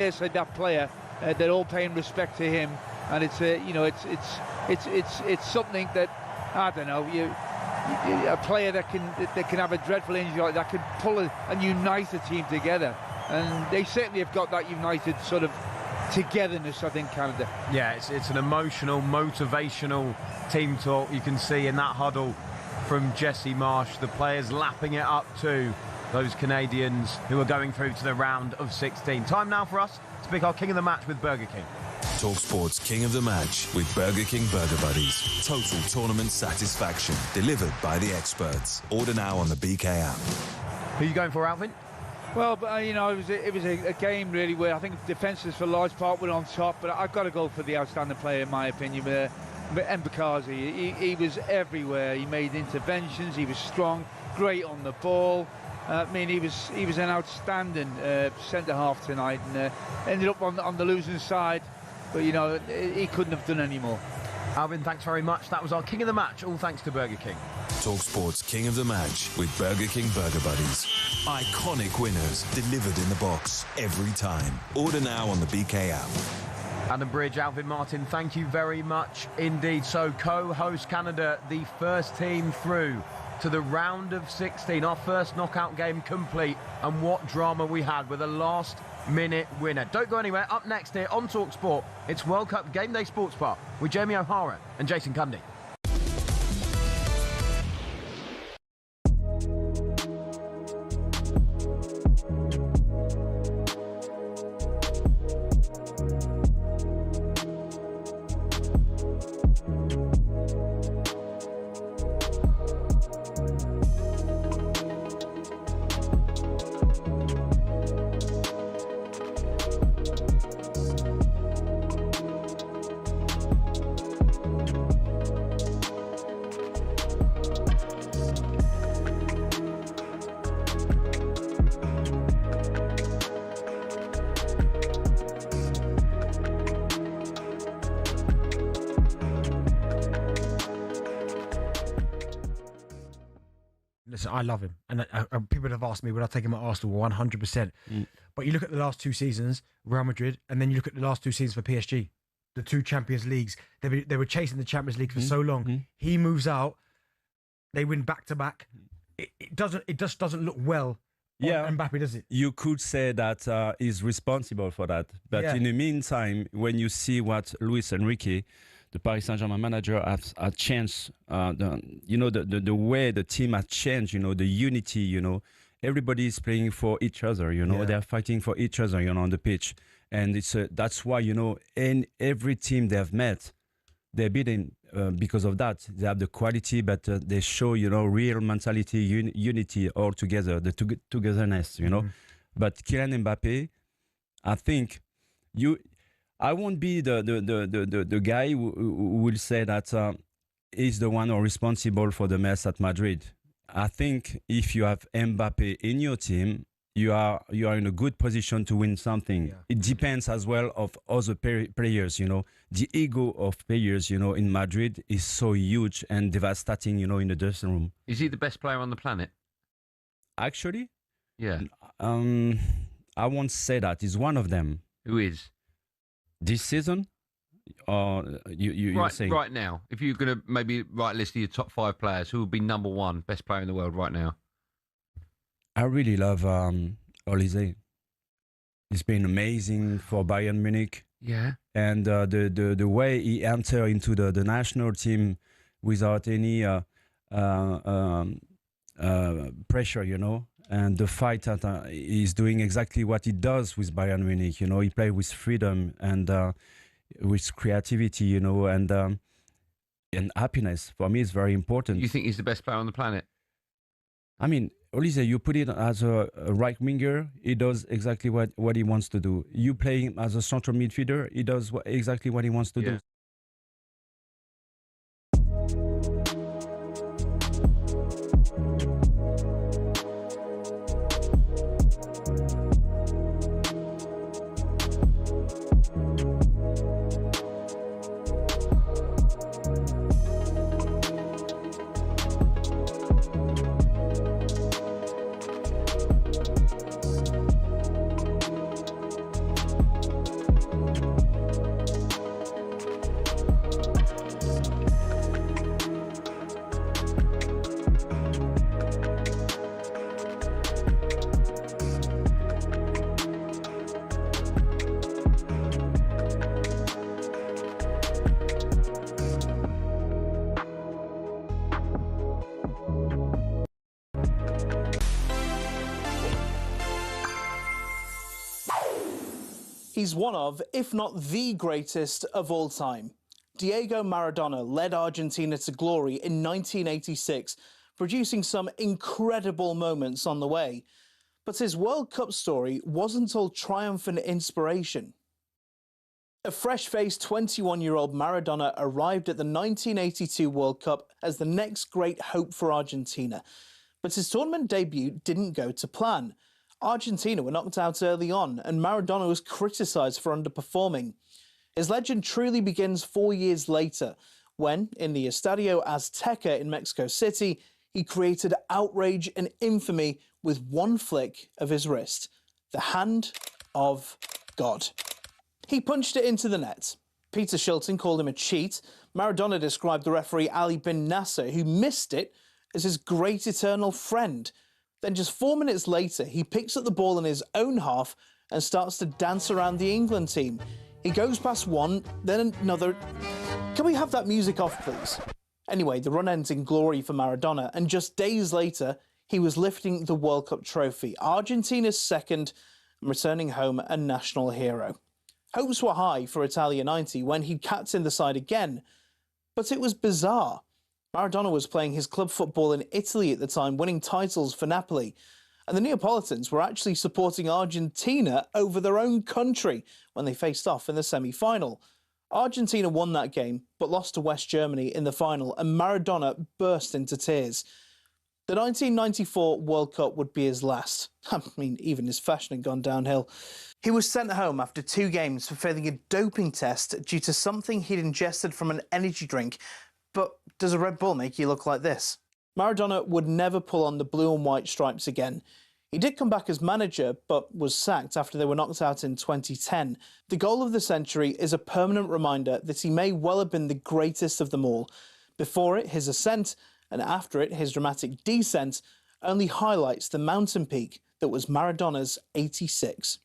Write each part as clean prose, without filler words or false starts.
said that player, they're all paying respect to him, and it's it's something that I don't know. A player that can have a dreadful injury like that can pull and unite a team together, and they certainly have got that united sort of togetherness, I think, Canada. Yeah, it's an emotional, motivational team talk you can see in that huddle from Jesse Marsch, the players lapping it up to those Canadians who are going through to the round of 16. Time now for us to pick our King of the Match with Burger King. talkSPORT's King of the Match with Burger King Burger Buddies. Total tournament satisfaction delivered by the experts. Order now on the BK app. Who are you going for, Alvin? Well, it was a game really where I think defences for a large part were on top, but I've got to go for the outstanding player in my opinion. Mbakazi, he was everywhere. He made interventions. He was strong, great on the ball. He was an outstanding centre half tonight, and ended up on the losing side. But he couldn't have done any more. Alvin, thanks very much. That was our King of the Match, all thanks to Burger King. talkSPORT's King of the Match with Burger King Burger Buddies. Iconic winners delivered in the box every time. Order now on the BK app. Adam Bridge, Alvin Martin, thank you very much indeed. So co-host Canada, the first team through to the round of 16. Our first knockout game complete. And what drama we had with a last-minute winner. Don't go anywhere. Up next here on talkSPORT, it's World Cup Game Day Sports Bar with Jamie O'Hara and Jason Cundy. Listen, I love him, and people have asked me would I take him at Arsenal 100%. But you look at the last two seasons, Real Madrid, and then you look at the last two seasons for PSG, the two Champions Leagues. They were chasing the Champions League for so long. He moves out, they win back to back. It just doesn't look well. On Mbappe, does it? You could say that he's responsible for that, but in the meantime, when you see what Luis Enrique, the Paris Saint-Germain manager, has changed, the way the team has changed, the unity, everybody is playing for each other, they're fighting for each other, on the pitch. And that's why, in every team they have met, they're beating because of that. They have the quality, but they show, real mentality, unity all together, the togetherness, But Kylian Mbappe, I think I won't be the guy who will say that he's the one or responsible for the mess at Madrid. I think if you have Mbappe in your team, you are in a good position to win something. Yeah. It depends as well of other players. The ego of players, in Madrid is so huge and devastating. In the dressing room. Is he the best player on the planet? Actually, yeah. I won't say that. He's one of them. Who is? This season, you're saying right now, if you're going to maybe write a list of your top 5 players, who would be number 1 best player in the world right now? I really love Olise. He's been amazing for Bayern Munich. Yeah, and the way he entered into the national team without any pressure, and the fight that he's doing exactly what he does with Bayern Munich. He plays with freedom and with creativity, and happiness. For me, is very important. You think he's the best player on the planet? I mean, Olise, you put it as a right winger, he does exactly what he wants to do. You play him as a central midfielder, he does exactly what he wants to do. He's one of, if not the greatest of all time. Diego Maradona led Argentina to glory in 1986, producing some incredible moments on the way. But his World Cup story wasn't all triumph and inspiration. A fresh-faced 21-year-old Maradona arrived at the 1982 World Cup as the next great hope for Argentina. But his tournament debut didn't go to plan. Argentina were knocked out early on, and Maradona was criticised for underperforming. His legend truly begins 4 years later, when, in the Estadio Azteca in Mexico City, he created outrage and infamy with one flick of his wrist, the hand of God. He punched it into the net. Peter Shilton called him a cheat. Maradona described the referee Ali bin Nasser, who missed it, as his great eternal friend. Then just 4 minutes later, he picks up the ball in his own half and starts to dance around the England team. He goes past one, then another. Can we have that music off, please? Anyway, the run ends in glory for Maradona, and just days later, he was lifting the World Cup trophy, Argentina's second, and returning home a national hero. Hopes were high for Italia 90 when he'd captained the side again, but it was bizarre. Maradona was playing his club football in Italy at the time, winning titles for Napoli, and the Neapolitans were actually supporting Argentina over their own country when they faced off in the semi-final. Argentina won that game, but lost to West Germany in the final, and Maradona burst into tears. The 1994 World Cup would be his last. I mean, even his fashion had gone downhill. He was sent home after 2 games for failing a doping test due to something he'd ingested from an energy drink. But does a Red Bull make you look like this? Maradona would never pull on the blue and white stripes again. He did come back as manager, but was sacked after they were knocked out in 2010. The goal of the century is a permanent reminder that he may well have been the greatest of them all. Before it, his ascent, and after it, his dramatic descent, only highlights the mountain peak that was Maradona's 86.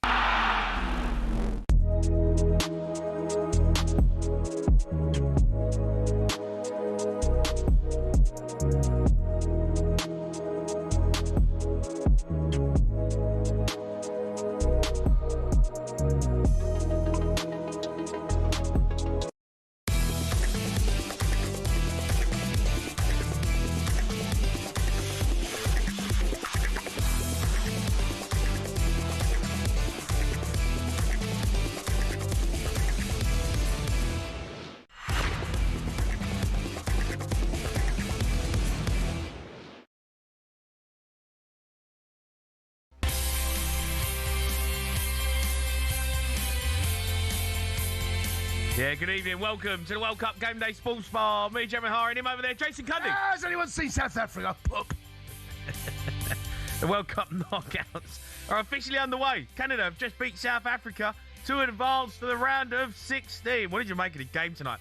Yeah, good evening. Welcome to the World Cup Game Day Sports Bar. Me, Jeremy Hara, and him over there, Jason Cundy. Has anyone seen South Africa? Poop. The World Cup knockouts are officially underway. Canada have just beat South Africa to advance to the round of 16. What did you make of the game tonight?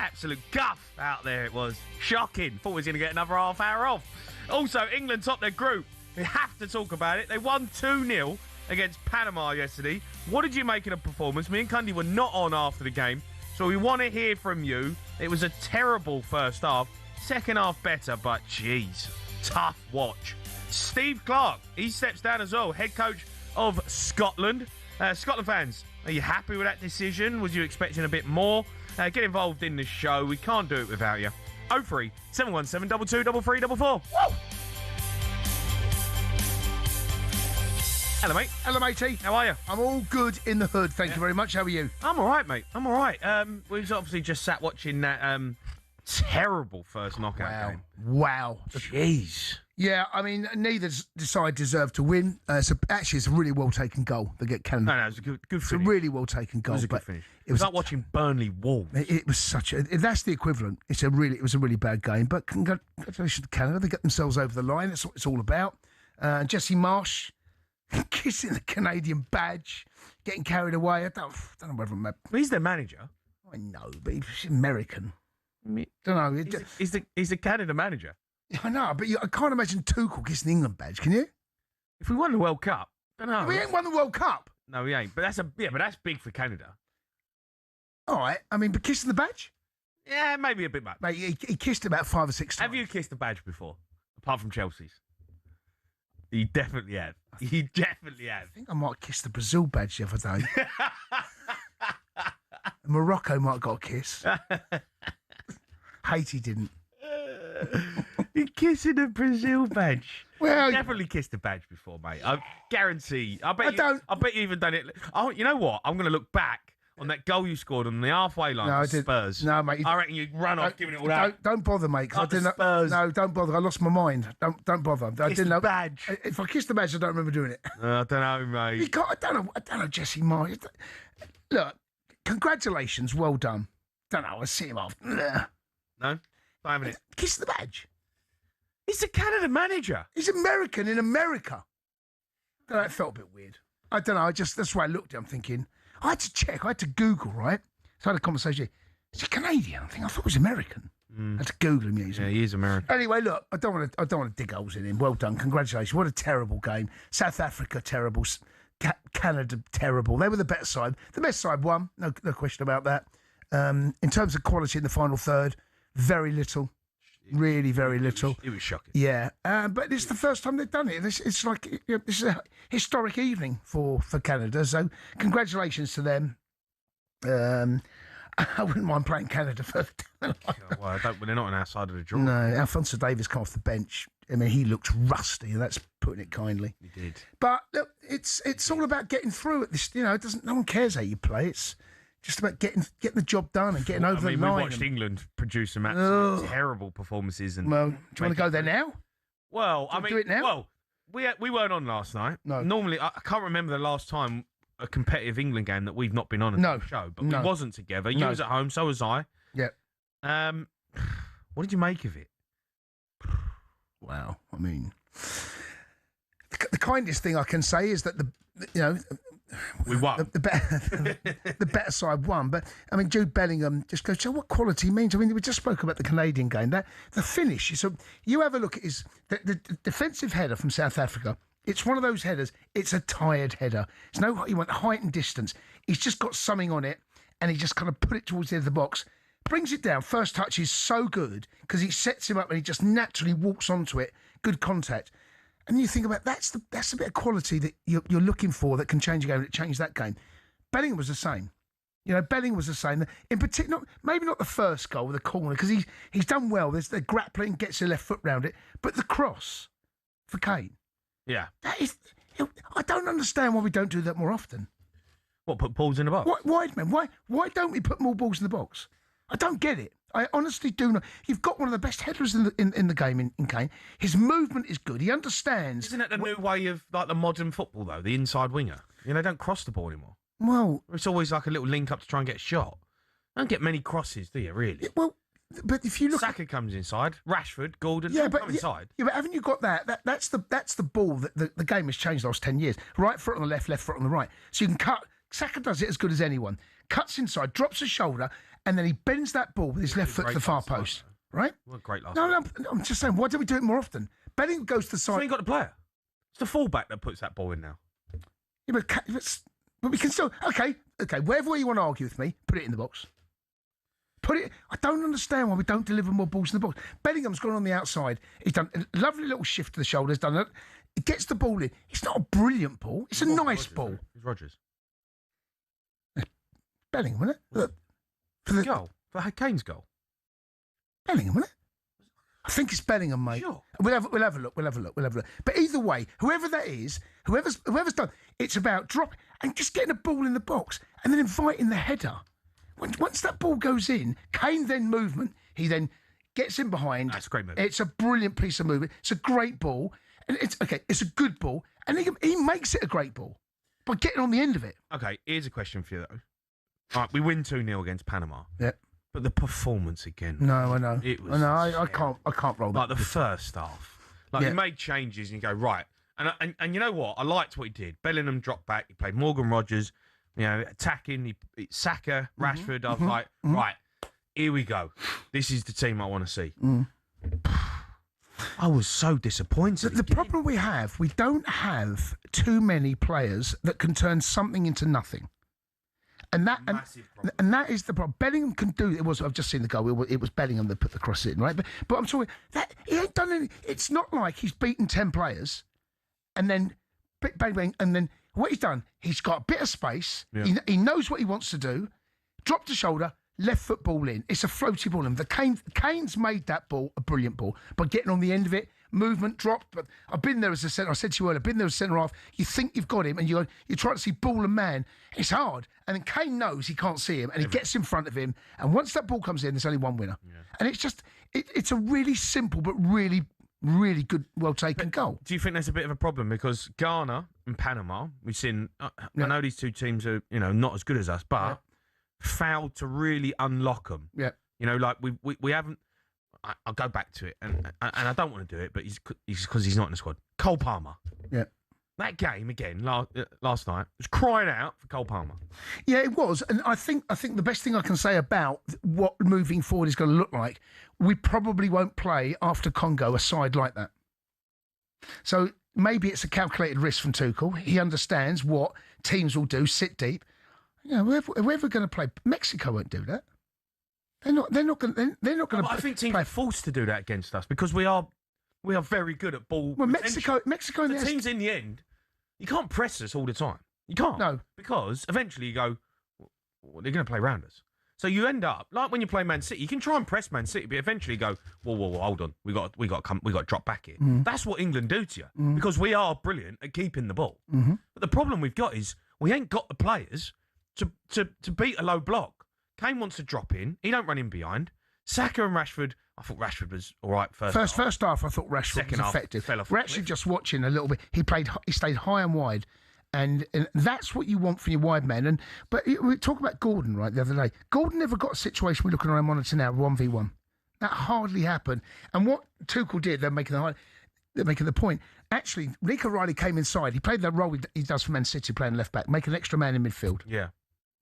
Absolute guff out there it was. Shocking. Thought we was going to get another half hour off. Also, England topped their group. We have to talk about it. They won 2-0 against Panama yesterday. What did you make of the performance? Me and Cundy were not on after the game, so we want to hear from you. It was a terrible first half. Second half better, but jeez, tough watch. Steve Clarke, he steps down as well, head coach of Scotland. Scotland fans, are you happy with that decision? Was you expecting a bit more? Get involved in the show. We can't do it without you. 03 717 22 3344. Woo! Hello, mate. Hello, matey. How are you? I'm all good in the hood, thank you very much. How are you? I'm all right, mate. I'm all right. We've obviously just sat watching that terrible first knockout game. Wow. Jeez. Yeah, I mean, neither side deserved to win. Actually, it's a really well-taken goal. They get Canada. No, it was a good It's finish. a really well-taken goal. It was a good finish. It was like watching Burnley Wolves. It was such a... That's the equivalent. It was a really bad game, but congratulations to Canada. They got themselves over the line. That's what it's all about. Jesse Marsh kissing the Canadian badge, getting carried away. I don't know whether I'm... He's their manager. I know, but he's American. Don't know. He's the Canada manager. I know, but I can't imagine Tuchel kissing the England badge, can you? If we won the World Cup, don't know. We ain't won the World Cup. No, we ain't. But that's big for Canada. All right. I mean, but kissing the badge? Yeah, maybe a bit much. Mate, he kissed about 5 or 6 times. Have you kissed a badge before? Apart from Chelsea's? You definitely have. You definitely have. I think I might kiss the Brazil badge the other day. Morocco might have got a kiss. Haiti didn't. You're kissing the Brazil badge. Well, Definitely kissed the badge before, mate. I guarantee. I bet you even done it. Oh, you know what? I'm going to look back on that goal you scored on the halfway line for Spurs. No, mate. I reckon you'd run off giving it all out. Don't bother, mate. Like the Spurs. No, don't bother. I lost my mind. Don't bother. I didn't know. Badge. If I kissed the badge, I don't remember doing it. I don't know, mate. I don't know, Jesse Marsh. Look, congratulations. Well done. Don't know. I see him off. No, not having it. Kiss the badge. He's the Canada manager. He's American in America. That felt a bit weird. I don't know. That's why I looked at him thinking. I had to check. I had to Google, right? So I had a conversation. Is he Canadian? I thought it was American. I had to Google him. Yeah, he is American. Anyway, look, I don't want to dig holes in him. Well done. Congratulations. What a terrible game. South Africa, terrible. Canada, terrible. They were the better side. The best side won. No question about that. In terms of quality in the final third, very little. Really, very little. It was shocking. Yeah, but it's the first time they've done it. It's like this is a historic evening for Canada. So congratulations to them. I wouldn't mind playing Canada further down the line. Well, they're not on our side of the draw. No, Alphonso Davies come off the bench. I mean, he looked rusty, and that's putting it kindly. He did. But look, it's all about getting through at this. It doesn't. No one cares how you play. It's just about getting the job done and getting over the line. We watched England produce some absolutely terrible performances. And well, do you want to go there now? Well, do it now. Well, we weren't on last night. No. Normally, I can't remember the last time a competitive England game that we've not been on the show. But we wasn't together. You was at home, so was I. Yeah. What did you make of it? Well, I mean, the kindest thing I can say is that we won. The better side won. But, I mean, Jude Bellingham just goes, "So what quality means?" I mean, we just spoke about the Canadian game. The finish. So you have a look at the defensive header from South Africa. It's one of those headers. It's a tired header. It's he went height and distance. He's just got something on it, and he just kind of put it towards the end of the box. Brings it down. First touch is so good because he sets him up and he just naturally walks onto it. Good contact. And you think about that's the bit of quality that you're looking for that can change a game. It changed that game. Bellingham was the same. Bellingham was the same. In particular, maybe not the first goal with the corner because he's done well. There's the grappling, gets the left foot round it, but the cross for Kane. Yeah, that is. I don't understand why we don't do that more often. What, put balls in the box? Why don't we put more balls in the box? I don't get it. I honestly do not. You've got one of the best headers in the game in Kane. His movement is good. He understands. Isn't it the new way of like the modern football though? The inside winger. They don't cross the ball anymore. Well, it's always like a little link up to try and get a shot. Don't get many crosses, do you? Really? Well, but if you look, Saka comes inside. Rashford, Gordon, come inside. Yeah, but haven't you got that? That's the ball that the game has changed the last 10 years. Right foot on the left foot on the right. So you can cut. Saka does it as good as anyone. Cuts inside, drops a shoulder, and then he bends that ball with his left foot to the far post. Right? What a great last. No, I'm just saying. Why don't we do it more often? Bellingham goes to the side. So you got the player. It's the fullback that puts that ball in now. Yeah, but we can still. Okay. Wherever way you want to argue with me, put it in the box. Put it. I don't understand why we don't deliver more balls in the box. Bellingham's gone on the outside. He's done a lovely little shift to the shoulders. Done it. He gets the ball in. It's not a brilliant ball. It's a nice ball. It's Rodgers. Bellingham, isn't it? Look, for the goal. For Kane's goal. Bellingham, isn't it? I think it's Bellingham, mate. Sure. We'll have a look. But either way, whoever that is, whoever's done, it's about dropping and just getting a ball in the box and then inviting the header. Once that ball goes in, Kane then movement. He then gets in behind. That's a great move. It's a brilliant piece of movement. It's a great ball, and it's a good ball, and he makes it a great ball by getting on the end of it. Okay, here's a question for you though. All right, we win 2-0 against Panama. Yeah. But the performance again. No, I know. It was. I know. I can't roll that. Like the first half. He made changes and you go right. And you know what? I liked what he did. Bellingham dropped back. He played Morgan Rodgers. Attacking. Saka, Rashford. I was like, right, here we go. This is the team I want to see. I was so disappointed. The problem we don't have too many players that can turn something into nothing. And that is the problem. Bellingham can do it. I've just seen the goal. It was Bellingham that put the cross in, right? But I'm talking that he ain't done any. It's not like he's beaten 10 players, and then bang bang, and then what he's done, he's got a bit of space. Yeah. He knows what he wants to do. drop to shoulder, left foot ball in. It's a floaty ball in. Kane's made that ball a brilliant ball by getting on the end of it, movement, drop. But I've been there as a centre. I said to you earlier, I've been there as a centre half. You think you've got him, and you try to see ball and man. It's hard, and then Kane knows he can't see him, and he gets in front of him. And once that ball comes in, there's only one winner. Yeah. And it's just it's a really simple but really, really good, well taken goal. Do you think there's a bit of a problem because Ghana and Panama, we've seen? I know these two teams are not as good as us, but failed to really unlock them. Yeah, like we haven't. I'll go back to it, and I don't want to do it, but he's because he's not in the squad. Cole Palmer. Yeah. That game again last night was crying out for Cole Palmer. Yeah, it was, and I think the best thing I can say about what moving forward is going to look like, we probably won't play after Congo a side like that. So maybe it's a calculated risk from Tuchel. He understands what teams will do, sit deep. Whoever going to play, Mexico won't do that. They're not going to. I think teams are forced to do that against us because we are very good at ball. Well, Mexico, the teams in the end, you can't press us all the time. You can't. No, because eventually you go, well, they're going to play round us. So you end up like when you play Man City, you can try and press Man City, but eventually you go, whoa, hold on, we got to drop back here. That's what England do to you because we are brilliant at keeping the ball. But the problem we've got is we ain't got the players to beat a low block. Kane wants to drop in. He don't run in behind. Saka and Rashford. I thought Rashford was all right first half. I thought Rashford was effective. We're actually just watching a little bit. He stayed high and wide, and that's what you want from your wide men. But we talk about Gordon the other day. Gordon never got a situation we're looking at our monitor now 1v1. That hardly happened. And what Tuchel did, they're making the point. Actually, Nico Riley came inside. He played that role he does for Man City, playing left back, make an extra man in midfield. Yeah.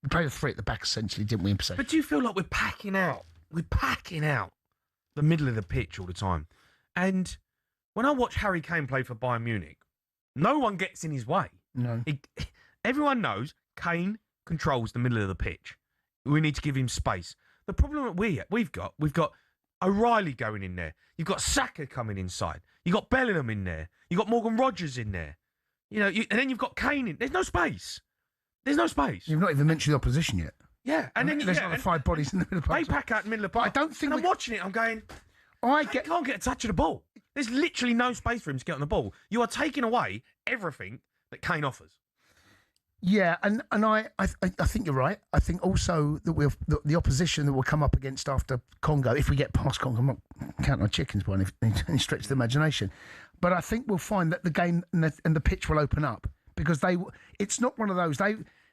We played a three at the back, essentially, didn't we, in percent? But do you feel like we're packing out the middle of the pitch all the time? And when I watch Harry Kane play for Bayern Munich, no one gets in his way. No. Everyone knows Kane controls the middle of the pitch. We need to give him space. The problem that we've got O'Reilly going in there. You've got Saka coming inside. You've got Bellingham in there. You've got Morgan Rogers in there. And then you've got Kane in. There's no space. There's no space. You've not even mentioned the opposition yet. Yeah, and then there's another 5 bodies in the middle of the park. They pack out in the middle of the park. I don't think I'm watching it. I'm going. Can't get a touch of the ball. There's literally no space for him to get on the ball. You are taking away everything that Kane offers. Yeah, and I think you're right. I think also that the opposition that we'll come up against after Congo, if we get past Congo, I'm not counting our chickens by any stretch of the imagination, but I think we'll find that the game and the pitch will open up because it's not one of those.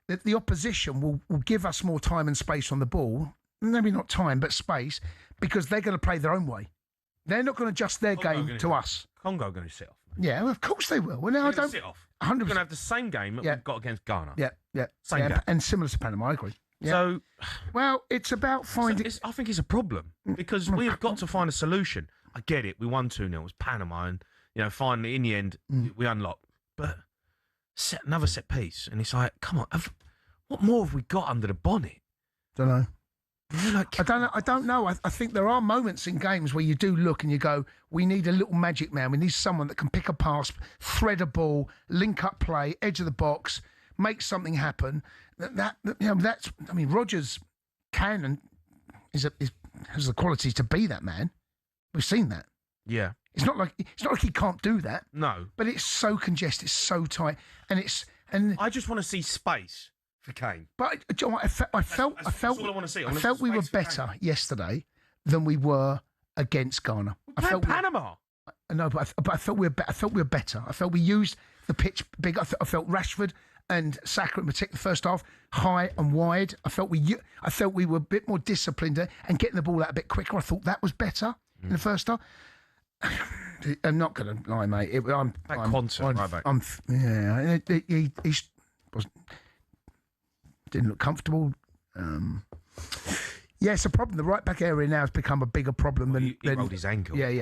The opposition will give us more time and space on the ball. Maybe not time, but space, because they're going to play their own way. They're not going to adjust their game to us. Congo are going to sit off. Yeah, well, of course they will. Well, I don't sit off. 100%. We're going to have the same game that we've got against Ghana. Yeah. Same game. And similar to Panama, I agree. Yeah. So, well, it's about finding. I think it's a problem because we've got to find a solution. I get it. We won 2-0. It was Panama, and finally in the end we unlocked. But another set piece, and it's like, come on, what more have we got under the bonnet? Don't know. I don't know. I think there are moments in games where you do look and you go, we need a little magic man. We need someone that can pick a pass, thread a ball, link up play, edge of the box, make something happen. Rodgers can and has the qualities to be that man. We've seen that. Yeah. It's not like he can't do that. No. But it's so congested, it's so tight, and I just want to see space for Kane. But I felt all I want to see. I felt we were better yesterday than we were against Ghana. I felt Panama. No, but I felt we were better. I felt we used the pitch big. I felt Rashford and Saka in particular the first half high and wide. I felt we were a bit more disciplined and getting the ball out a bit quicker. I thought that was better in the first half. I'm not going to lie, mate. He didn't look comfortable. Yeah, it's a problem. The right back area now has become a bigger problem than. He rolled his ankle. Yeah. We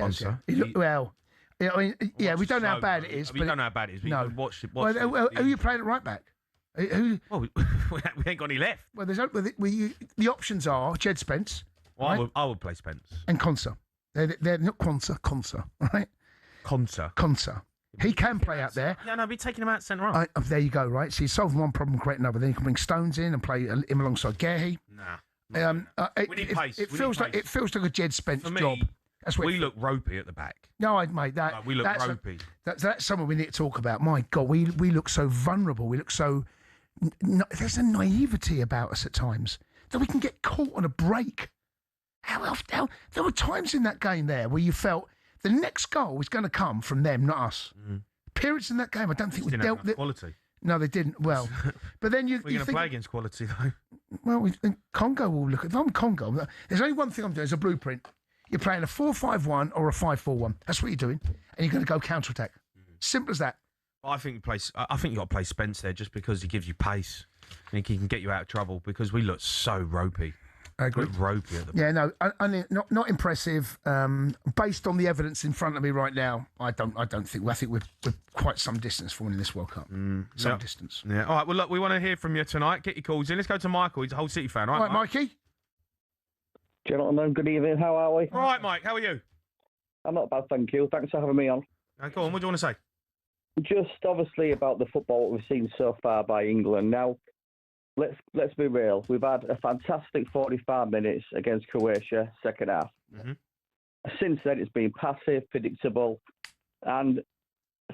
don't know how bad it is. We don't know how bad it is. No. Watch it. Who are you playing at right back? Well, we ain't got any left. Well, the options are Jed Spence. Well, right? I would play Spence. And Konsa. They're not Konsa, right? Konsa. He can play out there. Yeah, no, be taking him out centre half. There you go, right? So you solve one problem, create another. Then you can bring Stones in and play him alongside Gehi. No. We need pace. It We feels need like pace. it feels like a Jed Spence For me, job. That's what we look ropey at the back. No, mate, We look that's ropey. That's something we need to talk about. My God, we look so vulnerable. We look so. There's a naivety about us at times that we can get caught on a break. How there were times in that game there where you felt the next goal was going to come from them, not us. Appearance in that game, I don't think we Didn't dealt have with. quality. No, they didn't. Well, but then We're you going to think, play against quality, though. well, Congo will look at. If I'm Congo, there's only one thing I'm doing. It's a blueprint. You're playing a 4-5-1 or a 5-4-1. That's what you're doing, and you're going to go counter attack. Simple as that. I think you got to play Spence there just because he gives you pace. I think he can get you out of trouble because we look so ropey. I agree. We look ropey at the Yeah, no, not impressive. Based on the evidence in front of me right now, I think we're quite some distance from winning this World Cup. Some distance. Yeah. All right. Well, look, we want to hear from you tonight. Get your calls in. Let's go to Michael. He's a whole City fan. All right, Mikey. Gentlemen, good evening. How are we? All right, Mike. How are you? I'm not bad, thank you. Thanks for having me on. Go on. What do you want to say? Just obviously about the football we've seen so far by England. Now, let's be real. We've had a fantastic 45 minutes against Croatia, second half. Mm-hmm. Since then, it's been passive, predictable, and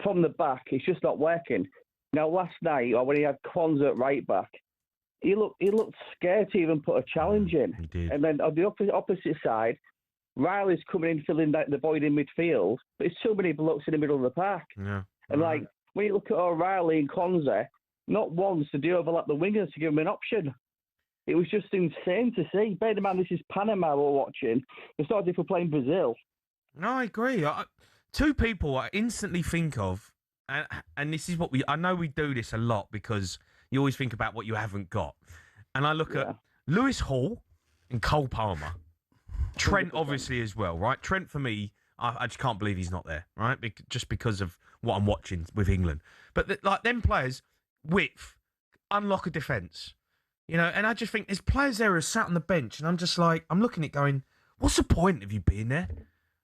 from the back, it's just not working. Now, last night, or when he had Kwanzaa at right back, he looked scared to even put a challenge in. He did. And then on the opposite side, Riley's coming in, filling the void in midfield, but it's too many blokes in the middle of the park. Yeah. And when you look at O'Reilly and Kwanzaa, not once did he overlap the wingers to give him an option. It was just insane to see. Bear in mind, this is Panama we're watching. It's not as if we're playing Brazil. No, I agree. Two people I instantly think of, and this is what I know we do this a lot because you always think about what you haven't got. And I look at Lewis Hall and Cole Palmer. Trent, 100%. Obviously, as well, right? Trent, for me, I just can't believe he's not there, right? Just because of what I'm watching with England. But them players, width, unlock a defence, and I just think there's players there who are sat on the bench, and I'm just like, I'm looking at it going, what's the point of you being there?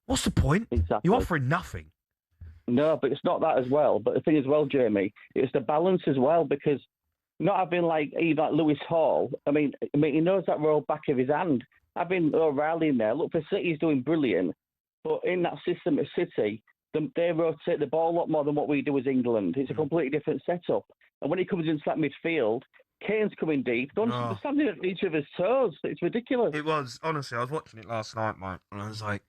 What's the point? Exactly. You're offering nothing. No, but it's not that as well. But the thing as well, Jamie, it's the balance as well, because not having even like Lewis Hall, I mean, he knows that role back of his hand. Having O'Reilly in there, look, for City, he's doing brilliant. But in that system at City, they rotate the ball a lot more than what we do as England. It's a completely different setup. And when he comes into that midfield, Kane's coming deep. They're standing at each other's toes. It's ridiculous. It was, honestly, I was watching it last night, mate, and I was like,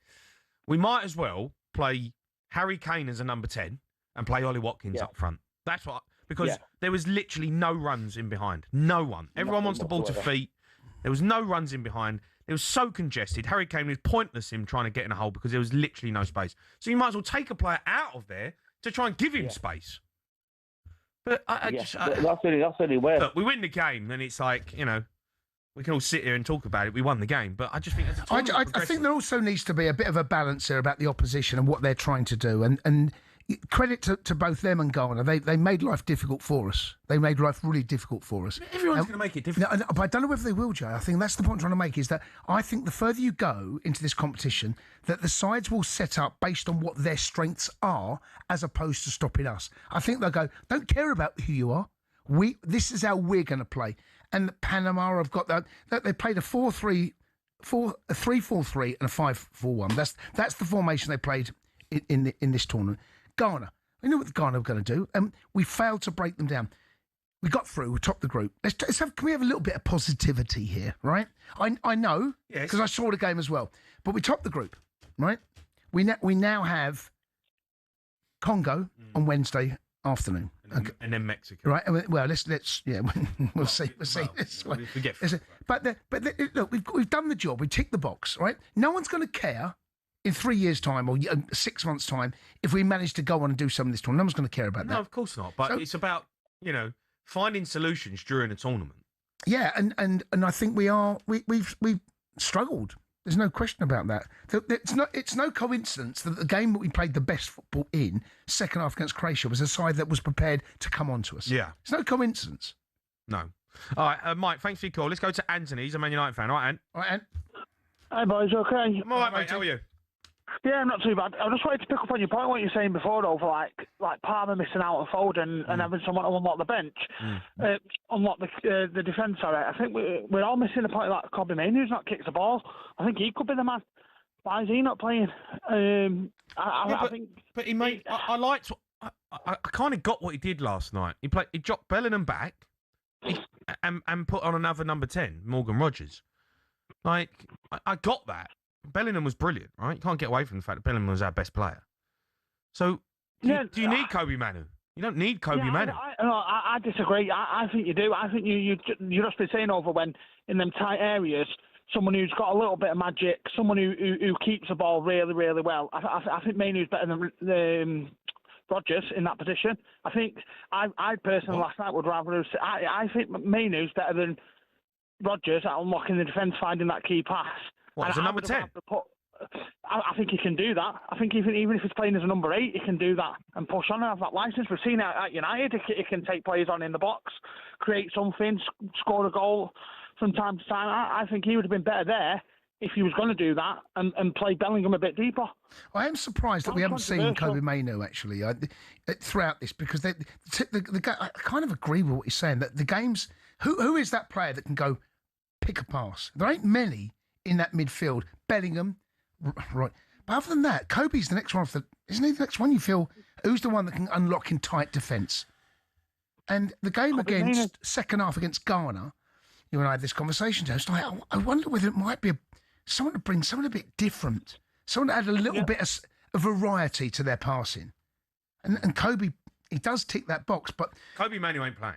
we might as well play Harry Kane as a number 10 and play Ollie Watkins up front. That's what, because there was literally no runs in behind. No one. Everyone wants the ball to feet. There was no runs in behind. It was so congested. Harry Kane was pointless him trying to get in a hole because there was literally no space. So you might as well take a player out of there to try and give him space. But that's only way. Look, we win the game, and it's like, we can all sit here and talk about it. We won the game, but I just think I think there also needs to be a bit of a balance here about the opposition and what they're trying to do. And credit to both them and Ghana. They made life difficult for us. They made life really difficult for us. Everyone's going to make it difficult. But I don't know whether they will, Jay. I think that's the point I'm trying to make, is that I think the further you go into this competition, that the sides will set up based on what their strengths are as opposed to stopping us. I think they'll go, don't care about who you are. This is how we're going to play. And Panama have got that. They played a 3-4-3 and a 5-4-1. That's the formation they played in this tournament. Ghana. We knew what Ghana were going to do, and we failed to break them down. We got through. We topped the group. Can we have a little bit of positivity here, right? I know, because I saw the game as well. But we topped the group, right? We now have Congo on Wednesday afternoon, and then Mexico, right? Well, let's we'll see. But look, we've done the job. We ticked the box, right? No one's going to care in 3 years' time or 6 months' time if we manage to go on and do some of this tournament. No one's going to care about that. No, of course not. But it's about finding solutions during a tournament. Yeah, and I think we've struggled. There's no question about that. It's no coincidence that the game that we played the best football in, second half against Croatia, was a side that was prepared to come on to us. Yeah. It's no coincidence. No. All right, Mike, thanks for your call. Let's go to Anthony. He's a Man United fan. All right, Ant? All right, Ant? Hi, boys. Okay. I'm all right, mate. How are you? Yeah, not too bad. I just wanted to pick up on your point, what you were saying before, though, for like Palmer missing out on Foden and having someone to unlock the bench, unlock the defence. Sorry, I think we're all missing the point like Kobbie Mainoo, who's not kicked the ball. I think he could be the man. Why is he not playing? I think. But he made. I liked. I kind of got what he did last night. He dropped Bellingham back, and put on another number 10, Morgan Rogers. Like I got that. Bellingham was brilliant, right? You can't get away from the fact that Bellingham was our best player. So, do you need Kobbie Mainoo? You don't need Kobbie Mainoo. I disagree. I think you do. I think you just been saying over when in them tight areas, someone who's got a little bit of magic, someone who keeps the ball really, really well. I think Mainoo's better than Rogers in that position. I think I personally last night would rather. I think Mainoo's better than Rogers at unlocking the defence, finding that key pass. What, as a number 10? I think he can do that. I think even if he's playing as a number 8, he can do that and push on and have that licence. We've seen it at United. He can take players on in the box, create something, score a goal from time to time. I think he would have been better there if he was going to do that and play Bellingham a bit deeper. I am surprised that we haven't seen Kobbie Mainoo actually throughout this, because I kind of agree with what he's saying, that the games, who is that player that can go pick a pass? There ain't many in that midfield. Bellingham, right. But other than that, Kobe's the next one. Isn't he the next one? You feel, who's the one that can unlock in tight defence? And the game second half against Ghana, you and I had this conversation. Just like, I wonder whether it might be someone to bring someone a bit different, someone that had a little bit of variety to their passing. And Kobe, he does tick that box, but Kobbie Mainoo ain't playing.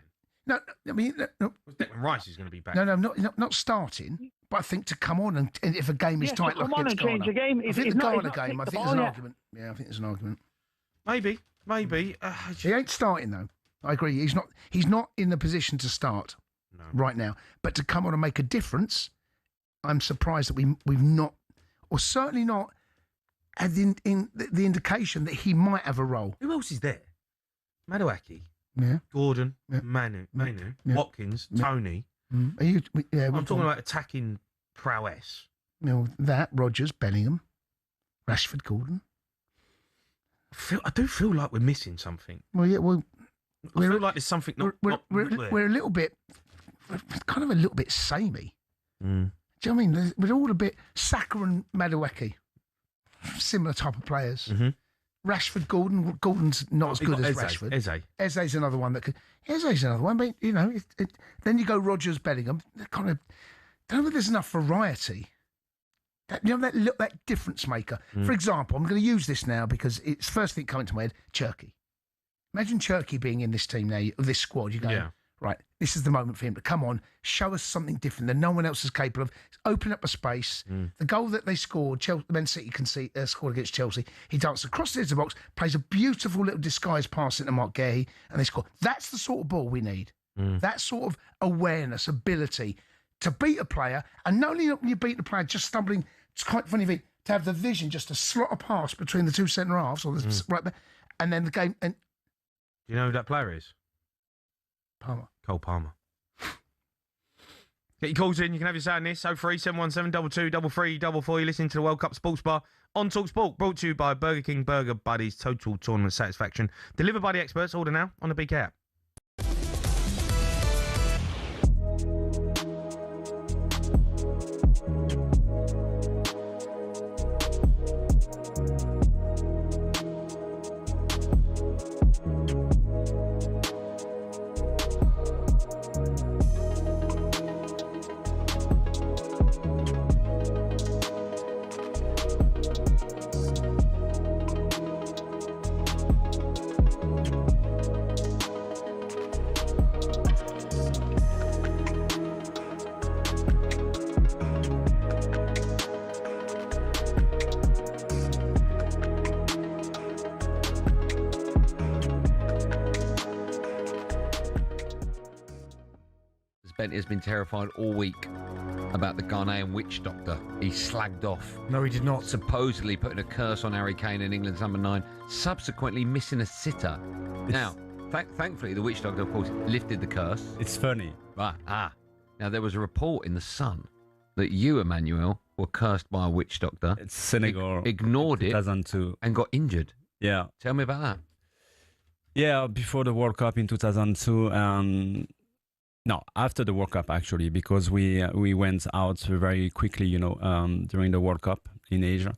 No, I mean, no. Declan Rice is going to be back. No, not starting. But I think to come on and if a game is tight, like come on and change the game. I think the Ghana game. I think there's an argument. Yeah, I think there's an argument. Maybe. He ain't starting though. I agree. He's not in the position to start right now. But to come on and make a difference, I'm surprised that we've not, or certainly not, had in the indication that he might have a role. Who else is there? Madueke. Yeah. Gordon. Yeah. Mainoo. Yeah. Watkins. Yeah. Tony. Are you? Yeah. I'm talking about attacking prowess. That Rogers, Bellingham, Rashford, Gordon. I do feel like we're missing something. Well, yeah. Well, I feel like there's something we're a little bit, kind of a little bit samey. Do you know what I mean? We're all a bit Saka and Madueke, similar type of players. Mm-hmm. Rashford, Gordon's not as good as Rashford. Eze's another one that could. Eze's another one, but then you go Rogers, Bellingham. Kind of don't know if there's enough variety. That difference maker. For example, I'm going to use this now because it's the first thing coming to my head. Cherky. Imagine Cherky being in this team now, this squad. You go, right, this is the moment for him to come on, show us something different that no one else is capable of. Open up a space. The goal that they scored, Man City scored against Chelsea. He danced across the edge of the box, plays a beautiful little disguised pass into Mark Guehi, and they score. That's the sort of ball we need. That sort of awareness, ability to beat a player, and not only when you beat the player just stumbling. It's quite funny to have the vision just to slot a pass between the two centre halves, or right there, and then the game. And do you know who that player is? Palmer. Cole Palmer. Get your calls in. You can have your say on this. 03717 22 33 You're listening to the World Cup Sports Bar on talkSPORT. Brought to you by Burger King Burger Buddies. Total tournament satisfaction. Delivered by the experts. Order now on the BK app. Has been terrified all week about the Ghanaian witch doctor he slagged off. No, he did not. Supposedly putting a curse on Harry Kane and England's number 9, subsequently missing a sitter. Now, thankfully, the witch doctor, of course, lifted the curse. It's funny. Right. Now, there was a report in The Sun that you, Emmanuel, were cursed by a witch doctor. It's Senegal. Ignored it 2002. and got injured. Yeah. Tell me about that. Yeah, before the World Cup in 2002. No, after the World Cup, actually, because we went out very quickly, during the World Cup in Asia.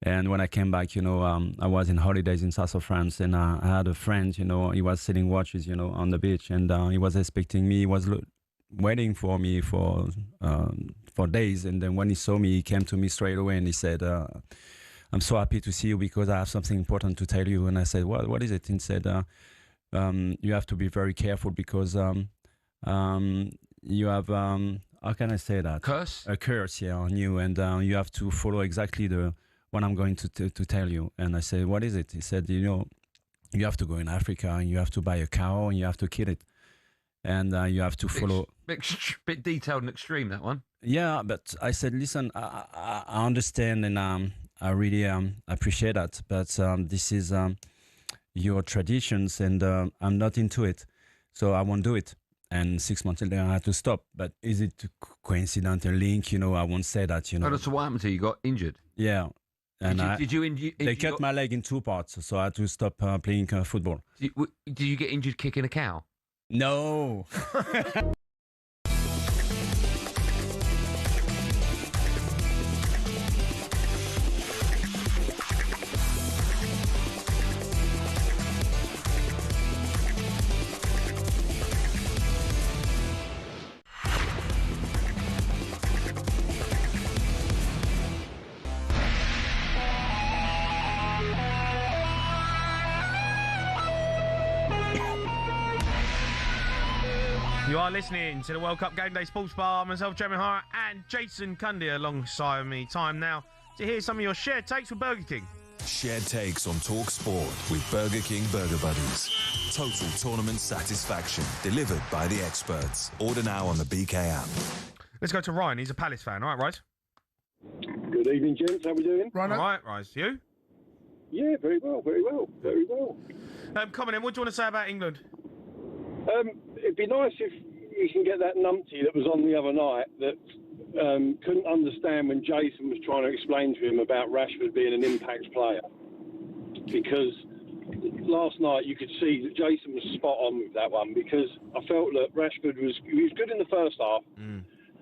And when I came back, I was in holidays in south of France, and I had a friend, he was selling watches, on the beach, and he was expecting me. He was waiting for me for days, and then when he saw me, he came to me straight away and he said, "I'm so happy to see you because I have something important to tell you." And I said, "What is it?" And he said, "You have to be very careful because you have how can I say that? A curse, yeah, on you, and you have to follow exactly what I'm going to tell you." And I said, "What is it?" He said, "You have to go in Africa and you have to buy a cow and you have to kill it, and you have to follow." Bit detailed and extreme, that one. Yeah, but I said, "Listen, I understand, and I really appreciate that, but this is your traditions, and I'm not into it, so I won't do it." And 6 months later, I had to stop. But is it coincidental link? I won't say that. So what happened to you? You got injured. Yeah. And they cut my leg in 2 parts, so I had to stop playing football. Did you get injured kicking a cow? No. You are listening to the World Cup Game Day Sports Bar. Myself, Jeremy Hart, and Jason Cundy alongside me. Time now to hear some of your shared takes with Burger King. Shared takes on talkSPORT with Burger King Burger Buddies. Total tournament satisfaction delivered by the experts. Order now on the BK app. Let's go to Ryan. He's a Palace fan. All right, Rise? Good evening, gents. How are we doing? All right, Rise. You? Yeah, very well, very well, very well. Come on in. What do you want to say about England? It'd be nice if we can get that numpty that was on the other night that couldn't understand when Jason was trying to explain to him about Rashford being an impact player. Because last night you could see that Jason was spot on with that one, because I felt that Rashford was good in the first half,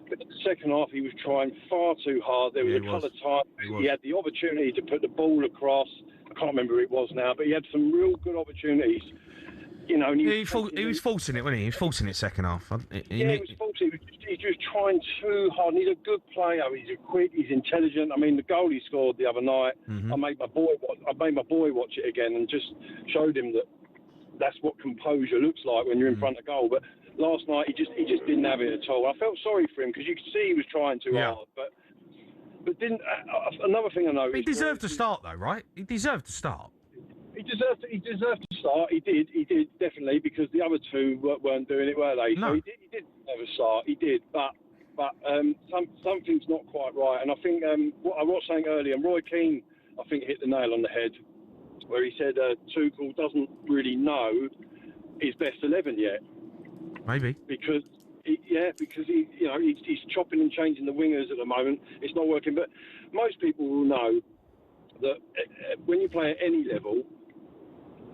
but in the second half he was trying far too hard. There was a couple of times he had the opportunity to put the ball across. I can't remember who it was now, but he had some real good opportunities. And he was forcing it, wasn't he? He was forcing it second half. He was forcing it. He's just trying too hard. And he's a good player. He's quick. He's intelligent. I mean, the goal he scored the other night, I made my boy watch it again and just showed him that that's what composure looks like when you're in front of goal. But last night he just didn't have it at all. I felt sorry for him because you could see he was trying too hard. But didn't. Another thing I noticed. He deserved to start though, right? He deserved to start. He deserved to start. He did definitely, because the other two weren't doing it, were they? No. So he did have a start. He did, but something's not quite right. And I think what I was saying earlier, Roy Keane, I think, hit the nail on the head, where he said Tuchel doesn't really know his best 11 yet. Maybe because he's chopping and changing the wingers at the moment. It's not working. But most people will know that when you play at any level,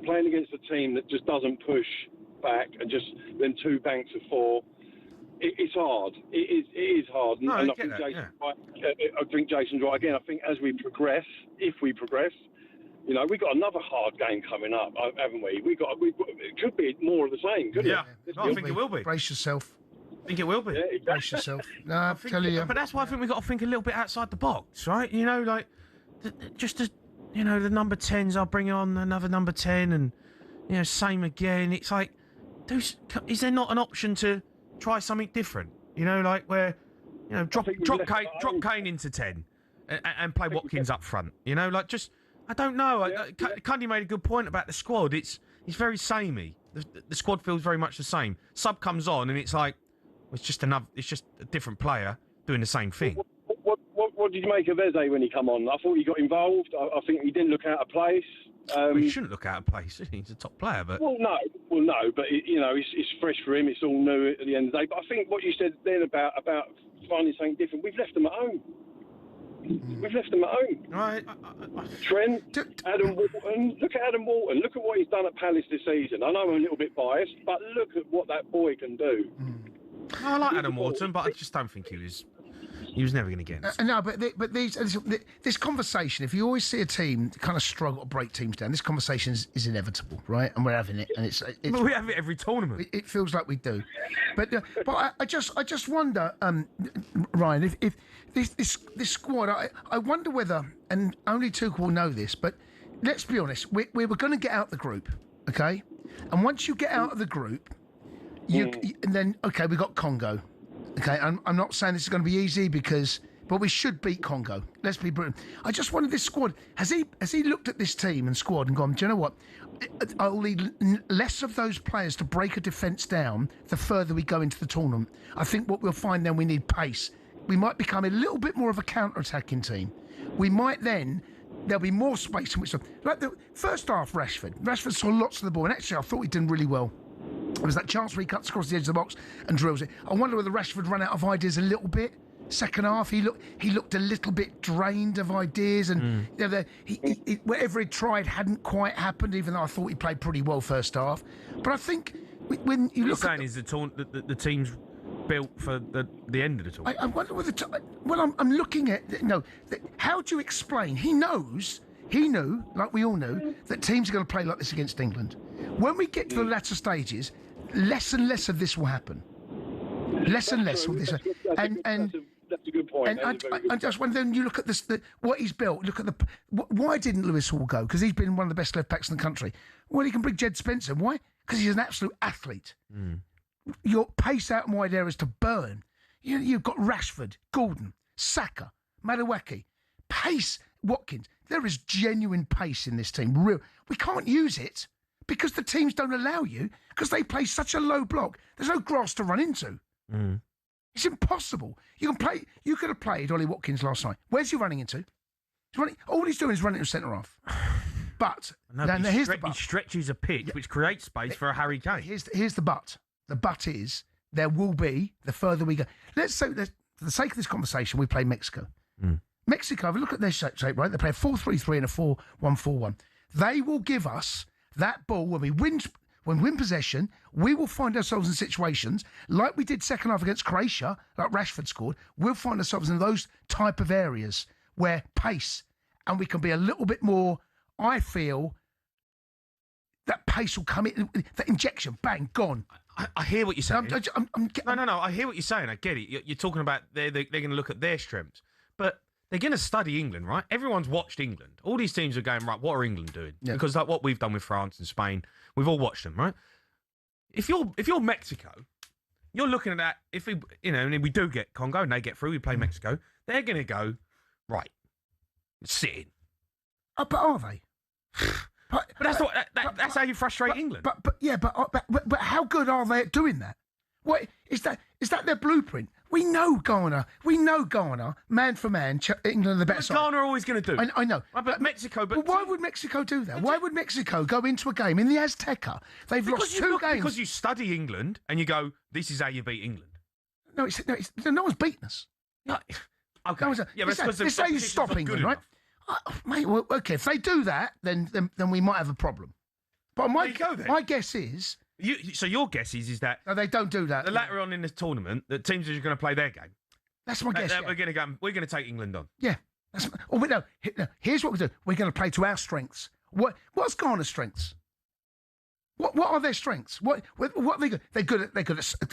playing against a team that just doesn't push back and just then 2 banks of 4, it's hard. It is hard. No, and I think Jason's right. Again, I think as we progress, if we progress, we've got another hard game coming up, haven't we? It could be more of the same, couldn't it? No, I think it will be. Brace yourself. I think it will be. Yeah, exactly. Brace yourself. No, I tell you. But that's why I think we've got to think a little bit outside the box, right? The number 10s, I'll bring on another number 10 and, same again. It's like, is there not an option to try something different? Drop Kane into 10 and play Watkins up front. I don't know. Cundy made a good point about the squad. It's very samey. The squad feels very much the same. Sub comes on and it's like, it's just a different player doing the same thing. What did you make of Eze when he come on? I thought he got involved. I think he didn't look out of place. He shouldn't look out of place. He's a top player, but no. But it's fresh for him. It's all new at the end of the day. But I think what you said then about finding something different. We've left them at home. We've left them at home. Right. Trent, Adam Walton. Look at Adam Walton. Look at what he's done at Palace this season. I know I'm a little bit biased, but look at what that boy can do. I like Adam Walton, but I just don't think he was never going to get it. No, but this conversation, if you always see a team kind of struggle to break teams down, this conversation is inevitable, right? And we're having it, and it's but we have it every tournament. It feels like we do, but I just wonder, Ryan, if this squad, I wonder whether, and only Tuchel will know this, but let's be honest, we were going to get out the group, okay? And once you get out of the group, and then okay, we got Congo. Okay, I'm not saying this is going to be easy but we should beat Congo. Let's be brilliant. I just wonder, this squad, has he looked at this team and squad and gone, do you know what? I'll need less of those players to break a defence down the further we go into the tournament. I think what we'll find then, we need pace. We might become a little bit more of a counter-attacking team. We might then, there'll be more space in which to, like the first half, Rashford saw lots of the ball, and actually I thought he did really well. There was that chance where he cuts across the edge of the box and drills it. I wonder whether Rashford ran out of ideas a little bit. Second half, he looked a little bit drained of ideas, and whatever he tried hadn't quite happened. Even though I thought he played pretty well first half, but I think when you look, saying is the team's built for the end of the tournament. I wonder whether. I'm looking at how do you explain? He knew, like we all knew, that teams are going to play like this against England. When we get to the latter stages, less and less of this will happen. Less and less of this. That's a good point. And just when then you look at this, what he's built. Look at why didn't Lewis Hall go? Because he's been one of the best left backs in the country. Well, he can bring Jed Spencer. Why? Because he's an absolute athlete. Your pace out in wide areas to burn. You've got Rashford, Gordon, Saka, Madueke, pace, Watkins. There is genuine pace in this team. Real. We can't use it because the teams don't allow you, because they play such a low block. There's no grass to run into. It's impossible. You could have played Ollie Watkins last night. Where's he running into? All he's doing is running to centre half. But here's the but. He stretches a pitch, which creates space for a Harry Kane. Here's the but. The but is there will be, the further we go. Let's say, for the sake of this conversation, we play Mexico. Mexico, have a look at their shape, right? They play a 4-3-3 and a 4-1-4-1. They will give us that ball when we win possession. We will find ourselves in situations like we did second half against Croatia, like Rashford scored. We'll find ourselves in those type of areas where pace, and we can be a little bit more, I feel, that pace will come in, that injection, bang, gone. I hear what you're saying. No. I hear what you're saying. I get it. You're talking about they're going to look at their strengths. But they're going to study England, right? Everyone's watched England. All these teams are going, right, what are England doing? Yeah. Because like what we've done with France and Spain, we've all watched them, right? If you're Mexico, you're looking at that, if we, and we do get Congo and they get through, we play Mexico, they're going to go, right, sit in. But are they? But that's how you frustrate England. But how good are they at doing that? What is that? Is that their blueprint? We know Ghana, man for man, England are the better side. Ghana are always going to do. I know. Right, but Mexico. But why would Mexico do that? Why would Mexico go into a game in the Azteca? They've lost two games. Because you study England and you go, this is how you beat England. No one's beaten us. No, okay. Let's say you stop England, right? Mate, well, okay, if they do that, then we might have a problem. But my guess is... So your guess is that... No, they don't do that. Later on in the tournament, the teams are going to play their game. That's my guess, yeah. We're going to take England on. Yeah. Here's what we do. We're going to play to our strengths. What's Ghana's strengths? What are their strengths? What are they good? They're good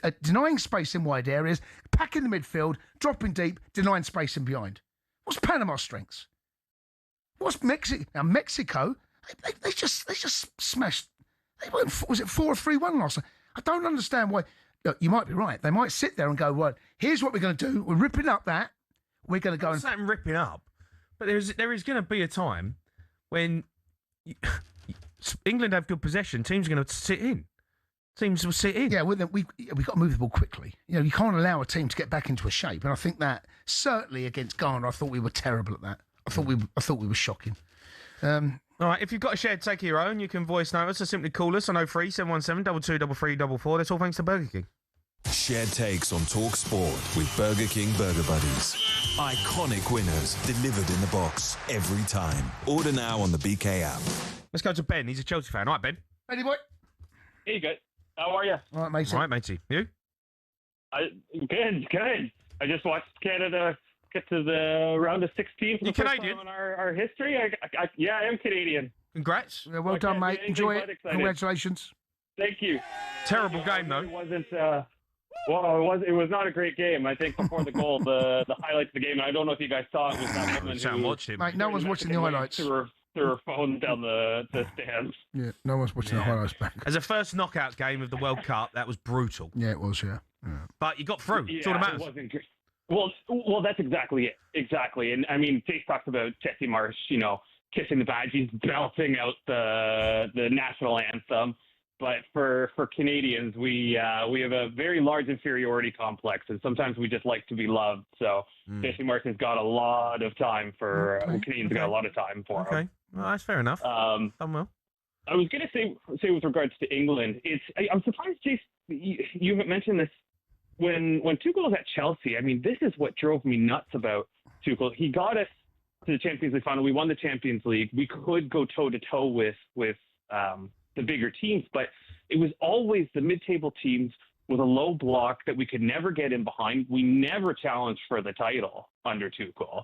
at denying space in wide areas, packing the midfield, dropping deep, denying space in behind. What's Panama's strengths? What's Mexico? Now Mexico, they just smashed. They went. Was it 4-3-1 last night? I don't understand why. Look, you might be right. They might sit there and go, "Well, here's what we're going to do. We're ripping up that. We're going to go." It's not ripping up, but there is going to be a time when England have good possession. Teams are going to sit in. Teams will sit in. Yeah, well, then we got to move the ball quickly. You can't allow a team to get back into a shape, and I think that certainly against Ghana, I thought we were terrible at that. I thought we were shocking. All right, if you've got a shared take of your own, you can voice note us or simply call us on 03 717 22 33 44. That's all thanks to Burger King. Shared takes on talkSPORT with Burger King Burger Buddies. Iconic winners delivered in the box every time. Order now on the BK app. Let's go to Ben. He's a Chelsea fan. All right, Ben. Benny boy. Hey, good. How are you? All right, matey. All right, matey. You? Good. I just watched Canada get to the round of 16 for You the first Canadian? time in our history. Yeah, I am Canadian. Congrats. Yeah, well done, mate. Enjoy it. Congratulations. Thank you. Terrible game, though. It wasn't. It was not a great game. I think before the goal, the highlights of the game. I don't know if you guys saw it. Was that woman Sam who watched it. Mate, no one's watching the highlights. threw her phone down the stands. Yeah, no one's watching the highlights back. As a first knockout game of the World Cup, that was brutal. Yeah, it was, yeah. But you got through. That's all that matters. It wasn't great. Well, that's exactly it. Exactly. And I mean, Chase talks about Jesse Marsh, kissing the badge. He's belting out the national anthem. But for Canadians, we have a very large inferiority complex, and sometimes we just like to be loved. So Jesse Marsh has got a lot of time for Canadians. Got a lot of time for him. Okay, well, that's fair enough. Done well. I was going to say with regards to England, I'm surprised, Jace, you haven't mentioned this. When Tuchel was at Chelsea, I mean, this is what drove me nuts about Tuchel. He got us to the Champions League final. We won the Champions League. We could go toe to toe with the bigger teams, but it was always the mid-table teams with a low block that we could never get in behind. We never challenged for the title under Tuchel.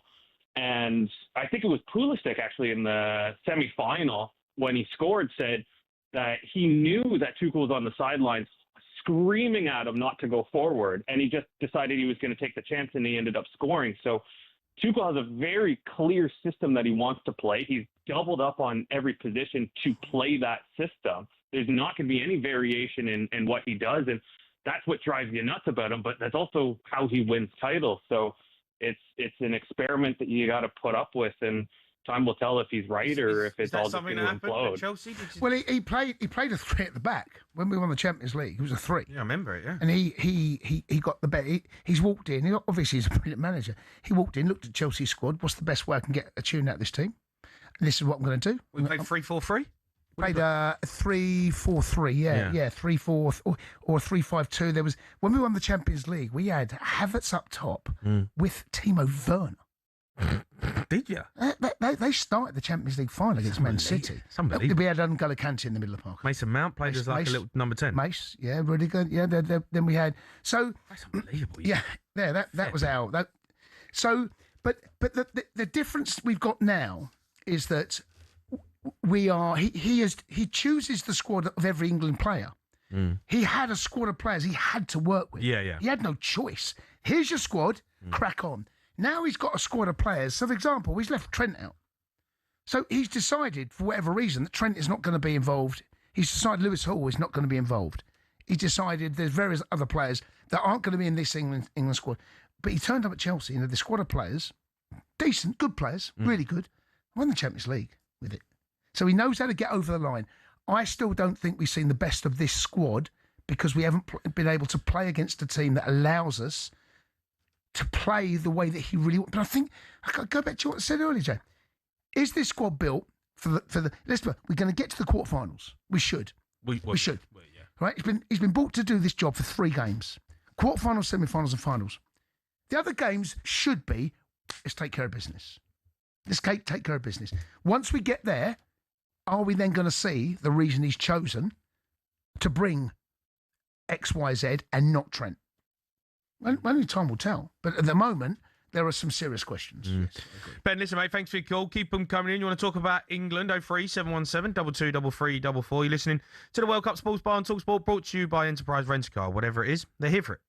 And I think it was Pulisic actually in the semifinal when he scored said that he knew that Tuchel was on the sidelines screaming at him not to go forward, and he just decided he was going to take the chance, and he ended up scoring. So Tuchel has a very clear system that he wants to play. He's doubled up on every position to play that system. There's not going to be any variation in what he does, and that's what drives you nuts about him, but that's also how he wins titles. So it's an experiment that you got to put up with, and time will tell if he's right or if it's all just going to implode. Chelsea? Well, he played a 3 at the back when we won the Champions League. He was a 3. Yeah, I remember it. Yeah, and he got the bet. He's walked in. Obviously, he's a brilliant manager. He walked in, looked at Chelsea's squad. What's the best way I can get a tune out of this team? And this is what I'm going to do. We played 3-4-3. Played 3-4-3. Yeah, 3-4 or 3-5-2. There was when we won the Champions League, we had Havertz up top with Timo Werner. Did you? They started the Champions League final against Man City. We had N'Golo Kante in the middle of the park. Mason Mount played as like a little number 10. Mace, yeah, really good. Yeah, then we had That's unbelievable. Yeah, that was our that. So, but the difference we've got now is that he chooses the squad of every England player. He had a squad of players he had to work with. Yeah. He had no choice. Here's your squad, crack on. Now he's got a squad of players. So, for example, he's left Trent out. So he's decided, for whatever reason, that Trent is not going to be involved. He's decided Lewis Hall is not going to be involved. He's decided there's various other players that aren't going to be in this England squad. But he turned up at Chelsea and had the squad of players, decent, good players, really good, won the Champions League with it. So he knows how to get over the line. I still don't think we've seen the best of this squad because we haven't been able to play against a team that allows us to play the way that he really wants. But I think, I go back to what I said earlier, Jay. Is this squad built for the we're going to get to the quarterfinals. We should. We should. Well, yeah. Right? He's been brought to do this job for 3 games. Quarterfinals, semi-finals and finals. The other games should be, let's take care of business. Let's take care of business. Once we get there, are we then going to see the reason he's chosen to bring X, Y, Z and not Trent? Only time will tell. But at the moment, there are some serious questions. Yes, Ben, listen, mate, thanks for your call. Keep them coming in. You want to talk about England? 03717 223344. You're listening to the World Cup Sports Bar on talkSPORT, brought to you by Enterprise Rent-A-Car. Whatever it is, they're here for it.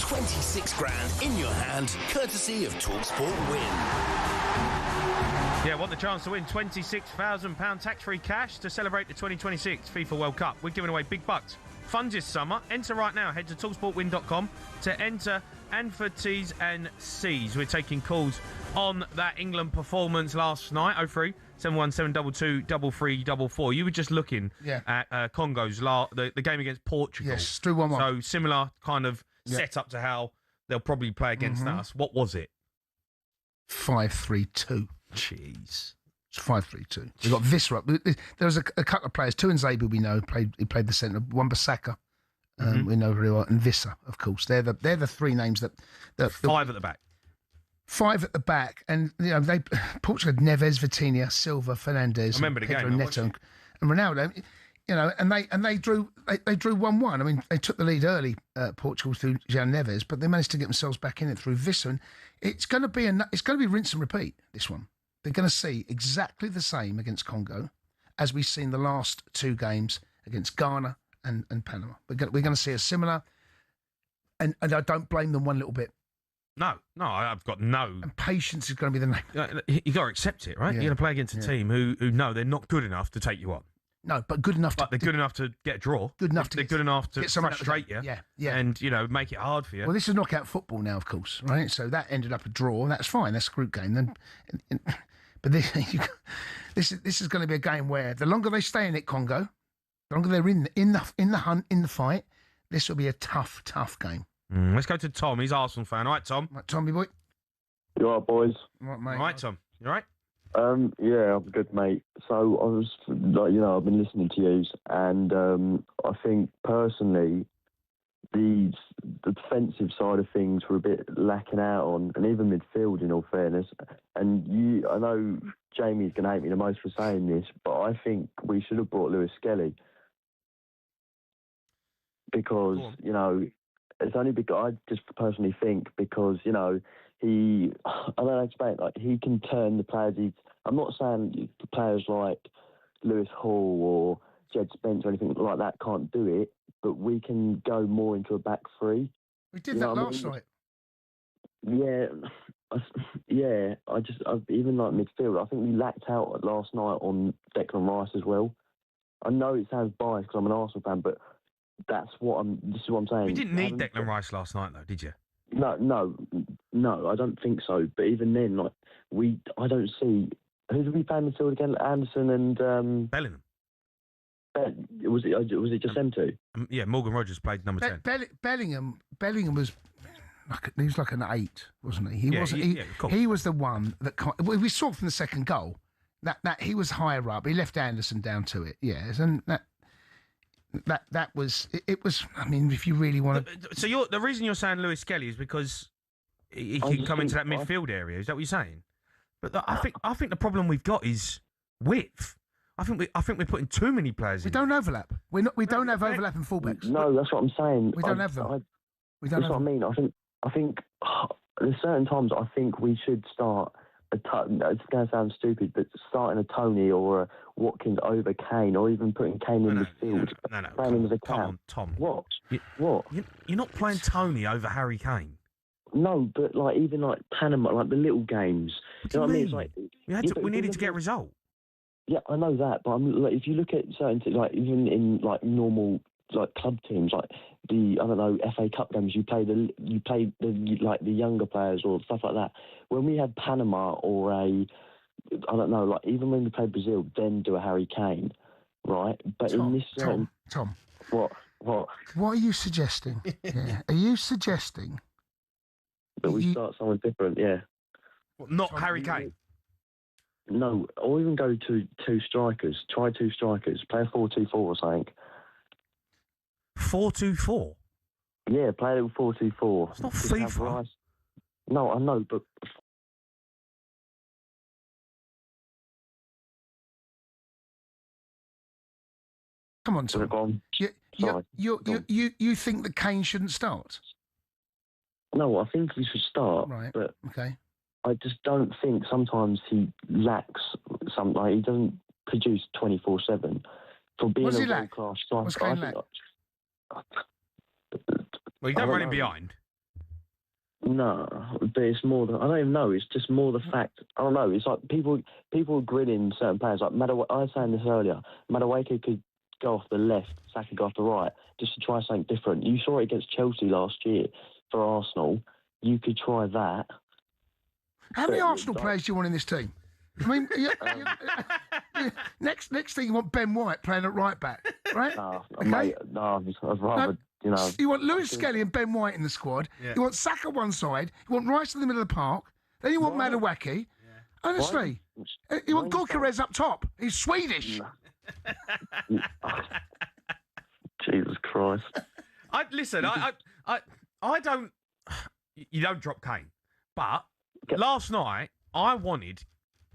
26 grand in your hand, courtesy of talkSPORT Win. Yeah, want the chance to win £26,000 tax-free cash to celebrate the 2026 FIFA World Cup. We're giving away big bucks. Funds this summer. Enter right now. Head to talksportwin.com to enter and for T's and C's. We're taking calls on that England performance last night. 03 717 22 3344. You were just looking at Congo's the game against Portugal. Yes, 3-1-1. So similar kind of setup to how they'll probably play against us. What was it? 5-3-2. Jeez. 5-3-2. We got Visser up. There was a couple of players. Two in Zabu we know he played the centre. Wan-Bissaka we know very well, and Visser, of course. They're the three names that five at the back. Five at the back, and Portugal had Neves, Vitinha, Silva, Fernandes, I remember the Pedro game, Neto, and Ronaldo. And they drew 1-1. I mean, they took the lead early, Portugal through João Neves, but they managed to get themselves back in it through Visser. And it's going to be rinse and repeat. This one, they're going to see exactly the same against Congo as we've seen the last two games against Ghana and Panama. We're going to see a similar, and I don't blame them one little bit. No, I've got no. And patience is going to be the name. You got to accept it, right? Yeah. You're going to play against a team who know they're not good enough to take you on. No, but good enough. But they're good enough to get a draw. Good enough They're good enough to get some frustrate you. Yeah. And make it hard for you. Well, this is knockout football now, of course, right? So that ended up a draw. That's fine. That's a group game. Then, but this is going to be a game where the longer they stay in it, Congo, the longer they're in the hunt, in the fight, this will be a tough game. Let's go to Tom. He's Arsenal fan. All right, Tom. Right, Tommy boy. You all right, boys? Right, mate. All right, Tom. You all right? Yeah, I'm good, mate. So I was, I've been listening to you, and I think personally, the defensive side of things were a bit lacking out on, and even midfield, in all fairness. And I know Jamie's going to hate me the most for saying this, but I think we should have brought Lewis Skelly because it's only because I just personally think because he, I don't know, explain, he can turn the players. I'm not saying the players like Lewis Hall or Jed Spence or anything like that can't do it, but we can go more into a back three. We did that last night. Yeah, I even like midfield. I think we lacked out last night on Declan Rice as well. I know it sounds biased because I'm an Arsenal fan, but this is what I'm saying. You didn't need Declan Rice last night, though, did you? No, I don't think so. But even then, I don't see who did we play in midfield again? Anderson and Bellingham. Was it just them two? Yeah, Morgan Rogers played number 10. Bellingham was he was like an 8, wasn't he? He was the one that we saw from the second goal that he was higher up. He left Anderson down to it. Yes, and that was it was. I mean, if you really want to. So the reason you're saying Lewis Skelly is because he can come into that midfield area. Is that what you're saying? But I think the problem we've got is width. I think we're putting too many players in. We don't overlap. We don't have overlap in fullbacks. No, that's what I'm saying. We don't have them. We don't have what them. I mean. I think there's certain times I think we should start it's going to sound stupid, but starting a Tony or a Watkins over Kane, or even putting Kane in midfield, playing him as a cap. Tom. What? You're not playing Tony over Harry Kane. No, but even Panama, the little games. What do you know mean? what I mean? We needed to get a result. Yeah, I know that, but if you look at certain even in normal club teams, the FA Cup games, you play the younger players or stuff like that. When we had Panama or even when we played Brazil, then do a Harry Kane, right? But Tom, in this Tom, what are you suggesting? Yeah. Are you suggesting that we start someone different? Yeah. Well, not Tom, Harry Kane. No, or even go to two strikers. Try two strikers. Play a 4-2-4 or something. 4-2-4? Yeah, play a little 4-2-4. It's not FIFA. No, I know, but... Come on, Tom. You think that Kane shouldn't start? No, I think he should start. Right, but okay. I just don't think sometimes he lacks he doesn't produce 24/7 for being a world-class striker. What's Kane lack? Well, you don't run him behind. No, but it's more I don't even know. It's just more the fact. I don't know. It's like people are grilling certain players. Like I was saying this earlier. Madueke could go off the left, Saka go off the right, just to try something different. You saw it against Chelsea last year for Arsenal. You could try that. How many Arsenal players do you want in this team? I mean, next thing you want Ben White playing at right back, right? No, okay. Mate, no, I'd rather. You know, you want Lewis Skelly and Ben White in the squad. Yeah. You want Saka one side. You want Rice in the middle of the park. Then you want Madueke. Yeah. Honestly, you want Gyökeres up top. He's Swedish. Jesus Christ! I don't. You don't drop Kane, but last night I wanted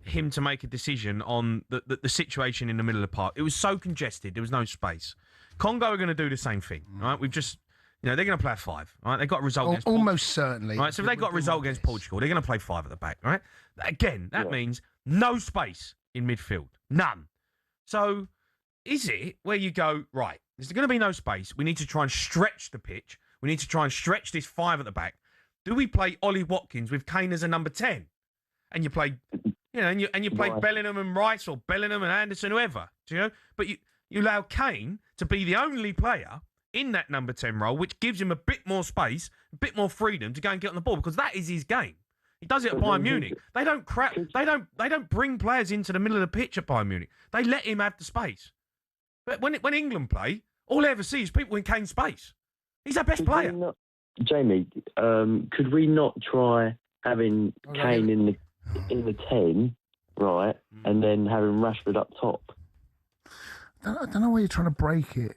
him to make a decision on the situation in the middle of the park. It was so congested. There was no space. Congo are going to do the same thing, right? We've just, they're going to play a 5, right? They've got a result against almost certainly. Right, so if they got a result against Portugal, they're going to play 5 at the back, right? Again, that means no space in midfield. None. So is it where you go, right, there's going to be no space. We need to try and stretch the pitch. We need to try and stretch this 5 at the back. Do we play Ollie Watkins with Kane as a number 10? And you play, and you play Bellingham and Rice or Bellingham and Anderson, whoever, But you allow Kane to be the only player in that number 10 role, which gives him a bit more space, a bit more freedom to go and get on the ball, because that is his game. He does it at Bayern Munich. They don't bring players into the middle of the pitch at Bayern Munich. They let him have the space. But when England play, all I ever see is people in Kane's space. He's our best player. Jamie, could we not try having Kane in the 10, right, and then having Rashford up top? I don't know why you're trying to break it.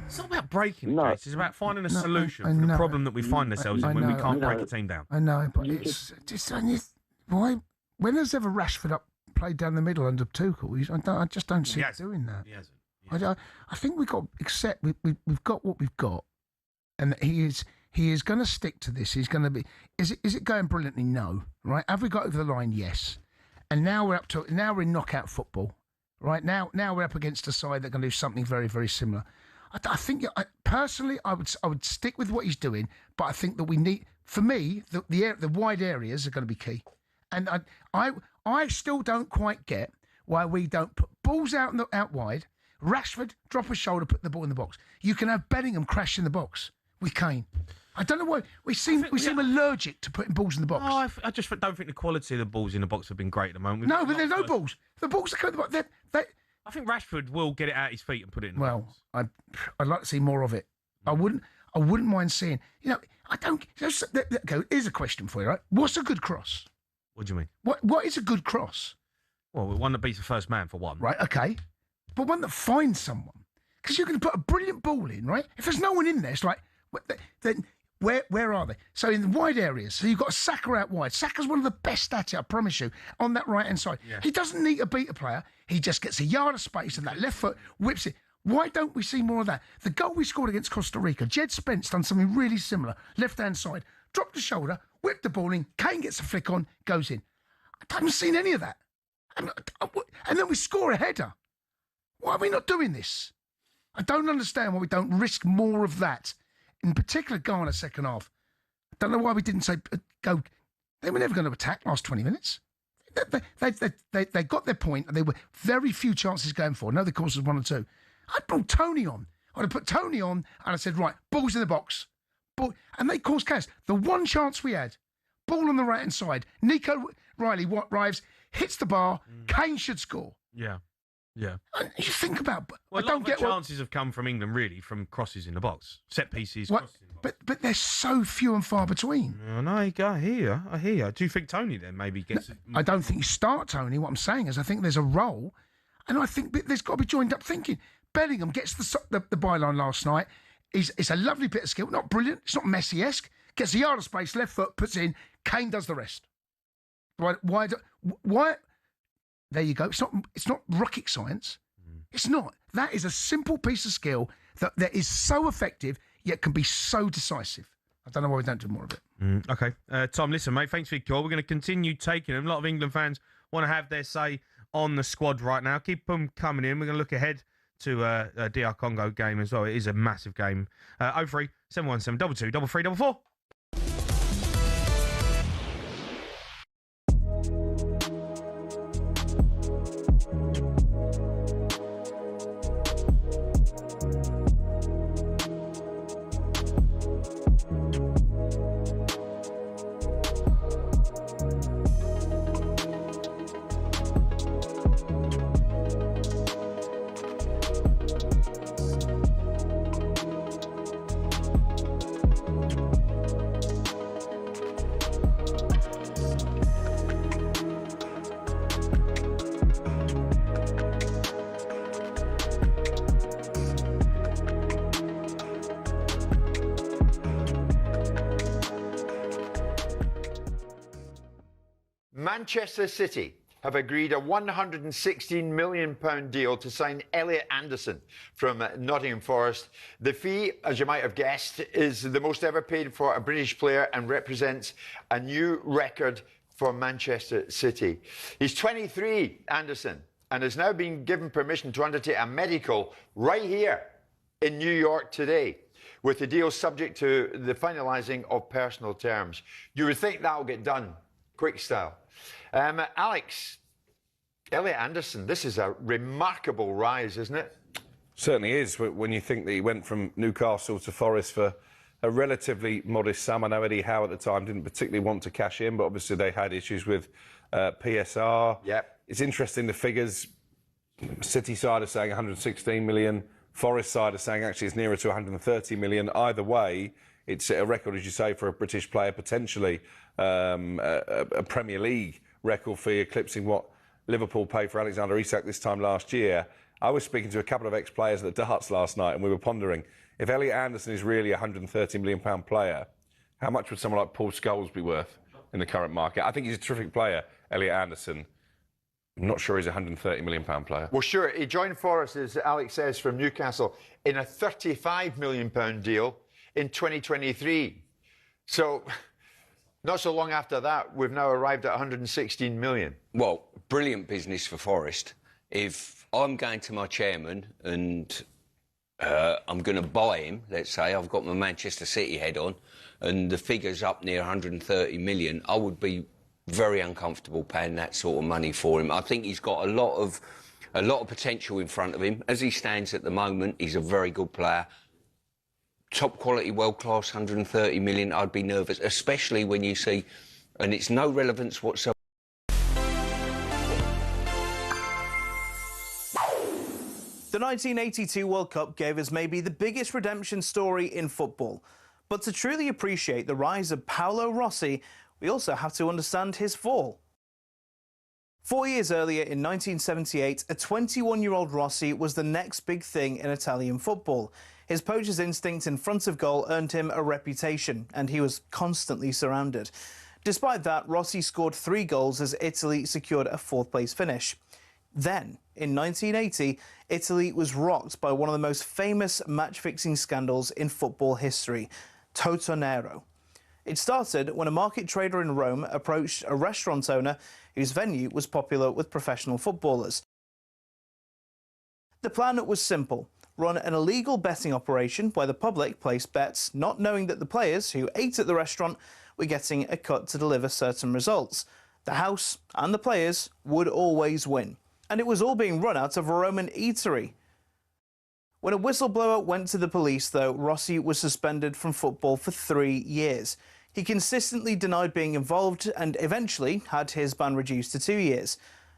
It's not about breaking it, Chase. It's about finding a solution for the problem that we find ourselves in when we can't break a team down. I know, but it's just why? When has ever Rashford played down the middle under Tuchel? I just don't see him doing that. He hasn't. I think we've got to accept we've got what we've got, and he is going to stick to this. He's going to be. Is it going brilliantly? No, right? Have we got over the line? Yes. And now we're in knockout football. Right now we're up against a side that can do something very, very similar. I think personally, I would stick with what he's doing, but I think that we need, for me, the wide areas are going to be key, and I still don't quite get why we don't put balls out wide. Rashford drop a shoulder, put the ball in the box. You can have Bellingham crash in the box with Kane. I don't know why we seem allergic to putting balls in the box. Oh, I just don't think the quality of the balls in the box have been great at the moment. No, but there's no balls. The balls are coming. I think Rashford will get it out his feet and put it in the box. I'd like to see more of it. I wouldn't mind seeing. I don't. Go. Here's a question for you, right? What's a good cross? What do you mean? What is a good cross? Well, one that beats the first man, for one. Right. Okay. But one that finds someone, because you can put a brilliant ball in, right? If there's no one in there, it's like then. Where are they? So in the wide areas, so you've got Saka out wide. Saka's one of the best at it, I promise you, on that right-hand side. Yeah. He doesn't need to beat a player. He just gets a yard of space and that left foot whips it. Why don't we see more of that? The goal we scored against Costa Rica, Jed Spence done something really similar. Left-hand side, dropped the shoulder, whipped the ball in, Kane gets a flick on, goes in. I haven't seen any of that. And then we score a header. Why are we not doing this? I don't understand why we don't risk more of that. In particular, go on a second half. I don't know why we didn't say go. They were never going to attack last 20 minutes. They got their point, and there were very few chances going for. No, the course was 1 or 2. I'd brought Tony on. I'd have put Tony on, and I said, right, ball's in the box. Ball, and they caused chaos. The one chance we had, ball on the right-hand side, Nico Riley arrives, hits the bar, Kane should score. Yeah. Yeah. And you think about... Well, I don't get chances have come from England, really, from crosses in the box. Set pieces, crosses in the box. But they're so few and far between. No, I hear you. Do you think Tony then maybe gets... I don't think you start Tony. What I'm saying is I think there's a role, and I think there's got to be joined up thinking. Bellingham gets the byline last night. It's a lovely bit of skill. Not brilliant. It's not Messi-esque. Gets a yard of space, left foot, puts in. Kane does the rest. Why? There you go. It's not rocket science. It's not. That is a simple piece of skill that is so effective, yet can be so decisive. I don't know why we don't do more of it. Okay. Tom, listen, mate, thanks for your call. We're going to continue taking them. A lot of England fans want to have their say on the squad right now. Keep them coming in. We're going to look ahead to a DR Congo game as well. It is a massive game. 03 717 22 33 44. Manchester City have agreed a £116 million deal to sign Elliot Anderson from Nottingham Forest. The fee, as you might have guessed, is the most ever paid for a British player and represents a new record for Manchester City. He's 23, Anderson, and has now been given permission to undertake a medical right here in New York today, with the deal subject to the finalising of personal terms. You would think that'll get done quick style. Alex, Elliot Anderson, this is a remarkable rise, isn't it? Certainly is, when you think that he went from Newcastle to Forest for a relatively modest sum. I know Eddie Howe at the time didn't particularly want to cash in, but obviously they had issues with PSR. Yep. It's interesting, the figures. City side are saying 116 million. Forest side are saying actually it's nearer to 130 million. Either way, it's a record, as you say, for a British player, potentially a Premier League record fee, eclipsing what Liverpool paid for Alexander Isak this time last year. I was speaking to a couple of ex-players at the darts last night, and we were pondering, if Elliot Anderson is really a £130 million player, how much would someone like Paul Scholes be worth in the current market? I think he's a terrific player, Elliot Anderson. I'm not sure he's a £130 million player. Well, sure. He joined Forest, as Alex says, from Newcastle in a £35 million deal in 2023. So, not so long after that, we've now arrived at 116 million. Well, brilliant business for Forest. If I'm going to my chairman and I'm going to buy him, let's say, I've got my Manchester City head on, and the figure's up near 130 million, I would be very uncomfortable paying that sort of money for him. I think he's got a lot of potential in front of him. As he stands at the moment, he's a very good player. Top quality, world-class, 130 million, I'd be nervous, especially when you see, and it's no relevance whatsoever. The 1982 World Cup gave us maybe the biggest redemption story in football. But to truly appreciate the rise of Paolo Rossi, we also have to understand his fall. 4 years earlier, in 1978, a 21-year-old Rossi was the next big thing in Italian football. His poacher's instinct in front of goal earned him a reputation, and he was constantly surrounded. Despite that, Rossi scored 3 goals as Italy secured a 4th-place finish. Then, in 1980, Italy was rocked by one of the most famous match-fixing scandals in football history, Toto Nero. It started when a market trader in Rome approached a restaurant owner whose venue was popular with professional footballers. The plan was simple: run an illegal betting operation where the public placed bets, not knowing that the players who ate at the restaurant were getting a cut to deliver certain results. The house and the players would always win. And it was all being run out of a Roman eatery. When a whistleblower went to the police, though, Rossi was suspended from football for 3 years. He consistently denied being involved and eventually had his ban reduced to 2 years.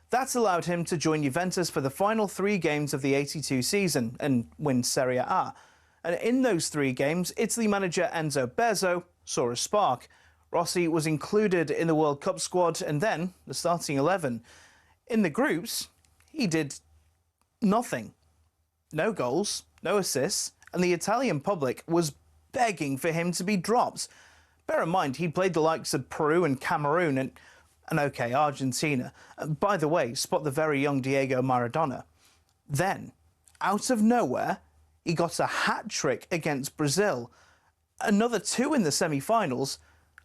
That allowed him to join Juventus for the final 3 games of the 82 season and win Serie A. And in those 3 games, Italy manager Enzo Bezzo saw a spark. Rossi was included in the World Cup squad and then the starting 11. In the groups, he did nothing. No goals, no assists, and the Italian public was begging for him to be dropped. Bear in mind, he played the likes of Peru and Cameroon and OK, Argentina. By the way, spot the very young Diego Maradona. Then, out of nowhere, he got a hat-trick against Brazil, another 2 in the semi-finals,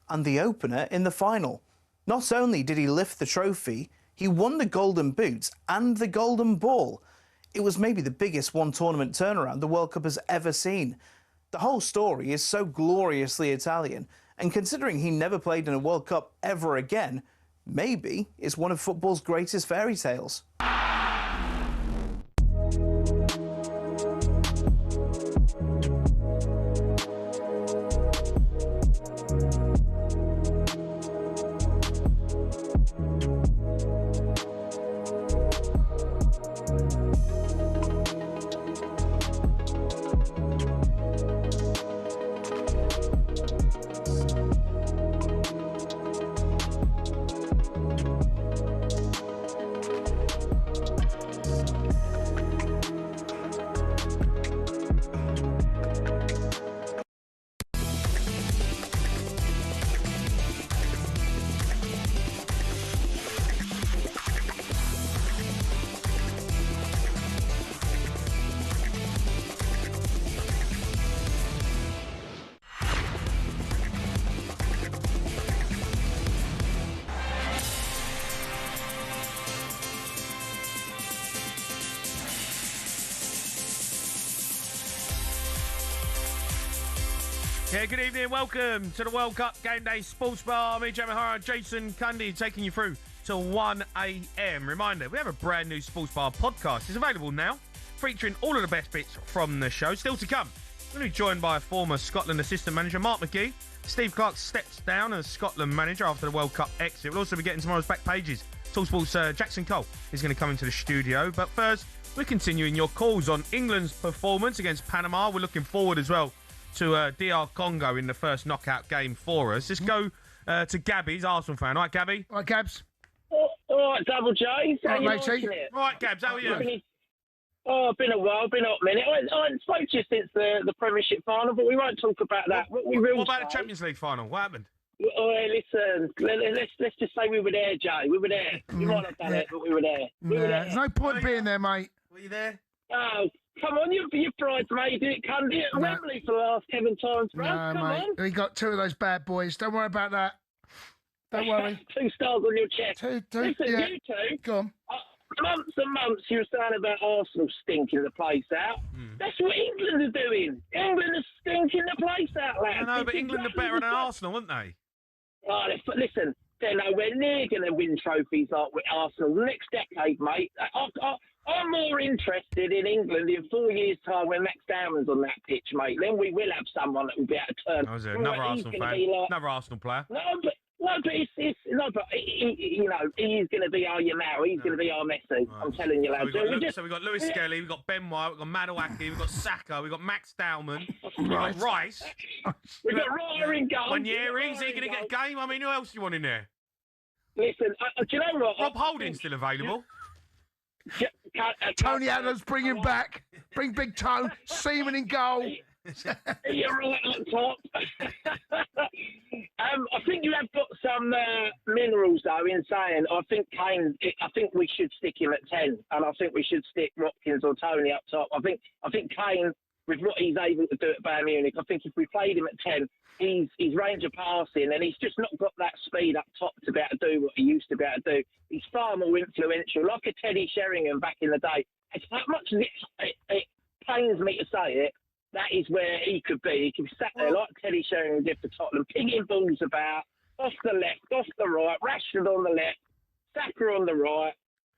and the opener in the final. Not only did he lift the trophy, he won the Golden Boot and the Golden Ball. It was maybe the biggest one-tournament turnaround the World Cup has ever seen. The whole story is so gloriously Italian, and considering he never played in a World Cup ever again, maybe it's one of football's greatest fairy tales. Yeah, good evening. Welcome to the World Cup Game Day Sports Bar. Me, Jamie Hara, Jason Cundy, taking you through till 1 a.m. Reminder, we have a brand new Sports Bar podcast. It's available now, featuring all of the best bits from the show. Still to come, we're going to be joined by a former Scotland assistant manager, Mark McGee. Steve Clark steps down as Scotland manager after the World Cup exit. We'll also be getting tomorrow's back pages. talkSPORT's Jackson Cole is going to come into the studio. But first, we're continuing your calls on England's performance against Panama. We're looking forward as well to DR Congo in the first knockout game for us. Let's go to Gabby, he's Arsenal fan. All right, Gabby? All right, Gabs. All right, Double J. All right, matey. All right, Gabs, how are you? Been a while, been a hot minute. I haven't spoke to you since the Premiership final, but we won't talk about that. What about the Champions League final? What happened? Oh, listen, let's just say we were there, Jay. We were there. We might have done it, but we were there. We were there. There's no point being there, mate. Were you there? Oh, come on, you're bridesmaid, did it, Cundy? At Wembley for the last 7 times, bro. No, Come mate. on. We got 2 of those bad boys. Don't worry about that. Don't worry. 2 stars on your chest. Two, Listen, yeah. you two. Go on. Months and months you were saying about Arsenal stinking the place out. That's what England are doing. England are stinking the place out, lads. I know, but England are better than Arsenal, aren't they? Oh, listen, they're nowhere near going to win trophies like with Arsenal next decade, mate. I'm more interested in England in 4 years' time when Max Dowman's on that pitch, mate. Then we will have someone that will be able to turn. I was another Arsenal fan. Another Arsenal player. But he is going to be our Yamal. He's going to be our Messi. I'm telling you, lads. So we've got Lewis Skelly, we've got Ben White, we've got Madawaki, we've got Saka, we've got Max Dowman, we've got Rice. We've got Raya in goal. Ranieri, is he going to get a game? I mean, who else do you want in there? Listen, do you know what? Rob Holding's still available. Tony Adams, bring him back. Bring Big Tone. Seaman in goal. You're right on top. I think you have got some minerals though in saying I think Kane. I think we should stick him at 10, and I think we should stick Watkins or Tony up top. I think Kane, with what he's able to do at Bayern Munich, I think if we played him at 10, his range of passing, and he's just not got that speed up top to be able to do what he used to be able to do. He's far more influential, like a Teddy Sheringham back in the day. As much as it pains me to say it, that is where he could be. He could be sat there like Teddy Sheringham did for Tottenham, pinging balls about, off the left, off the right, Rashford on the left, Saka on the right,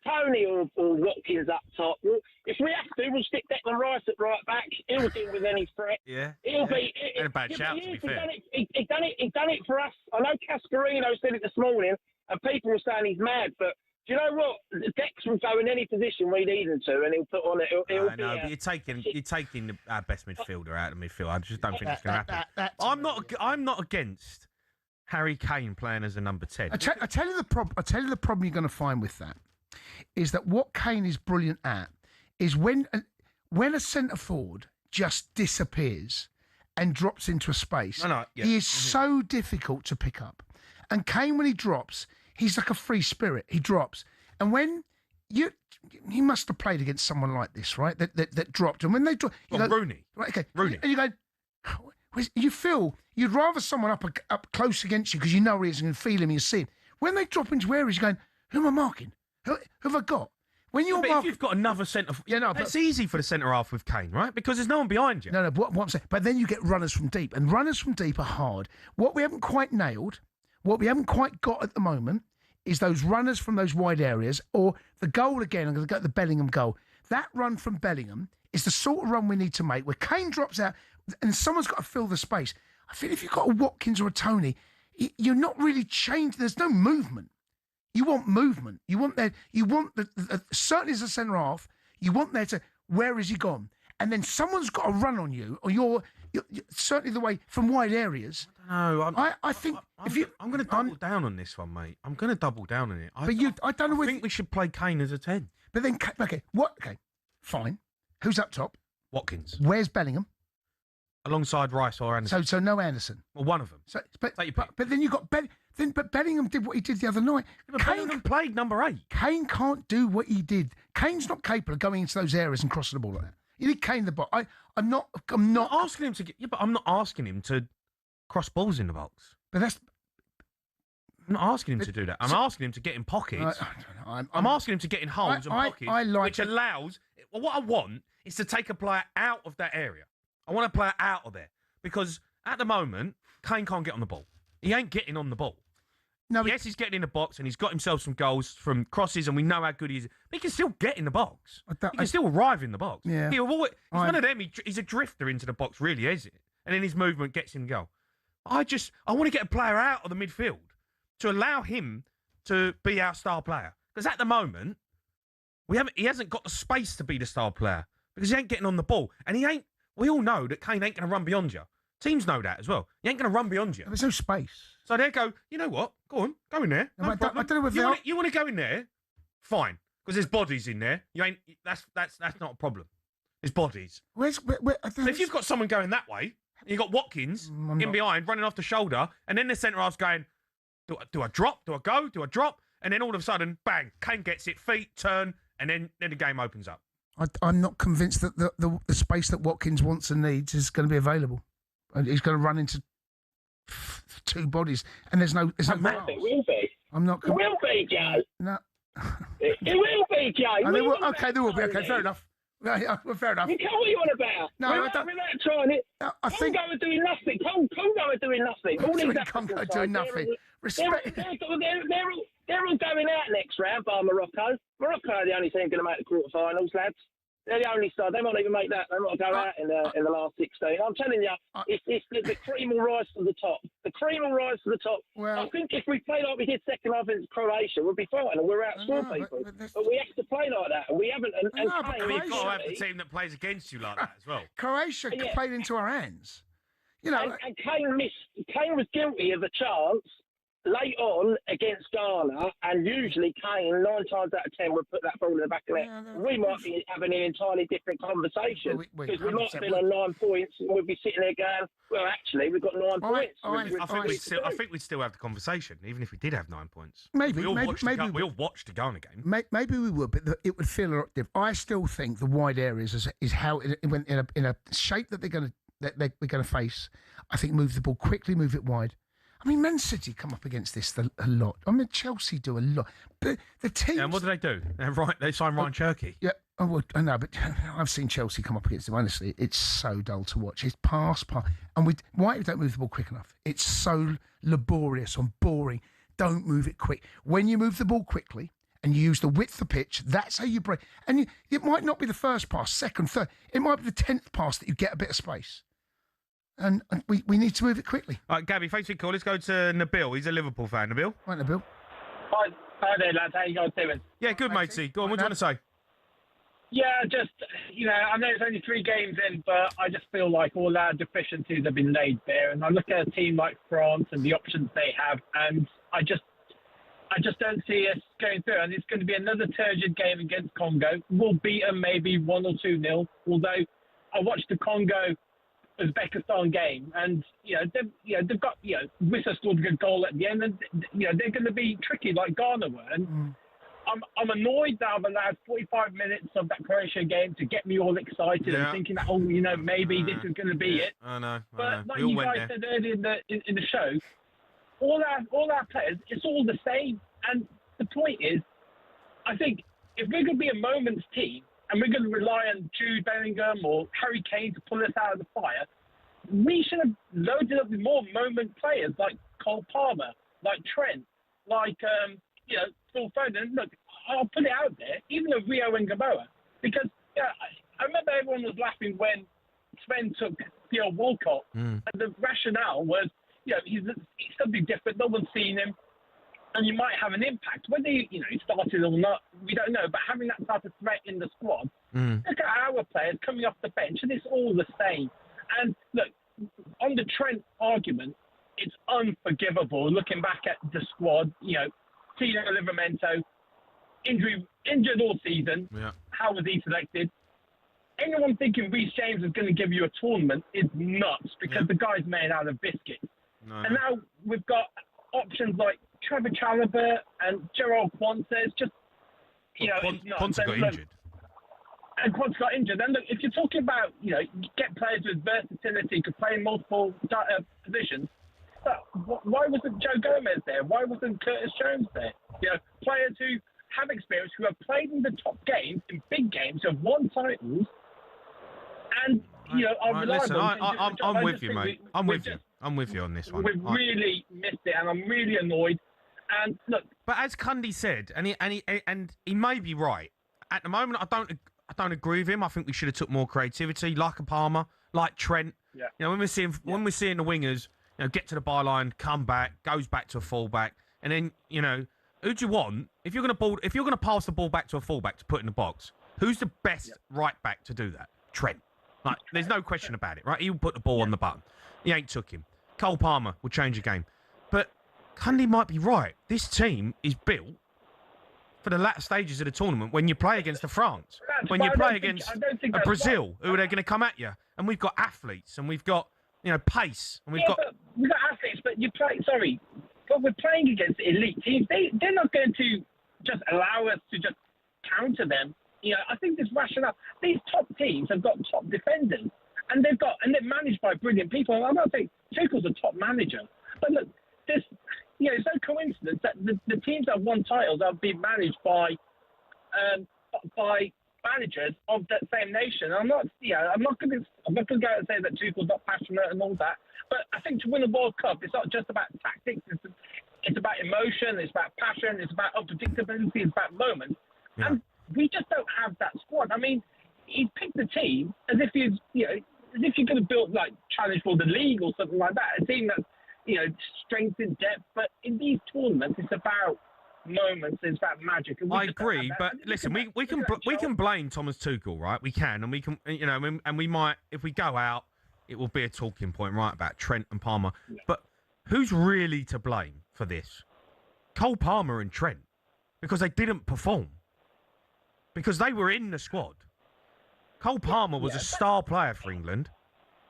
Tony or Watkins up top. If we have to, we'll stick Declan Rice at right back. He'll deal with any threat. Yeah. He'll be. And a bad shout, to be fair. He done it for us. I know Cascarino said it this morning, and people were saying he's mad, but do you know what? Dex will go in any position we need him to, and he'll put on it. But you're taking our best midfielder out of midfield. I just don't think it's going to happen. I'm not against Harry Kane playing as a number 10. I tell you the problem you're going to find with that is that what Kane is brilliant at is when a centre forward just disappears and drops into a space, he is so difficult to pick up. And Kane, when he drops, he's like a free spirit. He drops. And when you must have played against someone like this, right? That dropped. And when they drop... Rooney. Right, okay. Rooney. And you go... You feel... You'd rather someone up close against you because you know where he is and you feel him, you see him. When they drop into areas, you're going, who am I marking? Who have I got? When you're if you've got another centre... it's easy for the centre-half with Kane, right? Because there's no one behind you. No, what I'm saying... But then you get runners from deep. And runners from deep are hard. What we haven't quite nailed... What we haven't quite got at the moment is those runners from those wide areas, or the goal again. I'm going to go to the Bellingham goal. That run from Bellingham is the sort of run we need to make, where Kane drops out and someone's got to fill the space. I feel if you've got a Watkins or a Tony, you're not really changed. There's no movement. You want movement. You want that. You want certainly as a centre half. You want there to where has he gone? And then someone's got to run on you, or you're certainly the way from wide areas. No, I think I'm going to double down on this one, mate. I'm going to double down on it. I don't know. I think we should play Kane as a 10. But then, okay, what? Okay, fine. Who's up top? Watkins. Where's Bellingham? Alongside Rice or Anderson. So no Anderson. Well, one of them. So, but then you got but Bellingham did what he did the other night. But Bellingham played number 8. Kane can't do what he did. Kane's not capable of going into those areas and crossing the ball like that. You need Kane in the box. I'm not asking him to get. Yeah, but I'm not asking him to cross balls in the box. But that's. I'm not asking him to do that. I'm asking him to get in pockets. I'm asking him to get in holes and pockets, which allows. Well, what I want is to take a player out of that area. I want a player out of there because at the moment, Kane can't get on the ball. He ain't getting on the ball. No, yes, he's getting in the box and he's got himself some goals from crosses, and we know how good he is. But he can still get in the box. He can still arrive in the box. Yeah. He's one of them. He's a drifter into the box, really, is it? And then his movement gets him goal. I want to get a player out of the midfield to allow him to be our star player. Because at the moment, he hasn't got the space to be the star player because he ain't getting on the ball, and we all know that Kane ain't going to run beyond you. Teams know that as well. He ain't going to run beyond you. There's no space. So they go, you know what? Go on, go in there. No problem. I don't know if you want to go in there? Fine, because there's bodies in there. You ain't. That's not a problem. There's bodies. So if you've got someone going that way, and you've got Watkins in behind running off the shoulder, and then the centre half's going, do I drop? Do I go? Do I drop? And then all of a sudden, bang! Kane gets it, feet turn, and then the game opens up. I'm not convinced that the space that Watkins wants and needs is going to be available. And he's going to run into two bodies, and there's no. It will be. I'm not. It will be, Joe. No. It will be, Joe. There will be. Okay, fair enough. Yeah, well, fair enough. You can't what you want about. No, I don't. Without trying it. I think Congo are doing nothing. Congo are doing nothing. All these Congo are doing nothing. Respect. They're all going out next round, bar Morocco. Morocco are the only team going to make the quarterfinals, lads. They're the only side. They might even make that. They might go out in the last 16. I'm telling you, it's the cream will rise to the top. The cream will rise to the top. Well, I think if we play like we did second half against Croatia, we'll be fine and we'll outscore people. But we have to play like that, and we haven't. And you've got to have the team that plays against you like that as well. Croatia played into our hands. You know, and Kane was guilty of a chance late on against Ghana, and usually Kane 9 times out of 10 would put that ball in the back of the net. We might be having an entirely different conversation because we might have been on 9 points and we'd be sitting there going, well, actually, we've got 9 points. I think we'd still have the conversation, even if we did have 9 points. Maybe. We all watched the Ghana game. Maybe we would, but it would feel a lot different. I still think the wide areas is how it went in a shape that we're going to face. I think move the ball quickly, move it wide. I mean, Man City come up against this a lot. I mean, Chelsea do a lot. But the teams... And what do they do? They sign Ryan Cherky. Yeah, I know, but I've seen Chelsea come up against them. Honestly, it's so dull to watch. It's pass. And why don't move the ball quick enough? It's so laborious and boring. Don't move it quick. When you move the ball quickly and you use the width of the pitch, that's how you break. And it might not be the first pass, second, third. It might be the 10th pass that you get a bit of space. And we need to move it quickly. All right, Gabby, thanks for your call. Let's go to Nabil. He's a Liverpool fan. Nabil? Right, Nabil. Hi there, lads. How you guys doing? Yeah, good, matey. Go on, what do you want to say? Yeah, just, I know it's only 3 games in, but I just feel like all our deficiencies have been laid bare. And I look at a team like France and the options they have, and I just don't see us going through. And it's going to be another turgid game against Congo. We'll beat them maybe 1 or 2-0, although I watched the Congo Uzbekistan game, and they've got Wissa scored a good goal at the end, and they're going to be tricky like Ghana were. And I'm annoyed that I've allowed 45 minutes of that Croatia game to get me all excited and thinking that maybe this is going to be it. I know. But like you guys said earlier in the show, all our players, it's all the same. And the point is, I think if we're going to be a moment's team, and we're going to rely on Jude Bellingham or Harry Kane to pull us out of the fire, we should have loaded up with more moment players like Cole Palmer, like Trent, like Phil Foden. Look, I'll put it out there, even of Rio and Gamboa, because I remember everyone was laughing when Sven took Theo Walcott, and the rationale was, he's something different, no one's seen him, and you might have an impact. Whether he started or not, we don't know. But having that type of threat in the squad, look at our players coming off the bench, and it's all the same. And look, on the Trent argument, it's unforgivable. Looking back at the squad, Tino Livramento, injured all season. Yeah. How was he selected? Anyone thinking Reece James is going to give you a tournament is nuts, because the guy's made out of biscuits. And now we've got options like Trevor Chalobah and Gerald Quansah. Just, Quansah got injured. And Quansah got injured. And look, if you're talking about, get players with versatility, could play in multiple positions, why wasn't Joe Gomez there? Why wasn't Curtis Jones there? Players who have experience, who have played in the top games, in big games, who have won titles, and, you know, are reliable. Listen, I'm with you, mate. I'm with you. I'm with you on this one. We've really missed it, and I'm really annoyed. And look, but as Cundy said, and he may be right. At the moment, I don't agree with him. I think we should have took more creativity, like a Palmer, like Trent. Yeah. You know, when we're seeing the wingers, you know, get to the byline, come back, goes back to a fullback, and then, you know, who do you want if you're going to pass the ball back to a fullback to put in the box? Who's the best right back to do that? Trent. Like, there's no question about it, right? He will put the ball on the button. He ain't took him. Cole Palmer will change the game. But Cundy might be right. This team is built for the latter stages of the tournament when you play against the France, when you play against a Brazil, who are they going to come at you? And we've got athletes, and we've got, you know, pace, and we've got athletes, but you play. Sorry, but we're playing against elite teams. They're not going to just allow us to just counter them. You know, I think this rationale. These top teams have got top defenders, and they're managed by brilliant people. I'm not saying Tuchel's a top manager, but look, this, you know, it's no coincidence that the teams that have won titles have been managed by managers of that same nation. I'm not going to go out and say that Tuchel's not passionate and all that, but I think to win a World Cup, it's not just about tactics. It's about emotion. It's about passion. It's about unpredictability. It's about moments. Yeah. And we just don't have that squad. I mean, he picked the team as if you're going to build, like, challenge for the league or something like that. A team that's, you know, strength in depth. But in these tournaments, it's about moments. It's about magic. And I agree, but listen, we can blame Thomas Tuchel, right? We can, and we can, you know, and we might, if we go out, it will be a talking point, right, about Trent and Palmer. Yeah. But who's really to blame for this? Cole Palmer and Trent, because they didn't perform. Because they were in the squad. Cole Palmer was a star player for England,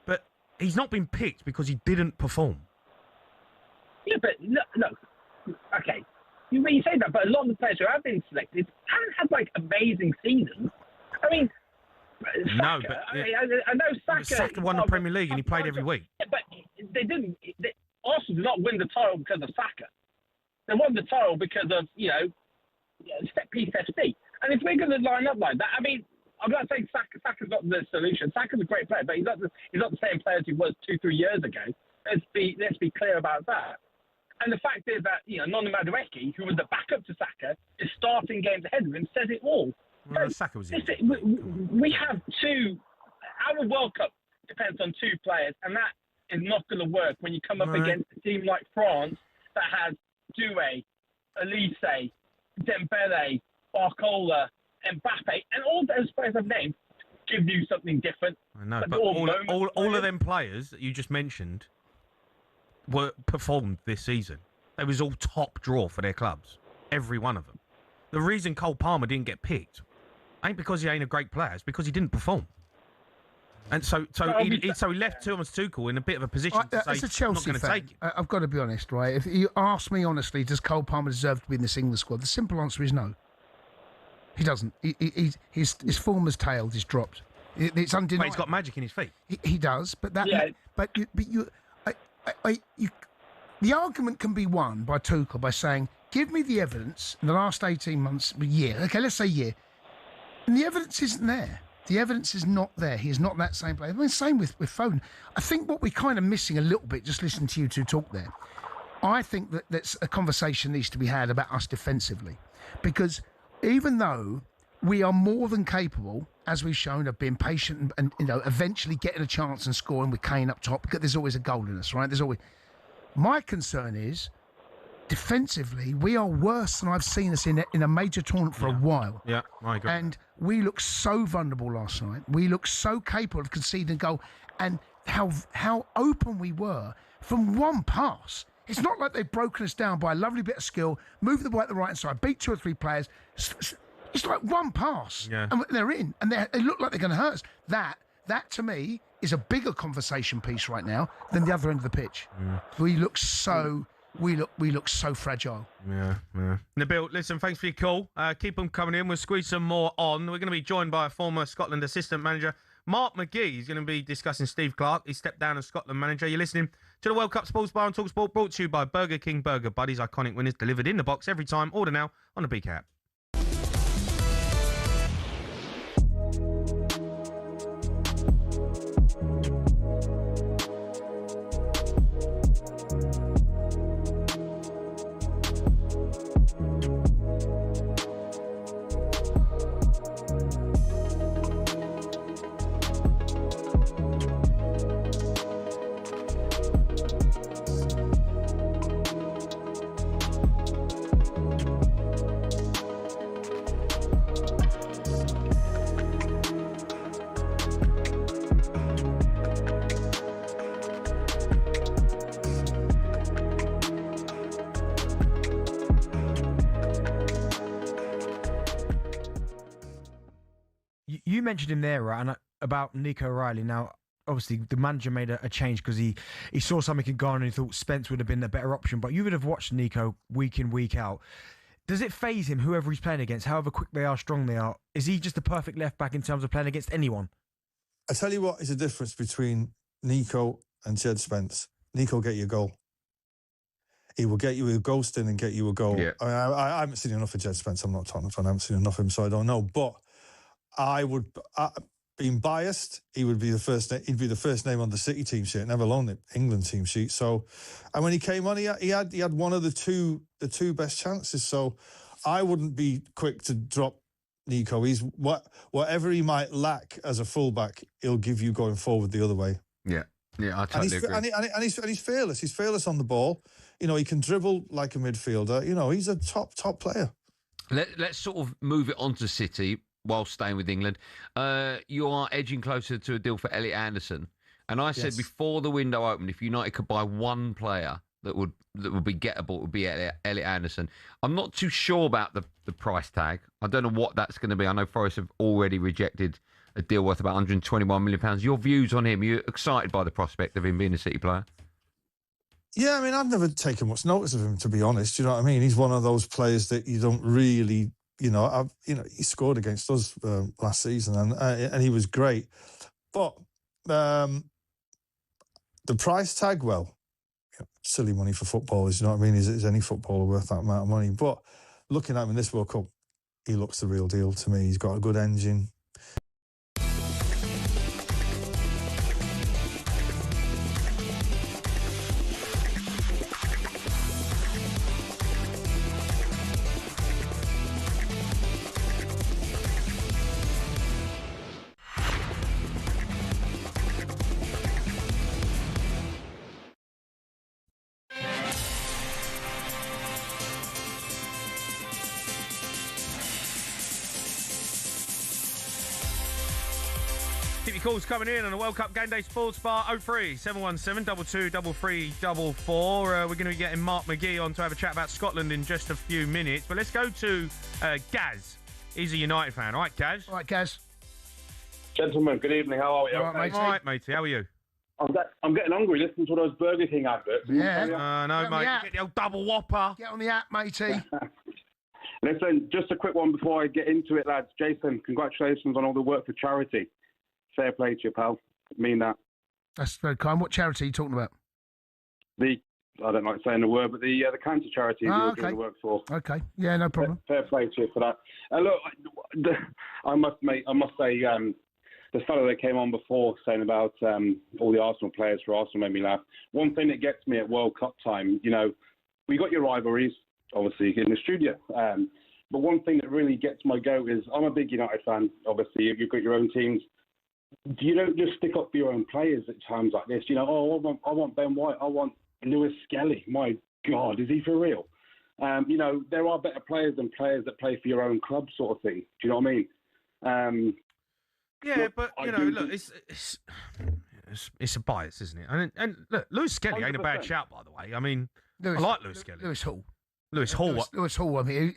but he's not been picked because he didn't perform. Yeah, but look, okay, you say that, but a lot of the players who have been selected haven't had, like, amazing seasons. I mean, Saka, no, but I know Saka. Saka won the Premier League and he played every week. But they didn't. Arsenal did not win the title because of Saka. They won the title because of, you know, set piece FC. And if we're going to line up like that, I mean, I'm not saying Saka's not the solution. Saka's a great player, but he's not the same player as he was 2-3 years ago. Let's be clear about that. And the fact is that, you know, Noni Madueke, who was the backup to Saka, is starting games ahead of him, says it all. Well, Saka was we have two. Our World Cup depends on two players, and that is not going to work when you come up against a team like France that has Doué, Elise, Dembele, Barcola, Mbappe, and all those players I've named give you something different. I know, but all of them players that you just mentioned were performed this season. They was all top draw for their clubs, every one of them. The reason Cole Palmer didn't get picked ain't because he ain't a great player, it's because he didn't perform. And so he left Thomas Tuchel in a bit of a position to say, as a Chelsea I'm not going to take it. I've got to be honest, right? If you ask me honestly, does Cole Palmer deserve to be in this England squad? The simple answer is no. He doesn't. His form has tailed. He's dropped. It's undeniable. Well, he's got magic in his feet. He does, but that. Yeah. But the argument can be won by Tuchel by saying, "Give me the evidence in the last 18 months, a year. Okay, let's say a year, and the evidence isn't there. The evidence is not there. He is not that same player. I mean, same with Foden. I think what we're kind of missing a little bit, just listening to you two talk there, I think that a conversation needs to be had about us defensively, because even though we are more than capable, as we've shown, of being patient and you know, eventually getting a chance and scoring with Kane up top, because there's always a goal in us, right? There's always. My concern is, defensively, we are worse than I've seen us in a major tournament for a while. Yeah, I agree. And we look so vulnerable last night. We look so capable of conceding a goal, and how open we were from one pass. It's not like they've broken us down by a lovely bit of skill, moved the ball at the right hand side, beat 2 or 3 players. It's like one pass, and they're in, and they look like they're going to hurt us. That to me is a bigger conversation piece right now than the other end of the pitch. We look so fragile. Yeah. Nabil, listen, thanks for your call. Keep them coming in. We'll squeeze some more on. We're going to be joined by a former Scotland assistant manager, Mark McGee. He's going to be discussing Steve Clarke. He stepped down as Scotland manager. You're listening to the World Cup Sports Bar on talkSPORT, brought to you by Burger King Burger Buddies. Iconic winners delivered in the box every time. Order now on the BK app. you mentioned him there, right? And about Nico O'Reilly. Now, obviously, the manager made a change because he saw something in Ghana and he thought Spence would have been a better option. But you would have watched Nico week in, week out. Does it faze him, whoever he's playing against, however quick they are, strong they are? Is he just the perfect left back in terms of playing against anyone? I tell you what is the difference between Nico and Jed Spence. Nico will get you a goal. He will get you a ghosting and get you a goal. Yeah. I haven't seen enough of Jed Spence. I'm not Tottenham fan. I haven't seen enough of him, so I don't know. But I would, being biased, he'd be the first name on the City team sheet, never alone the England team sheet. So, and when he came on, he had one of the two best chances. So, I wouldn't be quick to drop Nico. He's whatever he might lack as a fullback, he'll give you going forward the other way. Yeah, I totally agree. And he's fearless. He's fearless on the ball. He can dribble like a midfielder. He's a top player. Let's sort of move it on to City while staying with England. You are edging closer to a deal for Elliot Anderson. And I said before the window opened, if United could buy one player that would be gettable, it would be Elliot Anderson. I'm not too sure about the price tag. I don't know what that's going to be. I know Forest have already rejected a deal worth about £121 million. Your views on him? You're excited by the prospect of him being a City player? Yeah, I mean, I've never taken much notice of him, to be honest. You know what I mean? He's one of those players that you don't really, he scored against us last season and he was great. But the price tag, silly money for footballers, you know what I mean? Is any footballer worth that amount of money? But looking at him in this World Cup, he looks the real deal to me. He's got a good engine. Keep your calls coming in on the World Cup Game Day Sports Bar 03 717 22 3344. We're going to be getting Mark McGee on to have a chat about Scotland in just a few minutes. But let's go to Gaz. He's a United fan. All right, Gaz? All right, Gaz. Gentlemen, good evening. How are you? All right, matey. How are you? I'm getting hungry listening to those Burger King adverts. Yeah. No, mate. Get the old double whopper. Get on the app, matey. Listen, just a quick one before I get into it, lads. Jason, congratulations on all the work for charity. Fair play to you, pal. Mean that. That's very kind. What charity are you talking about? I don't like saying the word, but the cancer charity you're doing the work for. Okay. Yeah, no problem. Fair play to you for that. Look, I must say, the fellow that came on before saying about all the Arsenal players for Arsenal made me laugh. One thing that gets me at World Cup time, we got your rivalries, obviously, in the studio. But one thing that really gets my goat is I'm a big United fan, obviously. You've got your own teams. You don't just stick up for your own players at times like this. I want Ben White. I want Lewis Skelly. My God, is he for real? There are better players than players that play for your own club, sort of thing. Do you know what I mean? Yeah, but look, it's a bias, isn't it? And look, Lewis Skelly ain't a bad shout, by the way. I mean, I like Lewis Skelly. Lewis Hall. Lewis Hall. Lewis Hall. I mean,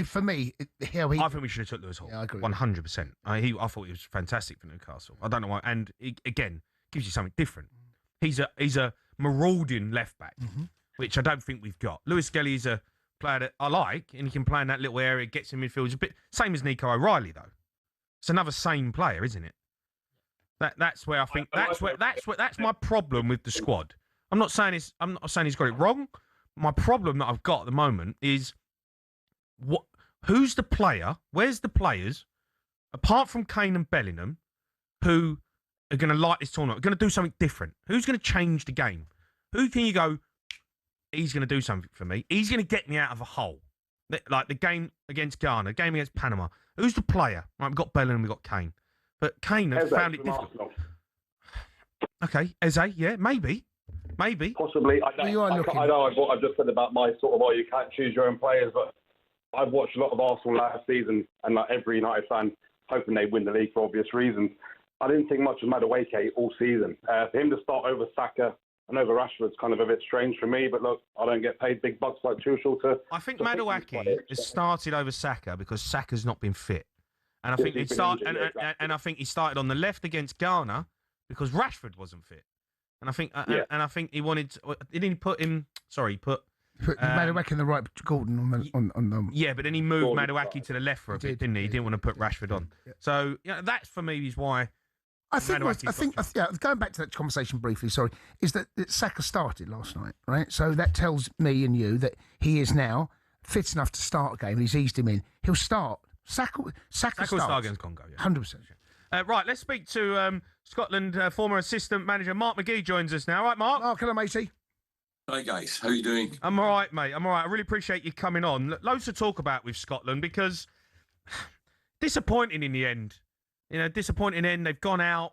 for me, I think we should have took Lewis Hall. Yeah, I agree. 100%. I thought he was fantastic for Newcastle. I don't know why. And again, gives you something different. He's a marauding left back, which I don't think we've got. Lewis Skelly is a player that I like, and he can play in that little area. Gets in midfield. It's a bit same as Nico O'Reilly, though. It's another same player, isn't it? That's where I think that's my problem with the squad. I'm not saying he's got it wrong. My problem that I've got at the moment is who's the player? Where's the players apart from Kane and Bellingham who are going to light this tournament? Are going to do something different? Who's going to change the game? Who can you go? He's going to do something for me. He's going to get me out of a hole, like the game against Ghana, the game against Panama. Who's the player? Right, we've got Bellingham, we've got Kane, but Kane has found it difficult. Okay, Eze, yeah, maybe. Possibly. I know I've just said about my sort of, you can't choose your own players, but I've watched a lot of Arsenal last season, and like every United fan, hoping they win the league for obvious reasons. I didn't think much of Madueke all season. For him to start over Saka and over Rashford's kind of a bit strange for me, but look, I don't get paid big bucks like Tuchel to... I think Madueke has started over Saka because Saka's not been fit. And I think I think he started on the left against Ghana because Rashford wasn't fit. And I think and I think he wanted. Didn't he put him? Sorry, he put Madueke in the right, Gordon on the. Yeah, but then he moved Madueke to the left for a bit, didn't he? He didn't want to put Rashford on. So that's for me is why. I think going back to that conversation briefly, sorry, is that Saka started last night, right? So that tells me and you that he is now fit enough to start a game. He's eased him in. He'll start. Saka will start against Congo. 100%. Right, let's speak to Scotland former assistant manager Mark McGee joins us now. Right, Mark? Mark, hello, matey. Hi, guys. How are you doing? I'm all right, mate. I'm all right. I really appreciate you coming on. Loads to talk about with Scotland because disappointing in the end. Disappointing end. They've gone out.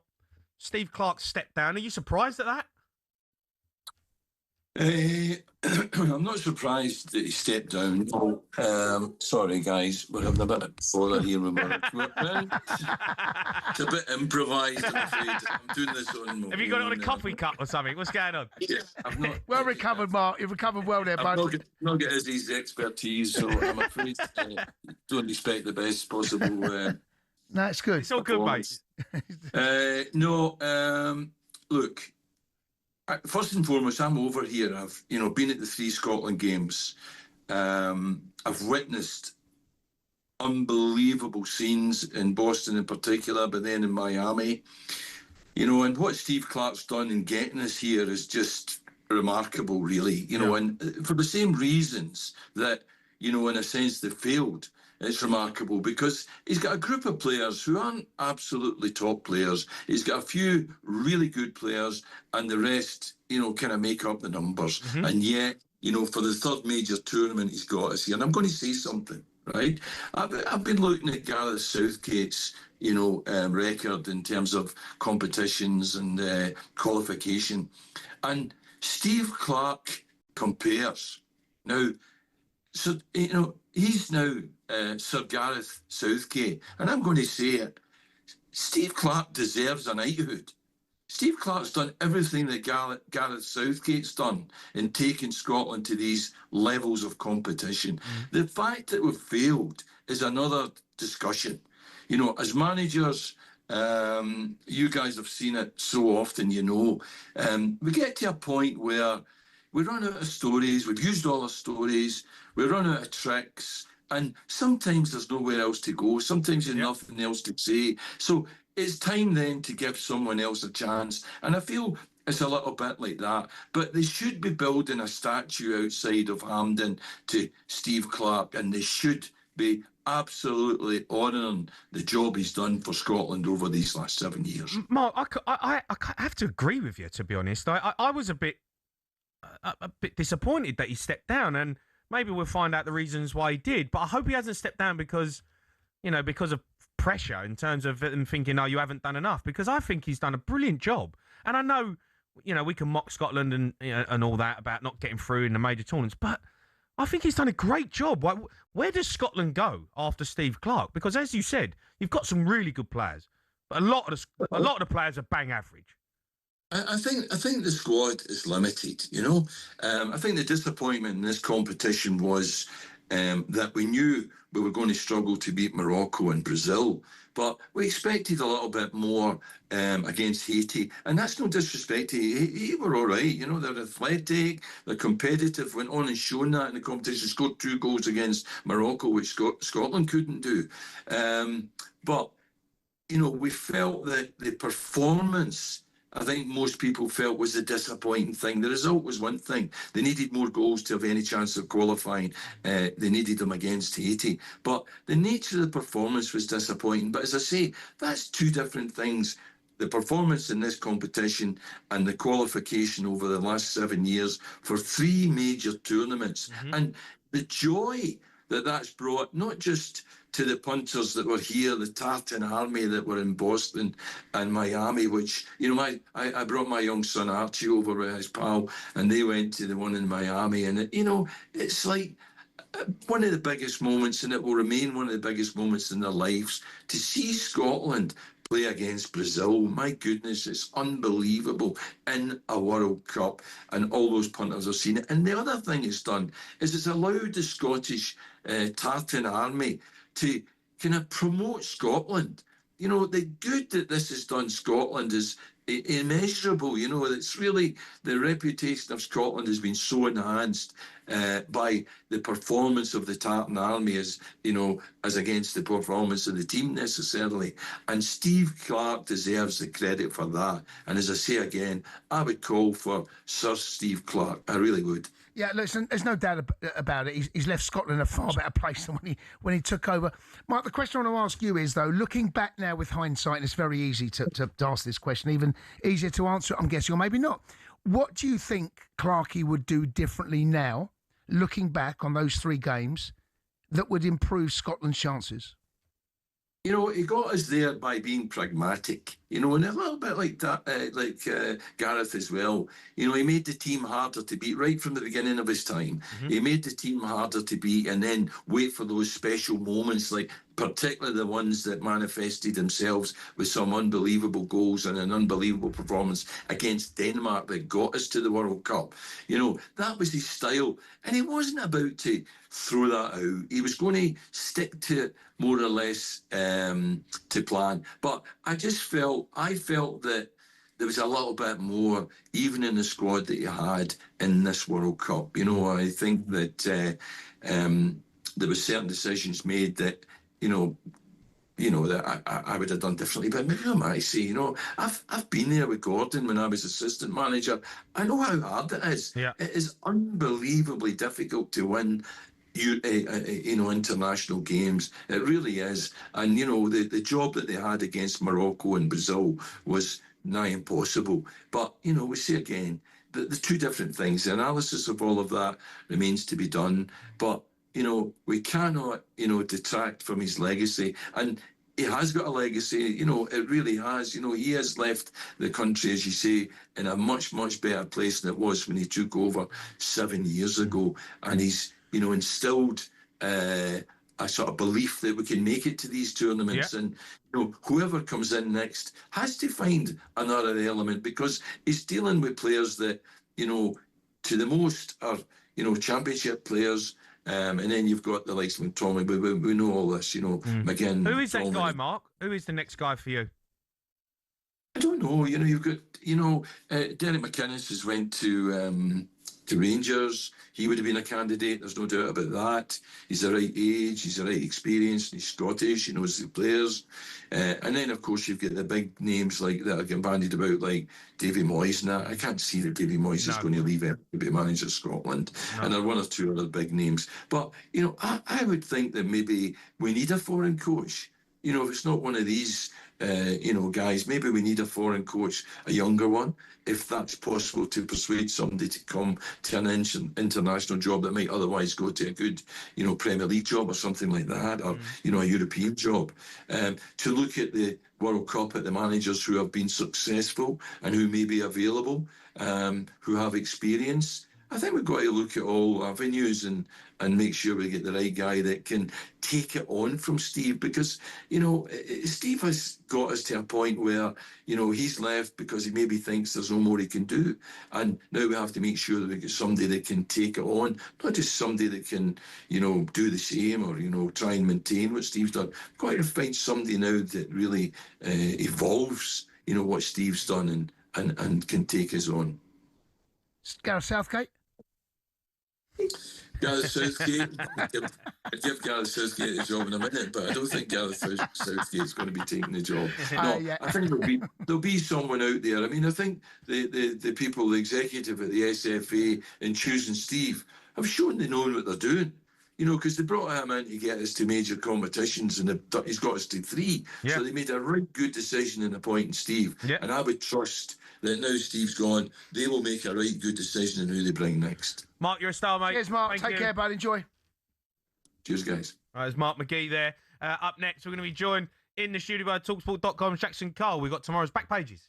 Steve Clarke stepped down. Are you surprised at that? I'm not surprised that he stepped down. Sorry, guys, we're having a bit of bother here with our equipment. It's a bit improvised, I'm afraid. I'm doing this on. Have you got it on a coffee cup or something? What's going on? Yeah, I've not. Well recovered, Mark. You've recovered well there, bud. I've not got Izzy's expertise, so I'm afraid don't expect the best possible. No, it's good. It's all good, mate. Look. First and foremost, I'm over here. I've been at the 3 Scotland games. I've witnessed unbelievable scenes in Boston in particular, but then in Miami. And what Steve Clarke's done in getting us here is just remarkable, really. And for the same reasons that, in a sense, they failed. It's remarkable because he's got a group of players who aren't absolutely top players. He's got a few really good players and the rest, kind of make up the numbers. Mm-hmm. And yet, for the third major tournament he's got us here, and I'm going to say something, right? I've been looking at Gareth Southgate's, record in terms of competitions and qualification. And Steve Clarke compares. Now, so, he's now Sir Gareth Southgate, and I'm going to say it. Steve Clarke deserves a knighthood. Steve Clarke's done everything that Gareth Southgate's done in taking Scotland to these levels of competition. The fact that we've failed is another discussion. As managers, you guys have seen it so often, we get to a point where we run out of stories, we've used all our stories, we run out of tricks, and sometimes there's nowhere else to go. Sometimes there's nothing else to say. So it's time then to give someone else a chance. And I feel it's a little bit like that. But they should be building a statue outside of Hampden to Steve Clarke, and they should be absolutely honouring the job he's done for Scotland over these last 7 years. Mark, I have to agree with you, to be honest. I was a bit disappointed that he stepped down, and maybe we'll find out the reasons why he did. But I hope he hasn't stepped down because of pressure in terms of them thinking, you haven't done enough. Because I think he's done a brilliant job. And I know, we can mock Scotland and and all that about not getting through in the major tournaments, but I think he's done a great job. Where does Scotland go after Steve Clarke? Because as you said, you've got some really good players, but a lot of the players are bang average. I think the squad is limited, I think the disappointment in this competition was that we knew we were going to struggle to beat Morocco and Brazil, but we expected a little bit more against Haiti, and that's no disrespect to Haiti. Were all right, they're athletic, they're competitive, went on and shown that in the competition, scored 2 goals against Morocco, which Scotland couldn't do. But, we felt that the performance, I think most people felt, was a disappointing thing. The result was one thing. They needed more goals to have any chance of qualifying. They needed them against Haiti. But the nature of the performance was disappointing. But as I say, that's 2 different things. The performance in this competition and the qualification over the last 7 years for 3 major tournaments. Mm-hmm. And the joy that that's brought, not just to the punters that were here, the Tartan Army that were in Boston and Miami, which, I brought my young son Archie over with his pal, and they went to the one in Miami, and it's like one of the biggest moments, and it will remain one of the biggest moments in their lives, to see Scotland play against Brazil. My goodness, it's unbelievable in a World Cup, and all those punters have seen it. And the other thing it's done is it's allowed the Scottish Tartan Army to kind of promote Scotland. You know, the good that this has done Scotland is immeasurable. You know, it's really, the reputation of Scotland has been so enhanced by the performance of the Tartan Army as against the performance of the team necessarily. And Steve Clarke deserves the credit for that. And as I say again, I would call for Sir Steve Clarke. I really would. Yeah, listen, there's no doubt about it. He's left Scotland a far better place than when he took over. Mark, the question I want to ask you is, though, looking back now with hindsight, and it's very easy to ask this question, even easier to answer it, I'm guessing, or maybe not. What do you think Clarkey would do differently now, looking back on those 3 games, that would improve Scotland's chances? You know, he got us there by being pragmatic, and a little bit like that, Gareth as well. You know, he made the team harder to beat right from the beginning of his time. Mm-hmm. He made the team harder to beat and then wait for those special moments, like particularly the ones that manifested themselves with some unbelievable goals and an unbelievable performance against Denmark that got us to the World Cup. You know, that was his style. And he wasn't about to throw that out. He was going to stick to it more or less to plan. But I felt that there was a little bit more, even in the squad that he had in this World Cup. You know, I think that there were certain decisions made that, that I would have done differently. But maybe I might say, I've been there with Gordon when I was assistant manager. I know how hard it is. Yeah. It is unbelievably difficult to win international games. It really is. And, the job that they had against Morocco and Brazil was nigh impossible. But, we say again, the 2 different things. The analysis of all of that remains to be done. But, we cannot, detract from his legacy. And he has got a legacy, it really has. He has left the country, as you say, in a much, much better place than it was when he took over 7 years ago. And he's, instilled a sort of belief that we can make it to these tournaments. Yeah. And, whoever comes in next has to find another element, because he's dealing with players that, to the most are, championship players. And then you've got the likes of Tommy, but we know all this, McGinn. Who is that Tommy. guy, Mark? Who is the next guy for you? I don't know. You've got, Derek McInnes has went to Rangers. He would have been a candidate. There's no doubt about that. He's the right age. He's the right experience. He's Scottish. He knows the players. And then, of course, you've got the big names like that are getting bandied about, like Davy Moyes. Now, I can't see that Davy Moyes is going to leave it to be manager of Scotland. No. And there are 1 or 2 other big names. But, I would think that maybe we need a foreign coach. If it's not one of these, guys, maybe we need a foreign coach, a younger one, if that's possible, to persuade somebody to come to an international job that might otherwise go to a good, Premier League job or something like that, or, a European job. To look at the World Cup, at the managers who have been successful and who may be available, who have experience. I think we've got to look at all avenues and make sure we get the right guy that can take it on from Steve, because, Steve has got us to a point where, he's left because he maybe thinks there's no more he can do. And now we have to make sure that we get somebody that can take it on, not just somebody that can, do the same or, try and maintain what Steve's done. We've got to find somebody now that really evolves, what Steve's done and can take us on. Gareth Southgate? Gareth Southgate. I'd give Gareth Southgate a job in a minute, but I don't think Gareth Southgate's going to be taking the job. No, yeah. I think there'll be someone out there. I mean, I think the people, the executive at the SFA in choosing Steve have shown they know what they're doing. Because they brought him in to get us to major competitions, and he's got us to 3. Yeah. So they made a right good decision in appointing Steve. Yeah. And I would trust that now Steve's gone, they will make a right good decision in who they bring next. Mark, you're a star, mate. Cheers, Mark. Take care, bud. Enjoy. Cheers, guys. All right, there's Mark McGee there. Up next, we're going to be joined in the studio by talksport.com, Jackson Cole. We've got tomorrow's back pages.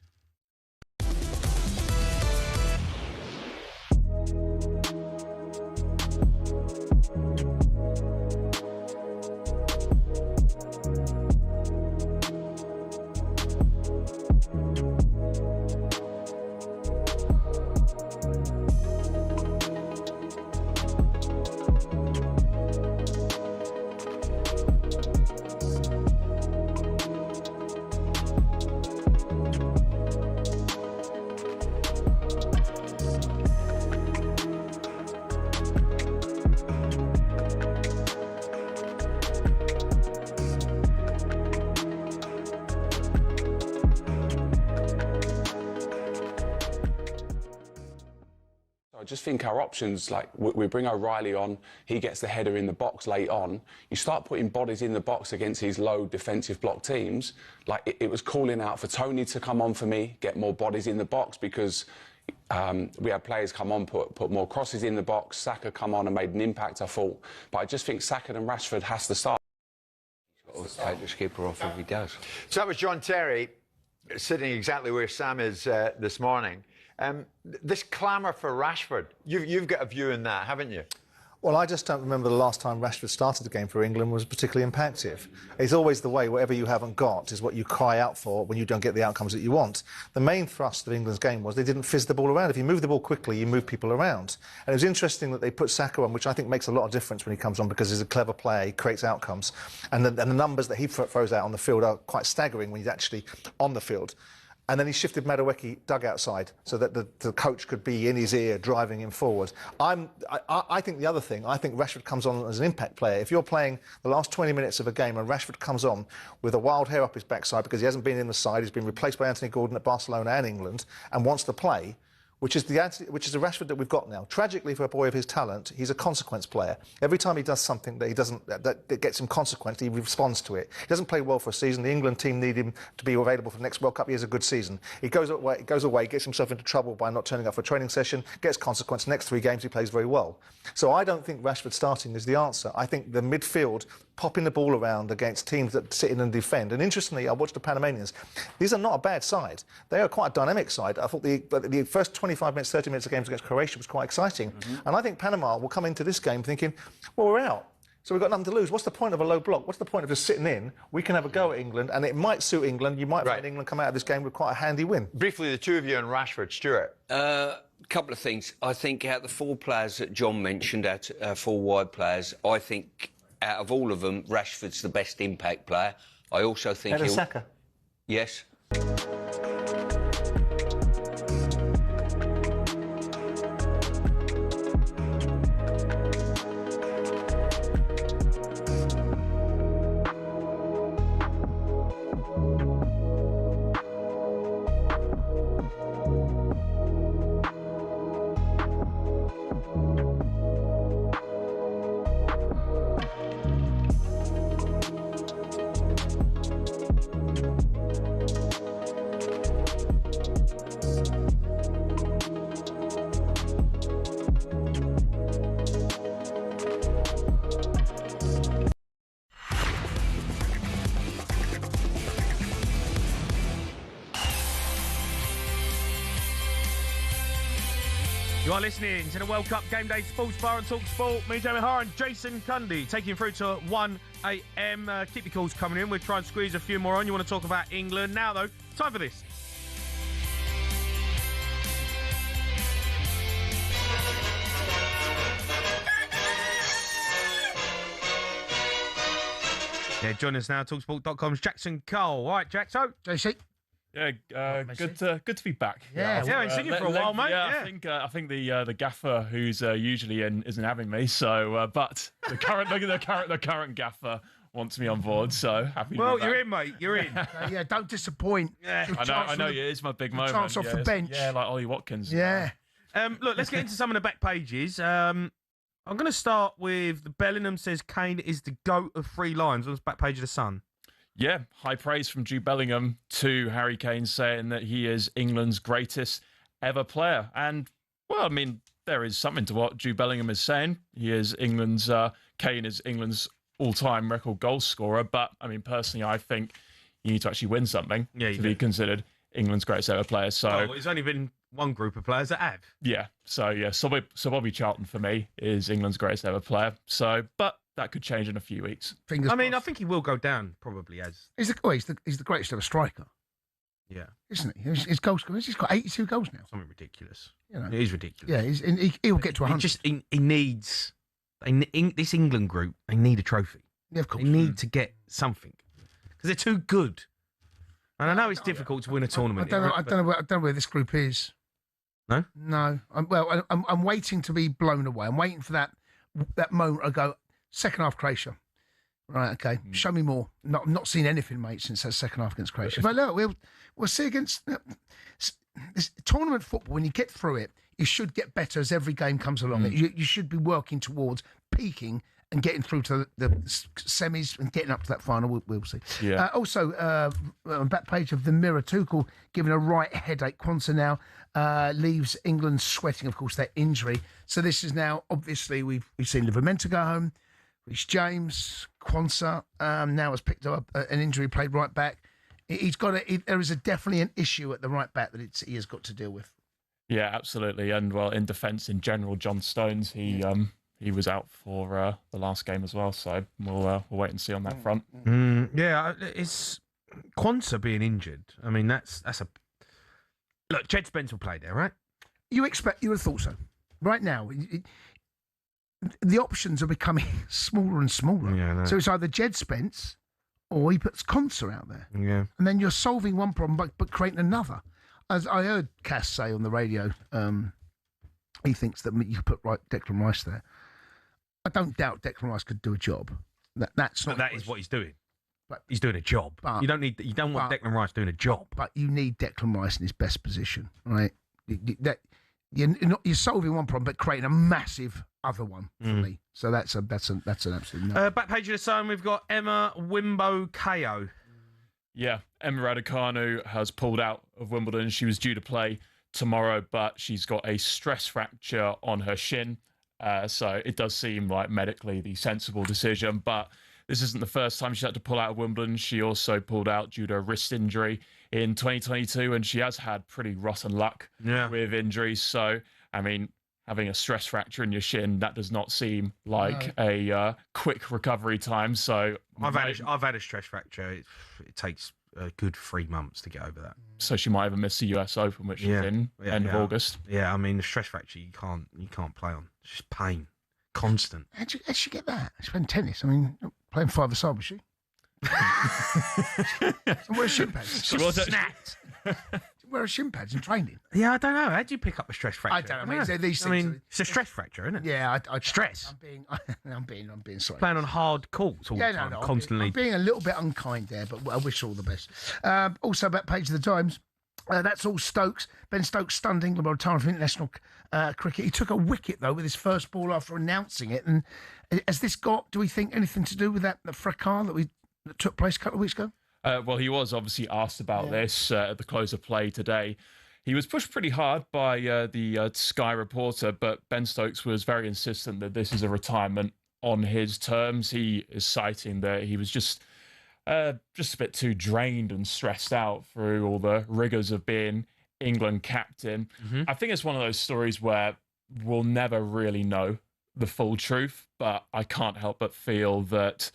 just think our options, like we bring O'Reilly on, he gets the header in the box late on. You start putting bodies in the box against these low defensive block teams. Like it was calling out for Tony to come on for me, get more bodies in the box, because we had players come on, put more crosses in the box. Saka come on and made an impact, I thought. But I just think Saka and Rashford has to start. He's got to take the skipper off if he does. So that was John Terry sitting exactly where Sam is this morning. This clamour for Rashford, you've got a view in that, haven't you? Well, I just don't remember the last time Rashford started the game for England was particularly impactful. It's always the way, whatever you haven't got is what you cry out for when you don't get the outcomes that you want. The main thrust of England's game was they didn't fizz the ball around. If you move the ball quickly, you move people around. And it was interesting that they put Saka on, which I think makes a lot of difference when he comes on, because he's a clever player, he creates outcomes. And the numbers that he throws out on the field are quite staggering when he's actually on the field. And then he shifted Madueke dug outside so that the coach could be in his ear driving him forward. I think the other thing, I think Rashford comes on as an impact player. If you're playing the last 20 minutes of a game and Rashford comes on with a wild hair up his backside because he hasn't been in the side, he's been replaced by Anthony Gordon at Barcelona and England, and wants to play, which is the Rashford that we've got now. Tragically, for a boy of his talent, he's a consequence player. Every time he does something that gets him consequence, he responds to it. He doesn't play well for a season. The England team need him to be available for the next World Cup. He has a good season. He goes away, gets himself into trouble by not turning up for a training session, gets consequence. Next 3 games, he plays very well. So I don't think Rashford starting is the answer. I think the midfield, popping the ball around against teams that sit in and defend. And interestingly, I watched the Panamanians. These are not a bad side. They are quite a dynamic side. I thought the first 25 minutes, 30 minutes of games against Croatia was quite exciting. And I think Panama will come into this game thinking, well, we're out. So we've got nothing to lose. What's the point of a low block? What's the point of just sitting in? We can have a go at England, and it might suit England. You might find England come out of this game with quite a handy win. Briefly, the two of you and Rashford. Stuart. Couple of things. I think out of the 4 players that John mentioned, 4 wide players, I think out of all of them, Rashford's the best impact player. I also think he'll... Saka? Yes. You are listening to the World Cup Game Day Sports Bar on talkSPORT. Me, Jamie Hara, and Jason Cundy taking you through to 1 a.m. Keep your calls coming in. We'll try and squeeze a few more on. You want to talk about England. Now, though, time for this. Yeah, join us now, talksport.com's Jackson Cole. All right, Jack, so, JC. Yeah, good to be back. Yeah, I haven't seen you for a while, mate. Yeah, I think the gaffer who's usually in isn't having me. So, but the current gaffer wants me on board. So happy. Well, to be you're back. in, mate. You're in. Yeah, don't disappoint. Yeah, I know. It is my big moment. Chance off the bench. Yeah, like Ollie Watkins. Yeah. Look, let's get into some of the back pages. I'm going to start with the Bellingham says Kane is the GOAT of 3 lines on the back page of the Sun. Yeah, high praise from Jude Bellingham to Harry Kane, saying that he is England's greatest ever player. And, well, I mean, there is something to what Jude Bellingham is saying. He is Kane is England's all-time record goal scorer. But, I mean, personally, I think you need to actually win something to be considered England's greatest ever player. So, well, there's only been one group of players that have. Yeah, so Bobby Charlton, for me, is England's greatest ever player. So, but that could change in a few weeks. I mean, I think he will go down probably as... He's the greatest ever striker. Yeah. Isn't he? His goal scorer, he's got 82 goals now. Something ridiculous. You know. It is ridiculous. Yeah, he'll get to 100. He needs... this England group, they need a trophy. Yeah, of course. They need to get something. Because they're too good. And I know it's difficult to win a tournament. I don't know where this group is. No? No. I'm waiting to be blown away. I'm waiting for that moment. I go, second half Croatia. Right, okay. Show me more. Not seen anything, mate, since that second half against Croatia. But look, we'll see against this tournament football. When you get through it, You should get better as every game comes along. You should be working towards peaking and getting through to the semis and getting up to that final. We'll see. Yeah. Also, on back page of the Mirror, Tuchel giving a right headache. Quansah now leaves England sweating, of course, their injury. So this is now, obviously, we've seen Livramento go home. Rhys James, Quansah now has picked up an injury, played right back. There is definitely an issue at the right back that he has got to deal with. Yeah, absolutely. And well, in defence in general, John Stones, he was out for the last game as well. So we'll wait and see on that front. Yeah, it's Quansah being injured. I mean, that's a look. Jed Spence will play there, right? You would have thought so. Right now, the options are becoming smaller and smaller. Yeah, I know. So it's either Jed Spence or he puts Quansah out there. Yeah. And then you're solving one problem but creating another. As I heard Cass say on the radio, he thinks that you could put Declan Rice there. I don't doubt Declan Rice could do a job. That's not. But that is what he's doing. But he's doing a job. But, you don't want Declan Rice doing a job. But you need Declan Rice in his best position, right? You're solving one problem, but creating a massive other one for me. So that's an absolute no. Back page of the Sun, we've got Emma Wimbo KO. Yeah, Emma Raducanu has pulled out of Wimbledon. She was due to play tomorrow, but she's got a stress fracture on her shin. So it does seem like medically the sensible decision, but this isn't the first time she's had to pull out of Wimbledon. She also pulled out due to a wrist injury in 2022, and she has had pretty rotten luck with injuries. So, I mean, having a stress fracture in your shin, that does not seem like a quick recovery time. So I've had a stress fracture. It takes a good 3 months to get over that. So she might even miss the US Open, which is in end of August. Yeah, I mean, the stress fracture you can't play on. It's just pain, constant. How'd she get that? She's playing tennis. I mean, playing five-a-side, was she? Where's shin pads? She was snapped. Where are shin pads in training? Yeah, I don't know. How do you pick up a stress fracture? I don't know. These things it's a stress fracture, isn't it? Yeah, I stress. I'm being sorry. Playing on hard courts all the time, constantly. I'm being a little bit unkind there, but I wish all the best. Also, back page of the Times. That's all Stokes. Ben Stokes stunned England by retiring from international cricket. He took a wicket, though, with his first ball after announcing it. And has this got, do we think, anything to do with that fracas that took place a couple of weeks ago? Well, he was obviously asked about this at the close of play today. He was pushed pretty hard by the Sky reporter, but Ben Stokes was very insistent that this is a retirement on his terms. He is citing that he was just a bit too drained and stressed out through all the rigours of being England captain. I think it's one of those stories where we'll never really know the full truth, but I can't help but feel that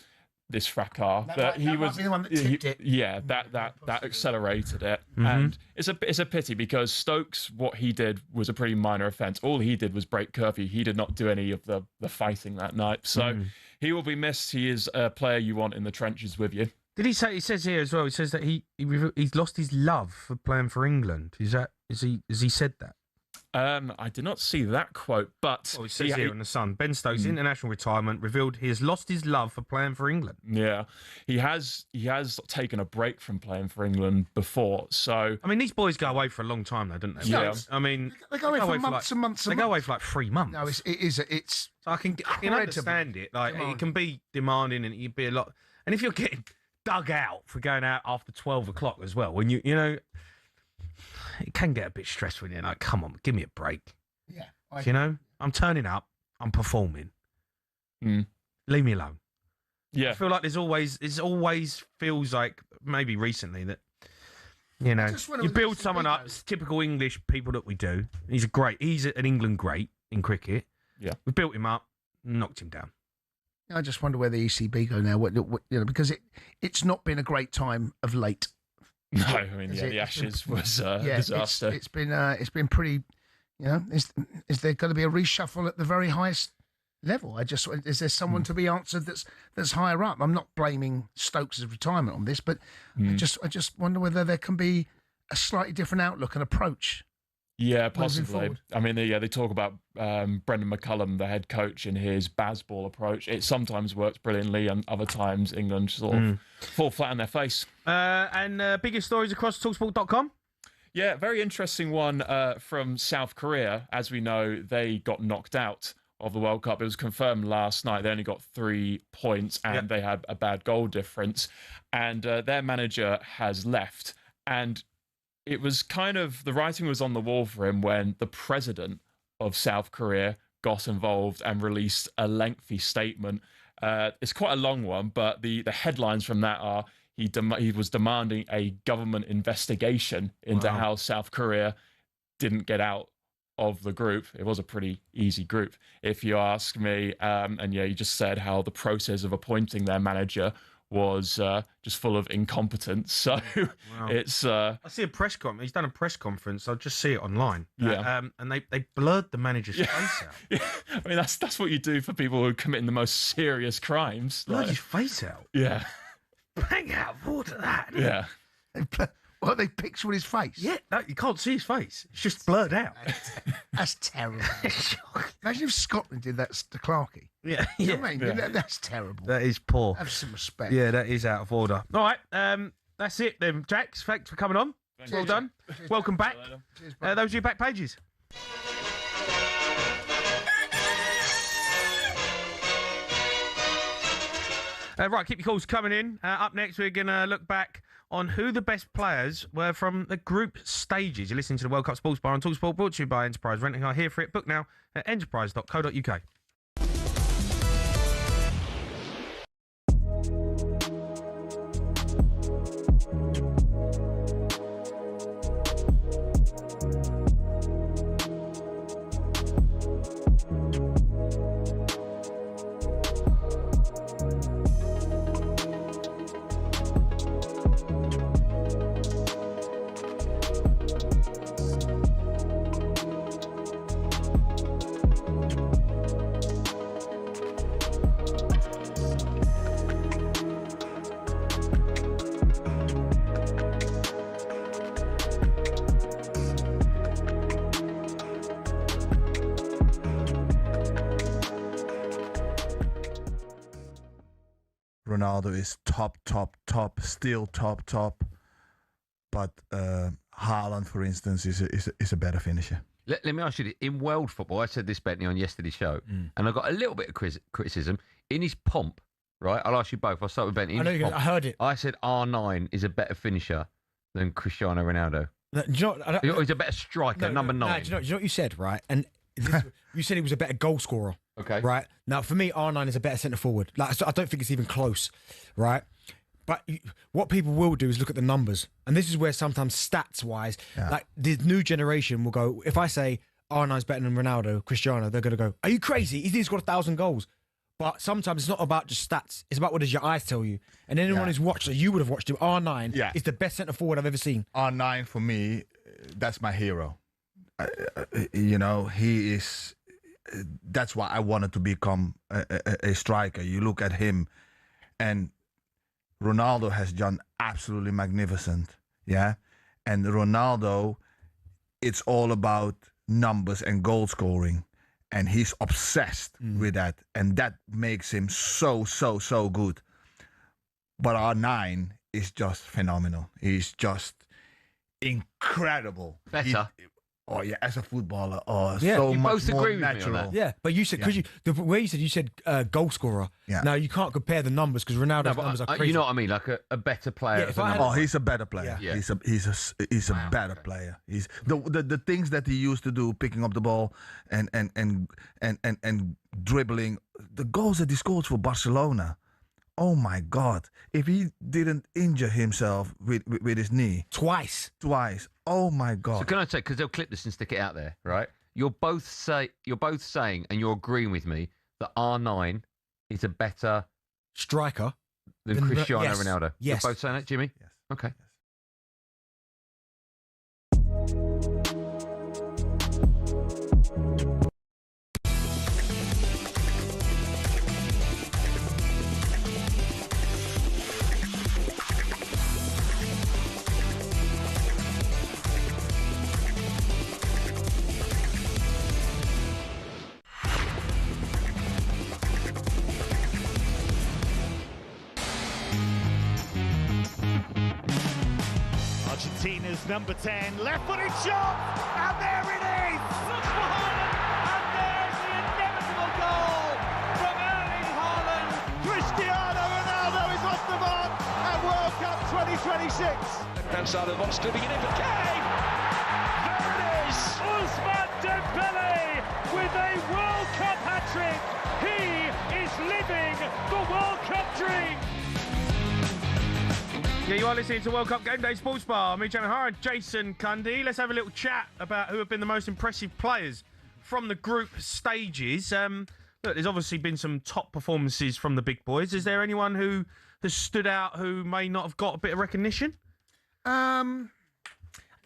this fracas that he was the one that tipped it. Yeah, that accelerated it. And it's a pity because Stokes, what he did was a pretty minor offence. All he did was break curfew. He did not do any of the fighting that night. So he will be missed. He is a player you want in the trenches with you. Did he say? He says here as well. He says that he's lost his love for playing for England. Has he said that? I did not see that quote, but it says here in the Sun, Ben Stokes' international retirement revealed he has lost his love for playing for England. Yeah, he has taken a break from playing for England before. So I mean, these boys go away for a long time, though, don't they? Yeah. I mean, they go away for months and months. They go away for like 3 months. No, it's. I can understand it. Like it can be demanding, and it'd be a lot. And if you're getting dug out for going out after 12 o'clock as well, when you know. It can get a bit stressful when you're like, come on, give me a break. Yeah. I'm turning up, I'm performing. Leave me alone. Yeah. I feel like it always feels like, maybe recently, that, you build someone up, it's typical English people that we do. He's an England great in cricket. Yeah. We built him up, knocked him down. I just wonder where the ECB go now, because it's not been a great time of late. No, I mean, the Ashes was a disaster. It's been pretty, is there going to be a reshuffle at the very highest level? Is there someone to be answered that's higher up? I'm not blaming Stokes' retirement on this, but I just wonder whether there can be a slightly different outlook and approach. Yeah, possibly. I mean, they talk about Brendan McCullum, the head coach, and his Bazball approach. It sometimes works brilliantly, and other times England sort of fall flat on their face. And biggest stories across talkSPORT.com? Yeah, very interesting one from South Korea. As we know, they got knocked out of the World Cup. It was confirmed last night. They only got 3 points and they had a bad goal difference. And their manager has left. And it was kind of, the writing was on the wall for him when the president of South Korea got involved and released a lengthy statement. It's quite a long one, but the headlines from that are, he was demanding a government investigation into how South Korea didn't get out of the group. It was a pretty easy group, if you ask me. And yeah, he just said how the process of appointing their manager was just full of incompetence. So it's... I see a press conference. He's done a press conference. I'll just see it online. Yeah. And they blurred the manager's face out. Yeah. I mean, that's what you do for people who are committing the most serious crimes. Blurred his face out? Yeah. Bang out of order that. Yeah. What, they picture his face? Yeah, no, you can't see his face. It's just blurred out. That's terrible. Imagine if Scotland did that to Clarkey. Yeah, You know what I mean? That's terrible. That is poor. Have some respect. Yeah, that is out of order. All right, that's it then, Jax. Thanks for coming on. Well done. Welcome back. Those are your back pages. Right, keep your calls coming in. Up next, we're going to look back on who the best players were from the group stages. You're listening to the World Cup Sports Bar on talkSPORT, brought to you by Enterprise Renting. Here for it. Book now at enterprise.co.uk. Ronaldo is top, still top. But Haaland, for instance, is a better finisher. Let me ask you this. In world football, I said this, Bentley, on yesterday's show, and I got a little bit of criticism. In his pomp, right? I'll ask you both. I'll start with Bentley. I heard it. I said R9 is a better finisher than Cristiano Ronaldo. No, do you know, he's a better striker, number 9. Do you know what you said, right? And you said he was a better goal scorer. Okay. Right? Now, for me, R9 is a better centre forward. Like, so I don't think it's even close, right? But what people will do is look at the numbers. And this is where sometimes stats-wise, like the new generation will go, if I say R9's better than Ronaldo, Cristiano, they're going to go, are you crazy? He's got 1,000 goals. But sometimes it's not about just stats. It's about what does your eyes tell you. And anyone who's watched it, you would have watched him. R9 is the best centre forward I've ever seen. R9 for me, that's my hero. You know, he is... That's why I wanted to become a striker. You look at him, and Ronaldo has done absolutely magnificent. Yeah, and Ronaldo, it's all about numbers and goal scoring, and he's obsessed with that, and that makes him so good. But R9 is just phenomenal. He's just incredible. Better. Oh yeah, as a footballer, so much both more agree with natural. me on that. Yeah, but you said because the way you said goal scorer. Yeah. Now you can't compare the numbers because Ronaldo's numbers are crazy. You know what I mean? Like a better player. He's a better player. Yeah. He's a better player. He's the things that he used to do, picking up the ball and dribbling, the goals that he scored for Barcelona. Oh my God! If he didn't injure himself with his knee twice. Oh my God! So can I say, because they'll clip this and stick it out there, right? You're both saying, and you're agreeing with me that R9 is a better striker than Cristiano Ronaldo. Yes. You're both saying that, Jimmy? Yes. Okay. Argentina's number 10, left-footed shot, and there it is! Looks for Haaland, and there's the inevitable goal from Erling Haaland. Cristiano Ronaldo is off the mark at World Cup 2026. Left-hand side of the box, clipping it in for Kane. There it is! Ousmane Dembele with a World Cup hat-trick. He is living the World Cup dream. Yeah, you are listening to World Cup Game Day Sports Bar. Me, Jamie Hara, Jason Cundy. Let's have a little chat about who have been the most impressive players from the group stages. Look, there's obviously been some top performances from the big boys. Is there anyone who has stood out who may not have got a bit of recognition? No,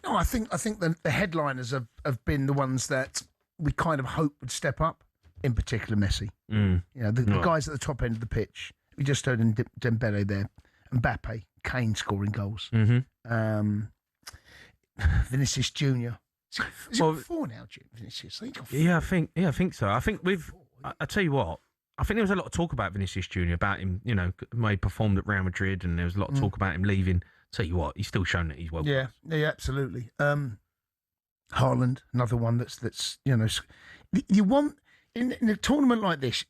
I think the headliners have been the ones that we kind of hope would step up. In particular, Messi. You know, the guys at the top end of the pitch. We just heard in Dembele there, Mbappe, Kane scoring goals. Vinicius Junior. Is it 4 now, Vinicius? I think so. I think I tell you what. I think there was a lot of talk about Vinicius Junior, about him. You know, he performed at Real Madrid, and there was a lot of talk about him leaving. Tell you what, he's still shown that he's well. Yeah, absolutely. Haaland, another one that's you know, you want in a tournament like this,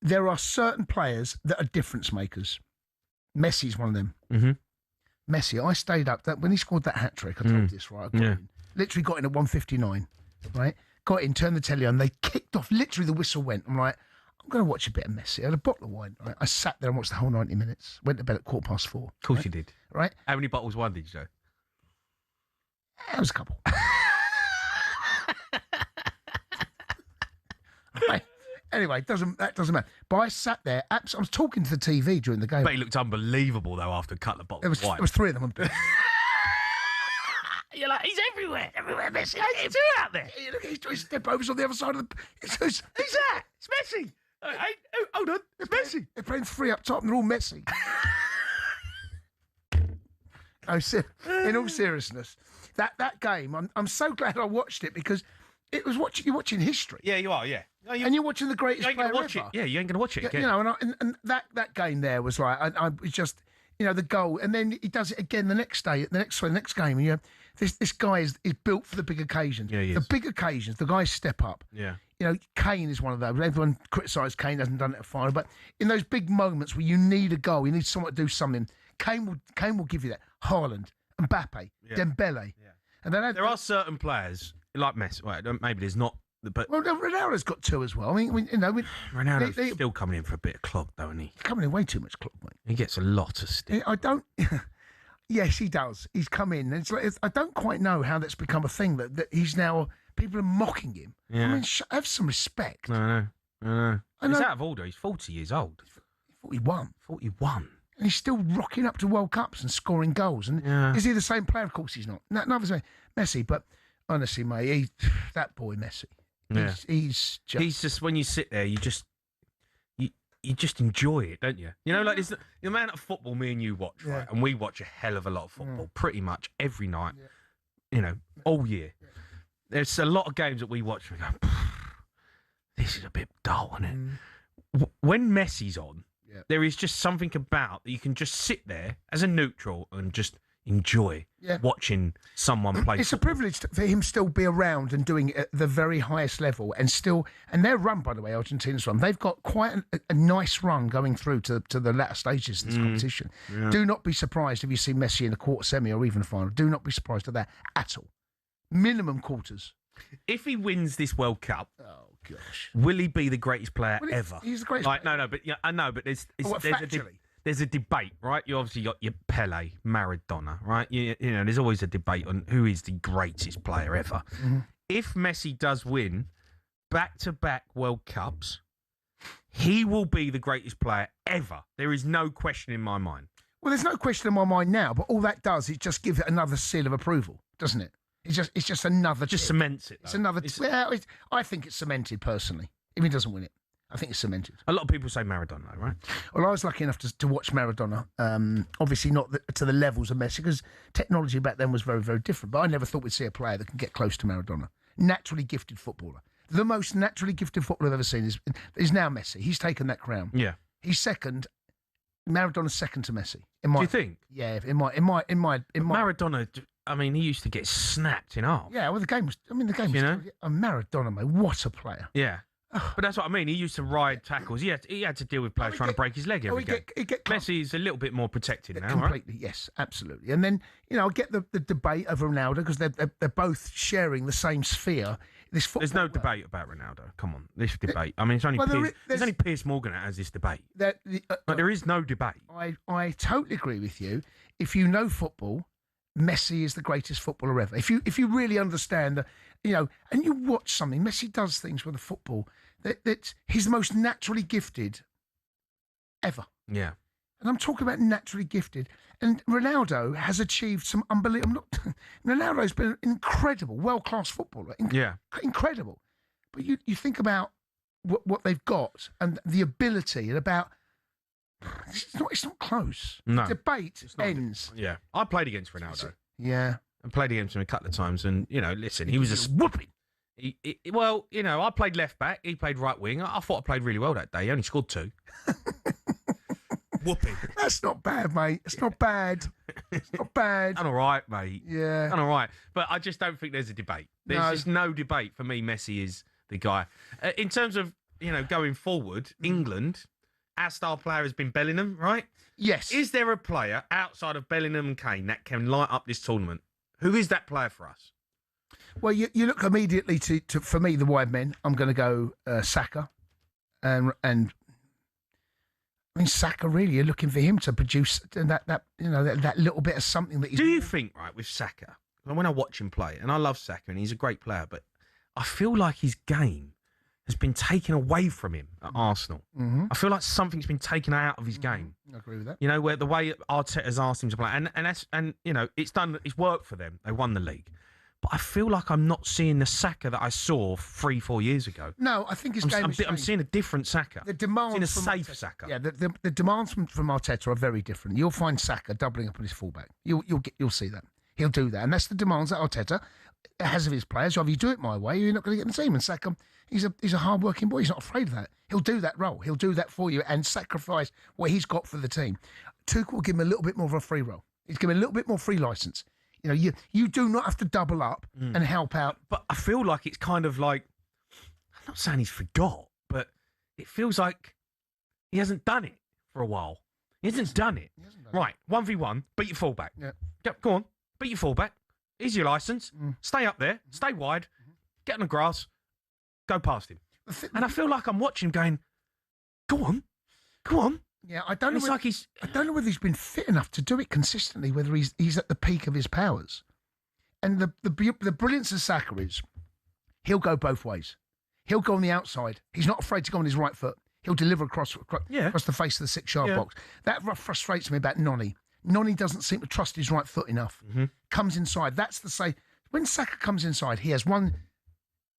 there are certain players that are difference makers. Messi's one of them. Messi, I stayed up when he scored that hat trick. I told you this, right? I got in, literally got in at 1:59, right? Got in, turned the telly on. They kicked off. Literally, the whistle went. I'm like, I'm going to watch a bit of Messi. I had a bottle of wine. Right? I sat there and watched the whole 90 minutes. Went to bed at 4:15. Of course you did. Right? How many bottles of wine did you do? It was a couple. Right. Anyway, that doesn't matter. But I sat there. I was talking to the TV during the game. But he looked unbelievable though after a couple of bottles of wine. There was 3 of them. You're like, he's everywhere, Messi. He's two out there. You look, he's doing step overs on the other side of the. Who's that? It's Messi. Hold on, it's Messi. They're playing 3 up top, and they're all Messi. In all seriousness, that game, I'm so glad I watched it because it was you're watching history. Yeah, you are. Yeah, and you're watching the greatest player ever. Yeah, you ain't going to watch it again. You know, and that game there was like I was just, you know, the goal, and then he does it again the next day, the next game, and this guy is built for the big occasions. Yeah, he the is. big occasions, the guys step up. Yeah. You know, Kane is one of those. Everyone criticised Kane, hasn't done it at final, but in those big moments where you need a goal, you need someone to do something, Kane will give you that. Haaland, Mbappe, Dembele. Yeah. And then there are certain players like Messi. Well, maybe there's not, but Ronaldo's got 2 as well. I mean, Ronaldo's still coming in for a bit of clock, though, isn't he? Coming in way too much clock, mate. He gets a lot of stick. I don't. Yes, he does. He's come in. And I don't quite know how that's become a thing that he's now. People are mocking him. Yeah. I mean, have some respect. I know. He's out of order. He's 40 years old. 41. 41. And he's still rocking up to World Cups and scoring goals. And is he the same player? Of course he's not. Neither Messi. But honestly, mate, that boy Messi. Yeah. He's just when you sit there, you just enjoy it, don't you? You know, like this, the amount of football me and you watch, right? And we watch a hell of a lot of football, pretty much every night. You know, all year. There's a lot of games that we watch and we go, this is a bit dull, isn't it? When Messi's on, there is just something about that you can just sit there as a neutral and just enjoy watching someone play. It's a privilege for him still be around and doing it at the very highest level, and their run, by the way, Argentina's run, they've got quite a nice run going through to the latter stages of this competition. Yeah. Do not be surprised if you see Messi in a quarter semi or even a final. Do not be surprised at that at all. Minimum quarters. If he wins this World Cup, oh gosh, will he be the greatest player ever? He's the greatest. Like, no, but I know, but there's a debate, right? You obviously got your Pele, Maradona, right? You know, there's always a debate on who is the greatest player ever. If Messi does win back-to-back World Cups, he will be the greatest player ever. There is no question in my mind. Well, there's no question in my mind now, but all that does is just give it another seal of approval, doesn't it? It's just another. Just cements it. Though. It's another. I think it's cemented personally. If he doesn't win it, I think it's cemented. A lot of people say Maradona, right? Well, I was lucky enough to watch Maradona. Obviously not to the levels of Messi because technology back then was very, very different. But I never thought we'd see a player that can get close to Maradona. Naturally gifted footballer. The most naturally gifted footballer I've ever seen is now Messi. He's taken that crown. Yeah. He's second Maradona's second to Messi. Do you think? Yeah, in my Maradona, I mean, he used to get snapped in half. Yeah, well, the game was. Maradona, mate, what a player. Yeah. But that's what I mean. He used to ride tackles. He had to deal with players trying to break his leg every game. Messi's a little bit more protected now, completely, right? yes, absolutely. And then, I get the debate over Ronaldo because they're both sharing the same sphere. There's no debate about Ronaldo. Come on, this debate. I mean, it's only there's only Piers Morgan that has this debate. There is no debate. I totally agree with you. If you know football, Messi is the greatest footballer ever. If you really understand and you watch something, Messi does things with the football that he's the most naturally gifted ever. Yeah. And I'm talking about naturally gifted. And Ronaldo has achieved some unbelievable... Ronaldo's been an incredible, world-class footballer. Incredible. But you think about what they've got and the ability and about... It's not close. No. Debate ends. Yeah. I played against Ronaldo. Yeah. I played against him a couple of times and, listen, he was a whooping. I played left back. He played right wing. I thought I played really well that day. He only scored 2. Whooping. That's not bad, mate. It's not bad. It's not bad. Done all right, mate. Yeah. Done all right. But I just don't think there's a debate. There's just no debate. For me, Messi is the guy. In terms of, going forward, England, our star player has been Bellingham, right? Yes. Is there a player outside of Bellingham and Kane that can light up this tournament? Who is that player for us? Well, you look immediately to for me, the wide men. I'm going to go Saka. And I mean, Saka, really, you're looking for him to produce that little bit of something that he's... Do you think, right, with Saka, when I watch him play, and I love Saka, and he's a great player, but I feel like his game has been taken away from him at Arsenal. Mm-hmm. I feel like something's been taken out of his game. I agree with that. Where the way Arteta's asked him to play, and it's worked for them. They won the league. But I feel like I'm not seeing the Saka that I saw 3-4 years ago. No, I think his game is I'm seeing a different Saka. The demands I'm from seeing a safe Arteta, Saka. Yeah, the demands from Arteta are very different. You'll find Saka doubling up on his fullback. You'll see that. He'll do that, and that's the demands that Arteta has of his players. Either you do it my way, or you're not going to get in the team. And Saka, he's a hard-working boy. He's not afraid of that. He'll do that role. He'll do that for you and sacrifice what he's got for the team. Tuchel will give him a little bit more of a free role. He's giving a little bit more free license. You do not have to double up and help out. But I feel like it's kind of like, I'm not saying he's forgot, but it feels like he hasn't done it for a while. He hasn't done it. Right, 1v1, beat your fullback. Yeah. Go on, beat your fullback. Here's your licence. Stay up there, stay wide, get on the grass, go past him. And I feel like I'm watching him going, go on. Yeah, I don't know whether he's been fit enough to do it consistently, whether he's at the peak of his powers. And the brilliance of Saka is he'll go both ways. He'll go on the outside. He's not afraid to go on his right foot. He'll deliver across the face of the 6-yard box. That frustrates me about Noni. Noni doesn't seem to trust his right foot enough. Mm-hmm. Comes inside. That's the say. When Saka comes inside, he has one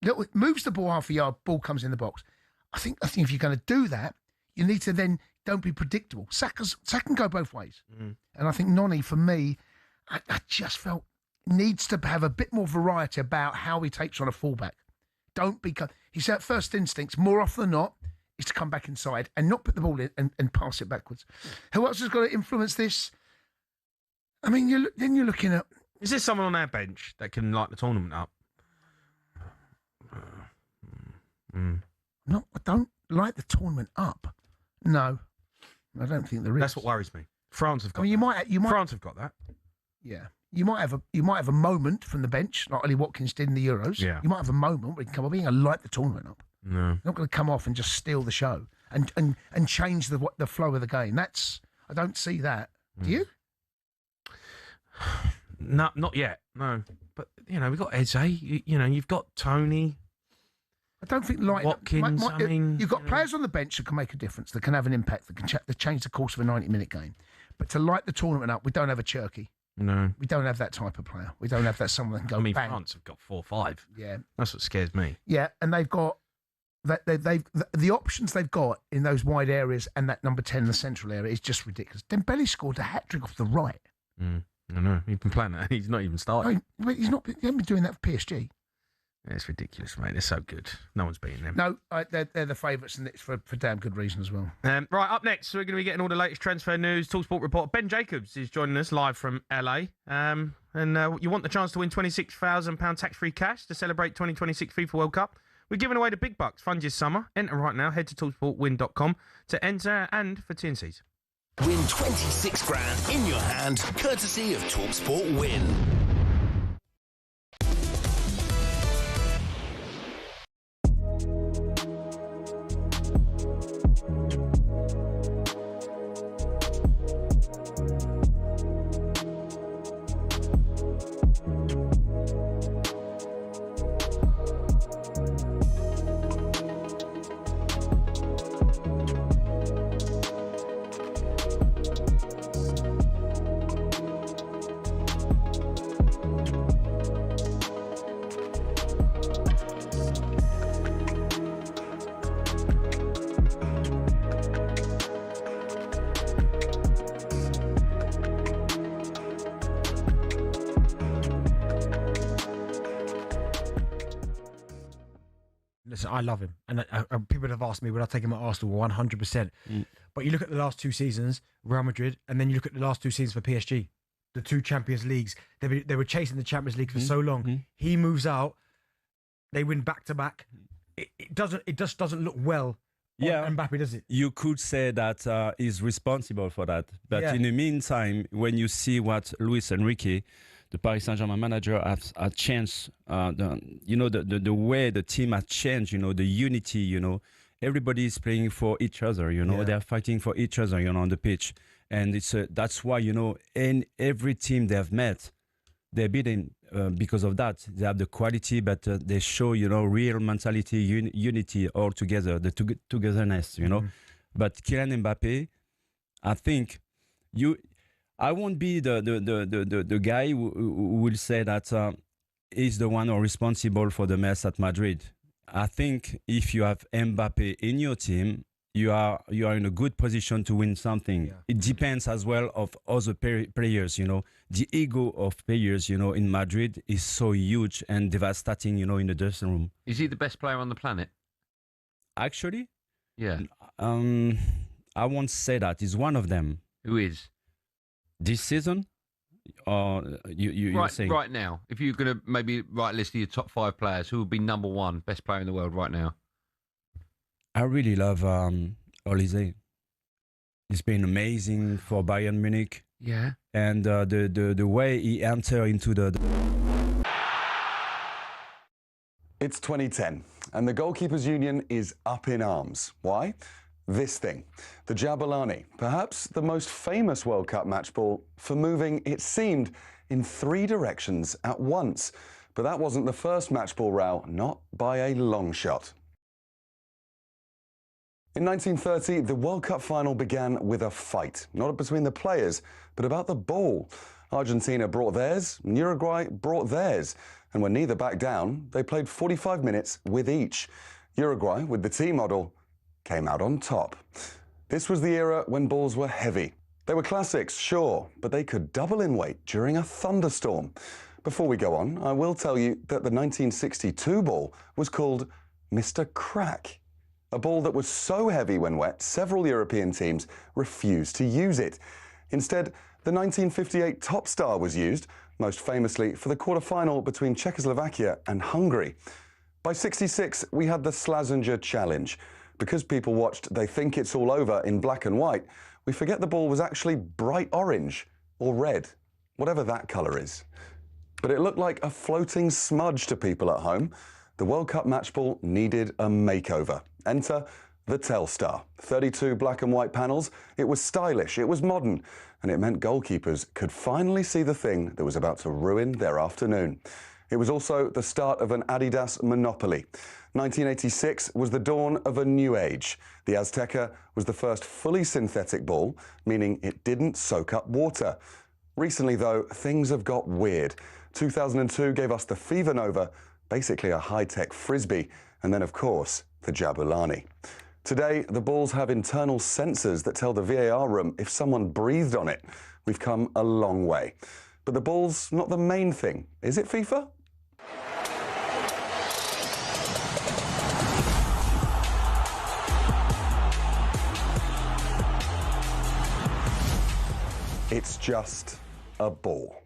little moves the ball half a yard. Ball comes in the box. I think if you're going to do that, you need to then don't be predictable. Saka can go both ways, and I think Noni, for me, I just felt needs to have a bit more variety about how he takes on a fullback. Don't be his first instincts more often than not is to come back inside and not put the ball in and pass it backwards. Who else has got to influence this? I mean, you're looking at... Is there someone on our bench that can light the tournament up? No, I don't light the tournament up. No, I don't think there is. That's what worries me. France have got. I mean, you might. France have got that. Yeah, you might have a moment from the bench, like Ollie Watkins did in the Euros. Yeah, you might have a moment where you can come up, being and light the tournament up. No, you're not going to come off and just steal the show and change the flow of the game. I don't see that. Do you? No, not yet. No, but we've got Eze. You've got Tony. I don't think like Watkins. You've got players on the bench that can make a difference, that can have an impact, that can change the course of a 90-minute game. But to light the tournament up, we don't have a Cherky. No, we don't have that type of player. We don't have that someone that can go. Bang. France have got 4 or 5. Yeah, that's what scares me. Yeah, and they've got the options they've got in those wide areas and that number 10 in the central area is just ridiculous. Dembele scored a hat-trick off the right. I know. He's been playing that. He's not even started. He hasn't been doing that for PSG. It's ridiculous, mate. They're so good. No one's beating them. No, they're the favourites, and it's for damn good reason as well. Right, up next, we're going to be getting all the latest transfer news. talkSPORT reporter Ben Jacobs is joining us live from LA. And you want the chance to win £26,000 tax-free cash to celebrate 2026 FIFA World Cup? We're giving away the big bucks. Fund your summer. Enter right now. Head to talksportwin.com to enter and for TNCs. Win 26 grand in your hand, courtesy of talkSPORT Win. Listen, I love him. And people have asked me, would I take him at Arsenal? 100%. But you look at the last two seasons, Real Madrid, and then you look at the last two seasons for PSG, the two Champions Leagues. They were chasing the Champions League for so long. He moves out. They win back-to-back. It just doesn't look well on Mbappe, does it? You could say that he's responsible for that. But in the meantime, when you see what Luis Enrique, the Paris Saint-Germain manager, has changed, the way the team has changed, the unity, everybody is playing for each other, they're fighting for each other, on the pitch. And that's why, in every team they've met, they're beating because of that. They have the quality, but they show, real mentality, unity all together, the togetherness, But Kylian Mbappe, I think I won't be the guy who will say that he's the one responsible for the mess at Madrid. I think if you have Mbappe in your team, you are in a good position to win something. Yeah. It depends as well of other players. The ego of players, in Madrid is so huge and devastating. In the dressing room. Is he the best player on the planet? Actually, yeah. I won't say that. He's one of them. Who is? This season, or you're saying right now? If you're going to maybe write a list of your top 5 players, who would be number 1 best player in the world right now? I really love Olise. He's been amazing for Bayern Munich. Yeah, and the way he entered into the. It's 2010, and the Goalkeepers Union is up in arms. Why? This thing, the Jabulani, perhaps the most famous World Cup match ball for moving, it seemed, in 3 directions at once. But that wasn't the first match ball row, not by a long shot. In 1930, the World Cup final began with a fight, not between the players, but about the ball. Argentina brought theirs, and Uruguay brought theirs. And when neither backed down, they played 45 minutes with each. Uruguay, with the T model, came out on top. This was the era when balls were heavy. They were classics, sure, but they could double in weight during a thunderstorm. Before we go on, I will tell you that the 1962 ball was called Mr. Crack. A ball that was so heavy when wet, several European teams refused to use it. Instead, the 1958 Top Star was used, most famously for the quarter-final between Czechoslovakia and Hungary. By '66, we had the Slazenger Challenge. Because people watched They Think It's All Over in black and white, we forget the ball was actually bright orange or red, whatever that colour is. But it looked like a floating smudge to people at home. The World Cup match ball needed a makeover. Enter the Telstar. 32 black and white panels. It was stylish, it was modern, and it meant goalkeepers could finally see the thing that was about to ruin their afternoon. It was also the start of an Adidas monopoly. 1986 was the dawn of a new age. The Azteca was the first fully synthetic ball, meaning it didn't soak up water. Recently, though, things have got weird. 2002 gave us the Fever Nova, basically a high-tech frisbee, and then, of course, the Jabulani. Today, the balls have internal sensors that tell the VAR room if someone breathed on it. We've come a long way. But the ball's not the main thing, is it, FIFA? It's just a ball.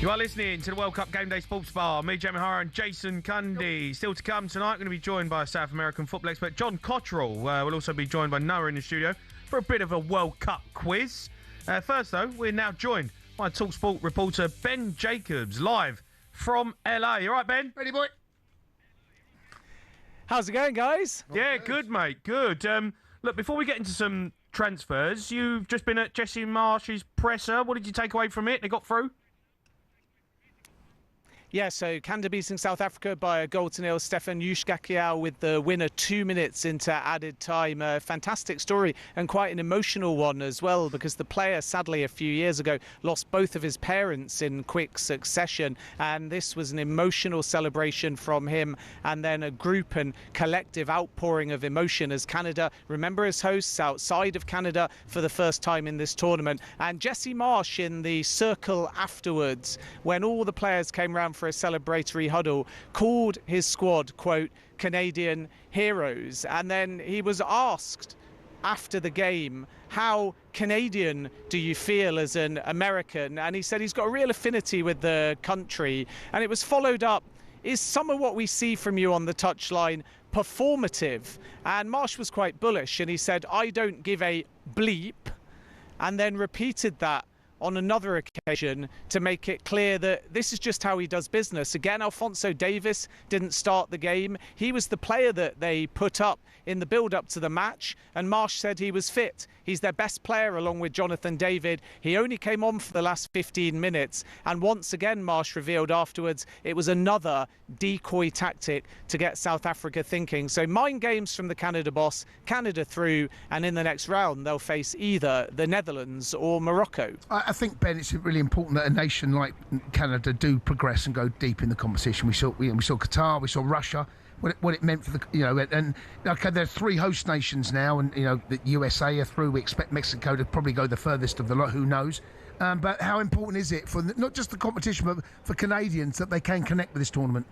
You are listening to the World Cup Game Day Sports Bar. Me, Jamie Hara, and Jason Cundy. Still to come tonight, we're going to be joined by South American football expert John Cottrell. We'll also be joined by Noah in the studio for a bit of a World Cup quiz. First, though, we're now joined by talkSPORT reporter Ben Jacobs, live from LA. You all right, Ben? Ready, boy? How's it going, guys? Yeah, good, mate. Good. Look, before we get into some transfers, you've just been at Jesse Marsch's presser. What did you take away from it? They got through? Yeah, so Canada beating South Africa by a 1-0. Stefan Yushkakiao with the winner 2 minutes into added time. A fantastic story and quite an emotional one as well, because the player, sadly, a few years ago, lost both of his parents in quick succession. And this was an emotional celebration from him, and then a group and collective outpouring of emotion as Canada, remember, as hosts outside of Canada for the first time in this tournament. And Jesse Marsch in the circle afterwards, when all the players came round for a celebratory huddle, called his squad, quote, Canadian heroes. And then he was asked after the game, how Canadian do you feel as an American? And he said he's got a real affinity with the country. And it was followed up, is some of what we see from you on the touchline performative? And Marsch was quite bullish, and he said, I don't give a bleep, and then repeated that on another occasion to make it clear that this is just how he does business. Again, Alphonso Davies didn't start the game. He was the player that they put up in the build-up to the match, and Marsch said he was fit. He's their best player along with Jonathan David. He only came on for the last 15 minutes, and once again Marsch revealed afterwards it was another decoy tactic to get South Africa thinking. So mind games from the Canada boss, Canada through, and in the next round they'll face either the Netherlands or Morocco. I think, Ben, it's really important that a nation like Canada do progress and go deep in the competition. We saw Qatar, we saw Russia, what it meant for the, and okay, there are 3 host nations now, and the USA are through. We expect Mexico to probably go the furthest of the lot. Who knows? But how important is it for not just the competition, but for Canadians that they can connect with this tournament?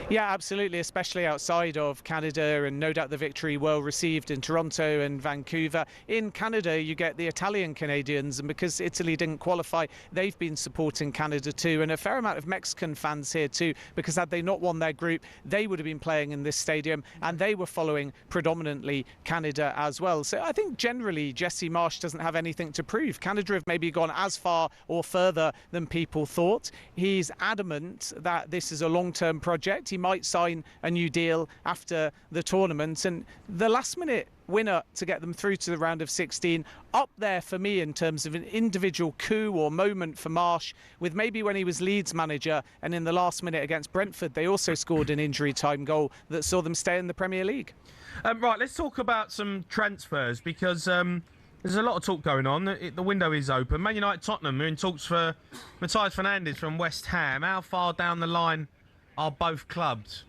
Yeah, absolutely, especially outside of Canada, and no doubt the victory well received in Toronto and Vancouver. In Canada, you get the Italian Canadians, and because Italy didn't qualify, they've been supporting Canada too, and a fair amount of Mexican fans here too, because had they not won their group, they would have been playing in this stadium, and they were following predominantly Canada as well. So I think generally Jesse Marsch doesn't have anything to prove. Canada have maybe gone as far or further than people thought. He's adamant that this is a long-term project. He might sign a new deal after the tournament, and the last-minute winner to get them through to the round of 16 up there for me in terms of an individual coup or moment for Marsch, with maybe when he was Leeds manager and in the last minute against Brentford they also scored an injury time goal that saw them stay in the Premier League. Right, let's talk about some transfers, because there's a lot of talk going on. The window is open. Man United, Tottenham are in talks for Matthias Fernandes from West Ham. How far down the line are both clubs?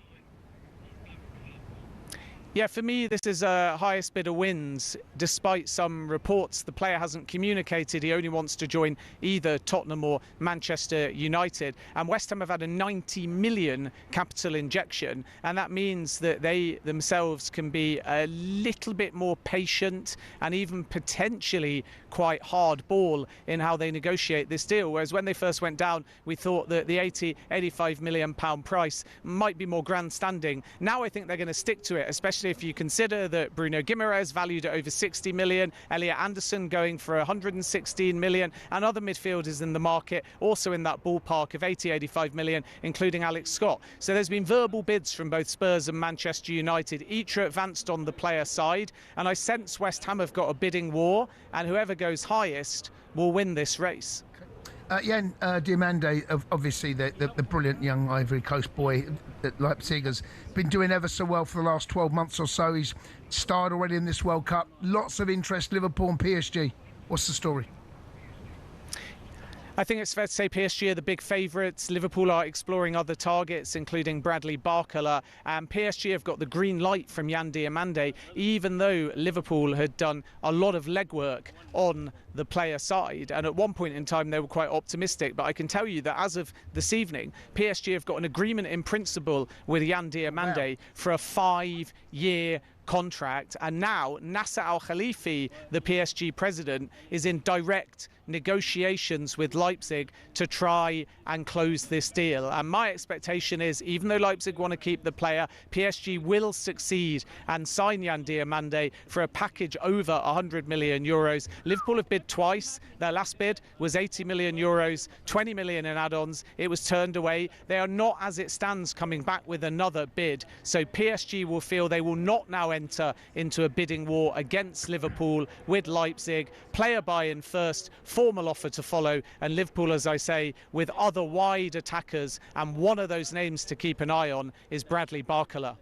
Yeah, for me, this is a highest bidder wins. Despite some reports, the player hasn't communicated he only wants to join either Tottenham or Manchester United. And West Ham have had a 90 million capital injection, and that means that they themselves can be a little bit more patient and even potentially quite hardball in how they negotiate this deal. Whereas when they first went down, we thought that the 85 million pound price might be more grandstanding. Now I think they're going to stick to it, especially if you consider that Bruno Guimaraes valued at over 60 million, Elliot Anderson going for 116 million, and other midfielders in the market also in that ballpark of 85 million, including Alex Scott. So there's been verbal bids from both Spurs and Manchester United. Each are advanced on the player side, and I sense West Ham have got a bidding war, and whoever goes highest will win this race. Jan Diomande, obviously the brilliant young Ivory Coast boy at Leipzig, has been doing ever so well for the last 12 months or so. He's starred already in this World Cup. Lots of interest, Liverpool and PSG. What's the story? I think it's fair to say PSG are the big favourites. Liverpool are exploring other targets, including Bradley Barcola, and PSG have got the green light from Jan Diomande, even though Liverpool had done a lot of legwork on the player side, and at one point in time they were quite optimistic. But I can tell you that as of this evening, PSG have got an agreement in principle with Jan Diomande for a 5-year contract, and now Nasser Al Khalifi, the PSG president, is in direct negotiations with Leipzig to try and close this deal. And my expectation is, even though Leipzig want to keep the player, PSG will succeed and sign Jan Diomande for a package over 100 million euros. Liverpool have bid twice. Their last bid was 80 million euros, 20 million in add-ons. It was turned away. They are not, as it stands, coming back with another bid. So PSG will feel they will not now enter into a bidding war against Liverpool with Leipzig. Player buy-in first, formal offer to follow, and Liverpool, as I say, with other wide attackers, and one of those names to keep an eye on is Bradley Barcola.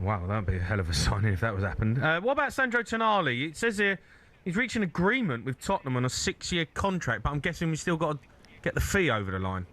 Wow, that'd be a hell of a signing if that was happened. What about Sandro Tonali? It says here he's reached an agreement with Tottenham on a 6-year contract, but I'm guessing we've still got to get the fee over the line.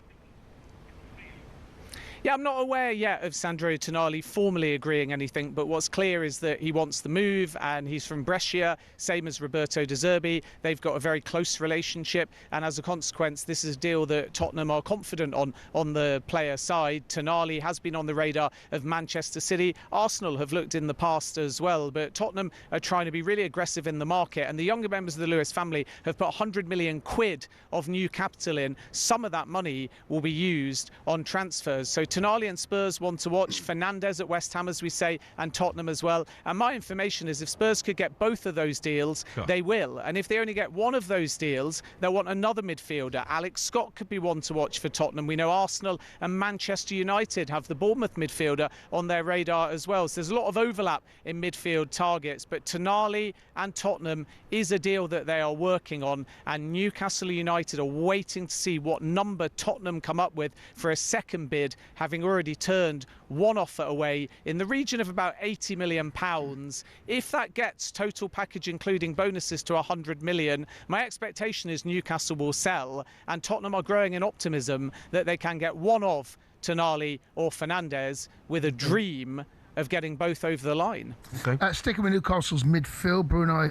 Yeah, I'm not aware yet of Sandro Tonali formally agreeing anything, but what's clear is that he wants the move, and he's from Brescia, same as Roberto De Zerbi. They've got a very close relationship, and as a consequence, this is a deal that Tottenham are confident on the player side. Tonali has been on the radar of Manchester City. Arsenal have looked in the past as well, but Tottenham are trying to be really aggressive in the market, and the younger members of the Lewis family have put 100 million quid of new capital in. Some of that money will be used on transfers. So Tonali and Spurs want to watch. Fernandes at West Ham, as we say, and Tottenham as well. And my information is if Spurs could get both of those deals, they will. And if they only get one of those deals, they'll want another midfielder. Alex Scott could be one to watch for Tottenham. We know Arsenal and Manchester United have the Bournemouth midfielder on their radar as well. So there's a lot of overlap in midfield targets. But Tonali and Tottenham is a deal that they are working on. And Newcastle United are waiting to see what number Tottenham come up with for a second bid, having already turned one offer away in the region of about 80 million pounds. If that gets total package including bonuses to 100 million, my expectation is Newcastle will sell, and Tottenham are growing in optimism that they can get one of Tonali or Fernandes, with a dream of getting both over the line. Okay. Sticking with Newcastle's midfield, Bruno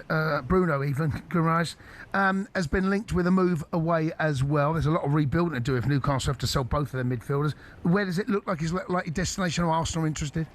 Guimaraes, has been linked with a move away as well. There's a lot of rebuilding to do if Newcastle have to sell both of their midfielders. Where does it look like his likely destination, or Arsenal interested?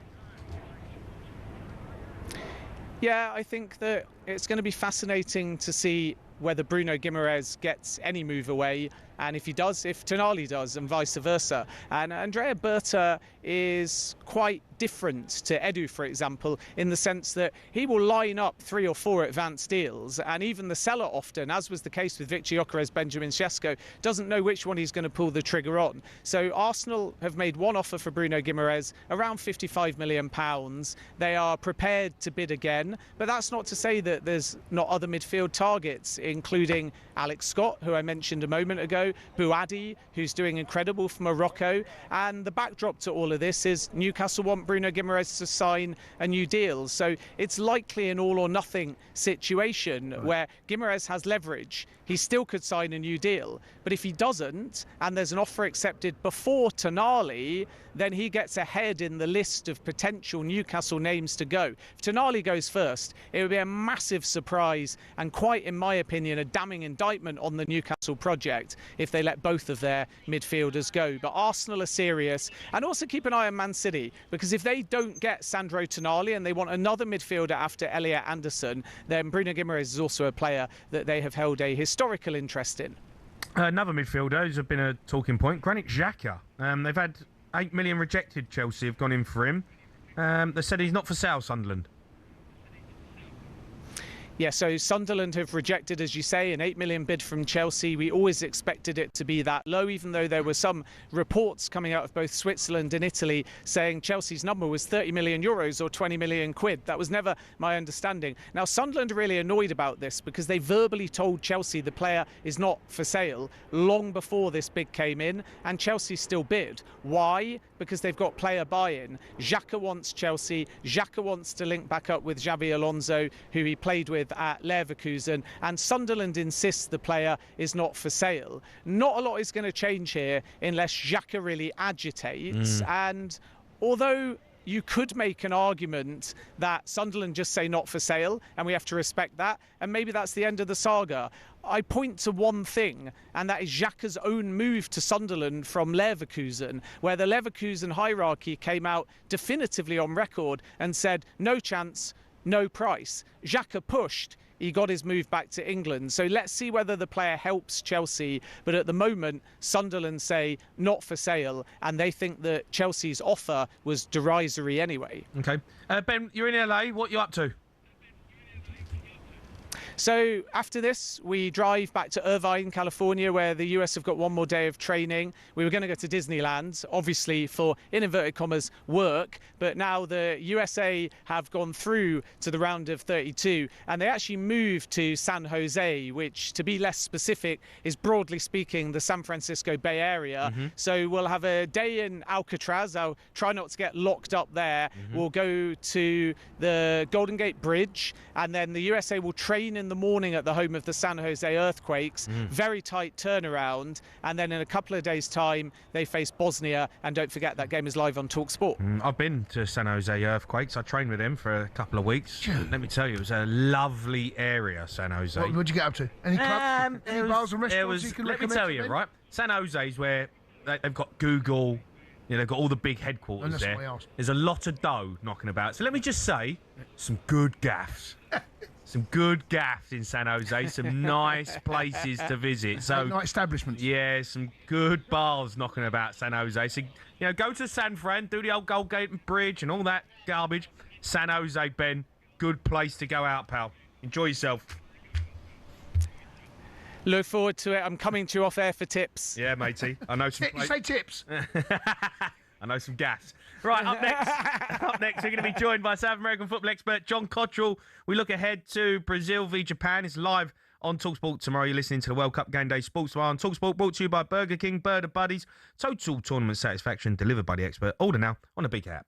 Yeah, I think that it's going to be fascinating to see whether Bruno Guimaraes gets any move away, and if he does, if Tonali does, and vice versa. And Andrea Berta is quite different to Edu, for example, in the sense that he will line up 3 or 4 advanced deals, and even the seller often, as was the case with Victor Gyökeres, Benjamin Sesko, doesn't know which one he's going to pull the trigger on. So Arsenal have made one offer for Bruno Guimaraes, around £55 million. They are prepared to bid again, but that's not to say that there's not other midfield targets, including Alex Scott, who I mentioned a moment ago, Bouadi, who's doing incredible for Morocco. And the backdrop to all of this is Newcastle want Bruno Guimaraes to sign a new deal. So it's likely an all or nothing situation where Guimaraes has leverage. he still could sign a new deal. But if he doesn't, and there's an offer accepted before Tonali, then he gets ahead in the list of potential Newcastle names to go. If Tonali goes first, it would be a massive surprise and quite, in my opinion, a damning indictment on the Newcastle project if they let both of their midfielders go. But Arsenal are serious, and also keep an eye on Man City, because if they don't get Sandro Tonali and they want another midfielder after Elliot Anderson, then Bruno Guimaraes is also a player that they have held a historical interest in. Another midfielder who's been a talking point, Granit Xhaka. They've had 8 million rejected. Chelsea have gone in for him. They said he's not for sale, Sunderland. Yeah, so Sunderland have rejected, as you say, an 8 million bid from Chelsea. We always expected it to be that low, even though there were some reports coming out of both Switzerland and Italy saying Chelsea's number was 30 million euros or 20 million quid. That was never my understanding. Now, Sunderland are really annoyed about this because they verbally told Chelsea the player is not for sale long before this bid came in, and Chelsea still bid. Why? Because they've got player buy-in. Xhaka wants Chelsea. Xhaka wants to link back up with Xabi Alonso, who he played with at Leverkusen, and Sunderland insists the player is not for sale. Not a lot is going to change here unless Xhaka really agitates. And although you could make an argument that Sunderland just say not for sale, and we have to respect that, and maybe that's the end of the saga, I point to one thing, and that is Xhaka's own move to Sunderland from Leverkusen, where the Leverkusen hierarchy came out definitively on record and said, no chance, no price. Xhaka pushed. He got his move back to England. So let's see whether the player helps Chelsea. But at the moment, Sunderland say not for sale, and they think that Chelsea's offer was derisory anyway. Okay. Ben, you're in LA. What are you up to? So after this, we drive back to Irvine, California, where the US have got one more day of training. We were going to go to Disneyland, obviously for, in inverted commas, work. But now the USA have gone through to the round of 32, and they actually moved to San Jose, which, to be less specific, is broadly speaking the San Francisco Bay Area. So we'll have a day in Alcatraz. I'll try not to get locked up there. We'll go to the Golden Gate Bridge, and then the USA will train in the morning at the home of the San Jose Earthquakes. Very tight turnaround, and then in a couple of days' time they face Bosnia, and don't forget that game is live on talkSPORT. I've been to San Jose Earthquakes. I trained with them for a couple of weeks. Let me tell you, it was a lovely area, San Jose. What did you get up to? Any clubs, any bars and restaurants you can let me recommend tell to you, me? right? San Jose's where they've got Google. You know, they've got all the big headquarters that's there. what I asked. There's a lot of dough knocking about. So let me just say, some good gaffs. Some good gaffs in San Jose. Some nice places to visit. So night establishments. Yeah, some good bars knocking about San Jose. So, you know, go to San Fran, do the old Gold Gate Bridge and all that garbage. San Jose, Ben, good place to go out, pal. Enjoy yourself. Look forward to it. I'm coming to you off air for tips. Yeah, matey. I know some. You say tips. I know some gas. Right, up next, we're going to be joined by South American football expert John Cottrell. We look ahead to Brazil v Japan. It's live on talkSPORT tomorrow. You're listening to the World Cup Game Day Sports Bar on talkSPORT, brought to you by Burger King, Bird of Buddies. Total tournament satisfaction delivered by the expert. Order now on a big app.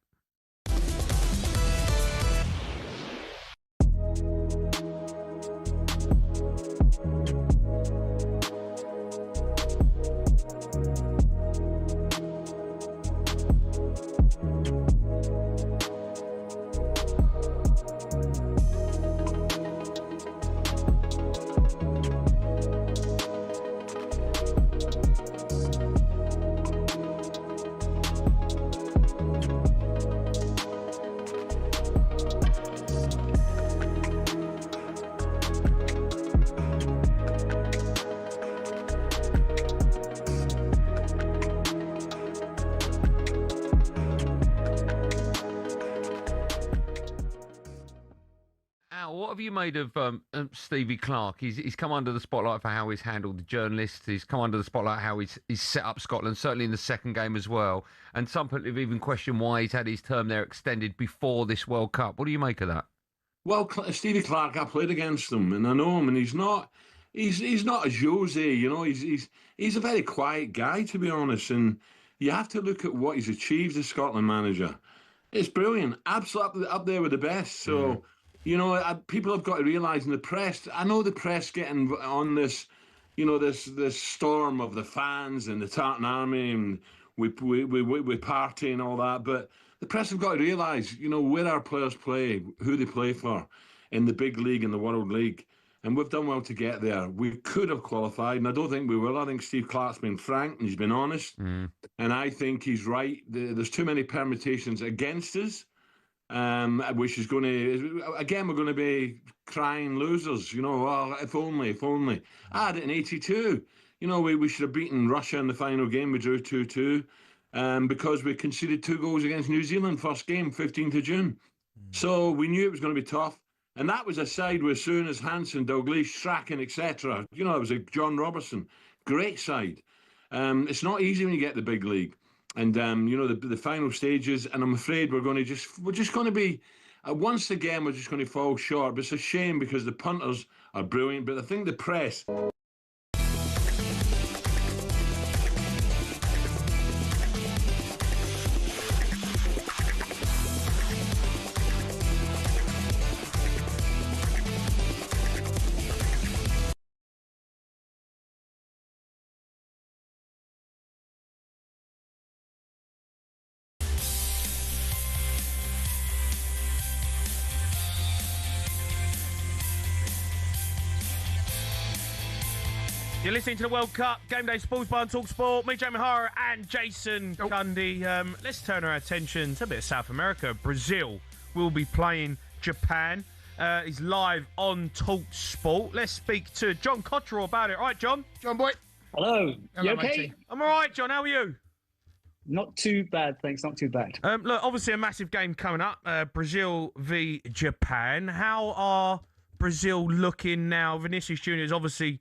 What have you made of Stevie Clarke? He's come under the spotlight for how he's handled the journalists. He's come under the spotlight how he's set up Scotland, certainly in the second game as well. And some people have even questioned why he's had his term there extended before this World Cup. What do you make of that? Well, Stevie Clarke, I played against him, and I know him, and he's not a Jose, you know. He's a very quiet guy, to be honest. And you have to look at what he's achieved as Scotland manager. It's brilliant, absolutely up there with the best. So. You know, people have got to realise in the press, I know the press getting on this you know, this storm of the fans and the Tartan Army, and we party and all that. But the press have got to realise, you know, where our players play, who they play for in the big league, in the World League. And we've done well to get there. We could have qualified, and I don't think we will. I think Steve Clarke's been frank and he's been honest. And I think he's right. There's too many permutations against us, which is going to, again, we're going to be crying losers. You know, oh, if only, if only. I had it in 82. You know, we should have beaten Russia in the final game. We drew 2-2 because we conceded 2 goals against New Zealand first game, 15th of June. So we knew it was going to be tough. And that was a side with Souness, Hansen, Dalglish, Strachan, etc. You know, it was a John Robertson. Great side. It's not easy when you get the big league. And, you know, the final stages, and I'm afraid we're just going to be, once again, we're just going to fall short. But it's a shame because the punters are brilliant. But I think the press... You're listening to the World Cup Game Day Sports Bar on talkSPORT. Me, Jamie Hara, and Jason Cundy. Let's turn our attention to a bit of South America. Brazil will be playing Japan. He's live on talkSPORT. Let's speak to John Cottrell about it. All right, John? John boy. Hello. Hello, you okay? matey. I'm all right, John. How are you? Not too bad, thanks. Not too bad. Look, obviously a massive game coming up. Brazil v Japan. How are Brazil looking now? Vinicius Junior is obviously...